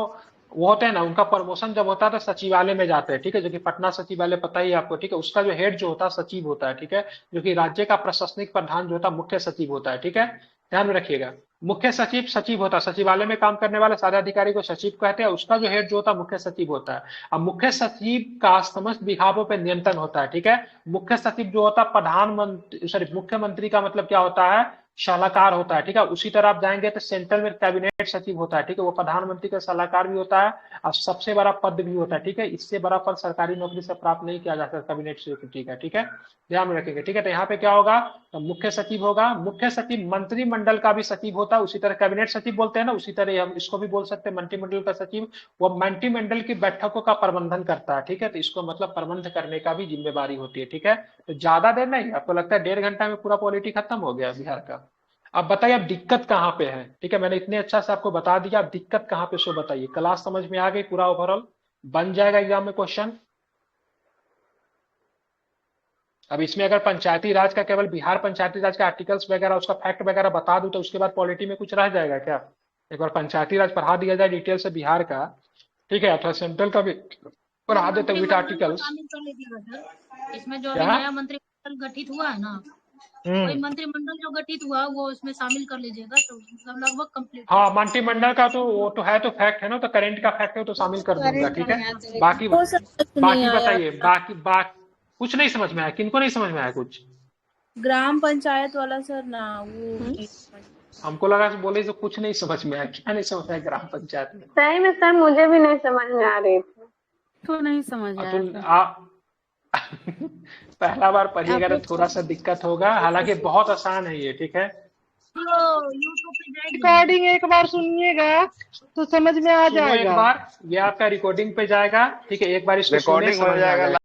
वो होते हैं ना, उनका प्रमोशन जब होता है तो सचिवालय में जाते हैं, ठीक है, जो कि पटना सचिवालय पता ही आपको, ठीक है। उसका जो हेड जो होता है सचिव होता है, ठीक है, जो कि राज्य का प्रशासनिक प्रधान जो होता है मुख्य सचिव होता है, ठीक है। ध्यान में रखिएगा, मुख्य सचिव होता है, सचिवालय में काम करने वाले सारे अधिकारी को सचिव कहते हैं। उसका जो हेड जो होता है मुख्य सचिव होता है। अब मुख्य सचिव का समस्त विभागों पर नियंत्रण होता है, ठीक है। मुख्य सचिव जो होता है प्रधानमंत्री मुख्यमंत्री का मतलब क्या होता है? सलाहकार होता है, ठीक है। उसी तरह आप जाएंगे तो सेंट्रल में कैबिनेट सचिव होता है, ठीक है, वो प्रधानमंत्री का सलाहकार भी होता है और सबसे बड़ा पद भी होता है, ठीक है। इससे बड़ा पद सरकारी नौकरी से प्राप्त नहीं किया जा सकता, कैबिनेट सेक्रेटरी का, ठीक है, ध्यान में रखेंगे, ठीक है। तो यहाँ पे क्या होगा? तो मुख्य सचिव होगा। मुख्य सचिव मंत्रिमंडल का भी सचिव होता है, उसी तरह कैबिनेट सचिव बोलते हैं ना, उसी तरह हम इसको भी बोल सकते हैं मंत्रिमंडल का सचिव। वो मंत्रिमंडल की बैठकों का प्रबंधन करता है, ठीक है, तो इसको मतलब प्रबंध करने का भी जिम्मेवारी होती है, ठीक है। तो ज्यादा देर नहीं, आपको लगता है 1.5 घंटा में पूरा पॉलिटी खत्म हो गया बिहार का। अब बताइए अब दिक्कत कहाँ पे है, ठीक है। मैंने इतने अच्छा से आपको बता दिया, अब दिक्कत कहाँ पे सो बताइए। क्लास समझ में आ गई? पूरा ओवरऑल बन जाएगा एग्जाम में क्वेश्चन। अब इसमें अगर पंचायती राज का केवल बिहार पंचायती राज का आर्टिकल्स वगैरह उसका फैक्ट वगैरह बता दूं तो उसके बाद पॉलिटी में कुछ रह जाएगा क्या? एक बार पंचायती राज पढ़ा दिया जाए डिटेल से बिहार का, ठीक है, अथवा सेंट्रल का भी पढ़ा देते विद आर्टिकल्स। इसमें जो नया मंत्रिमंडल गठित हुआ है ना, कोई मंत्रिमंडल जो गठित हुआ वो उसमें शामिल कर लीजिएगा, तो मतलब लगभग कंप्लीट। हाँ, मंत्रिमंडल का तो वो तो है, तो फैक्ट है ना, तो करंट का फैक्ट है तो शामिल कर दूंगा, ठीक है। बाकी बताइए, बाकी कुछ नहीं समझ में आया? किनको नहीं समझ में आया कुछ? ग्राम पंचायत वाला सर ना, वो हमको लगा बोले तो कुछ नहीं समझ में आया। क्या नहीं समझ में आया ग्राम पंचायत में? सही में सर मुझे भी नहीं समझ में आ रही थी, तो नहीं समझ आया। पहला बार पढ़िएगा तो थोड़ा सा दिक्कत होगा, हालांकि बहुत आसान है ये, ठीक है। रिकॉर्डिंग एक बार सुनिएगा तो समझ में आ जाएगा। एक बार ये आपका रिकॉर्डिंग पे जाएगा, ठीक है, एक बार इसको रिकॉर्डिंग हो जाएगा।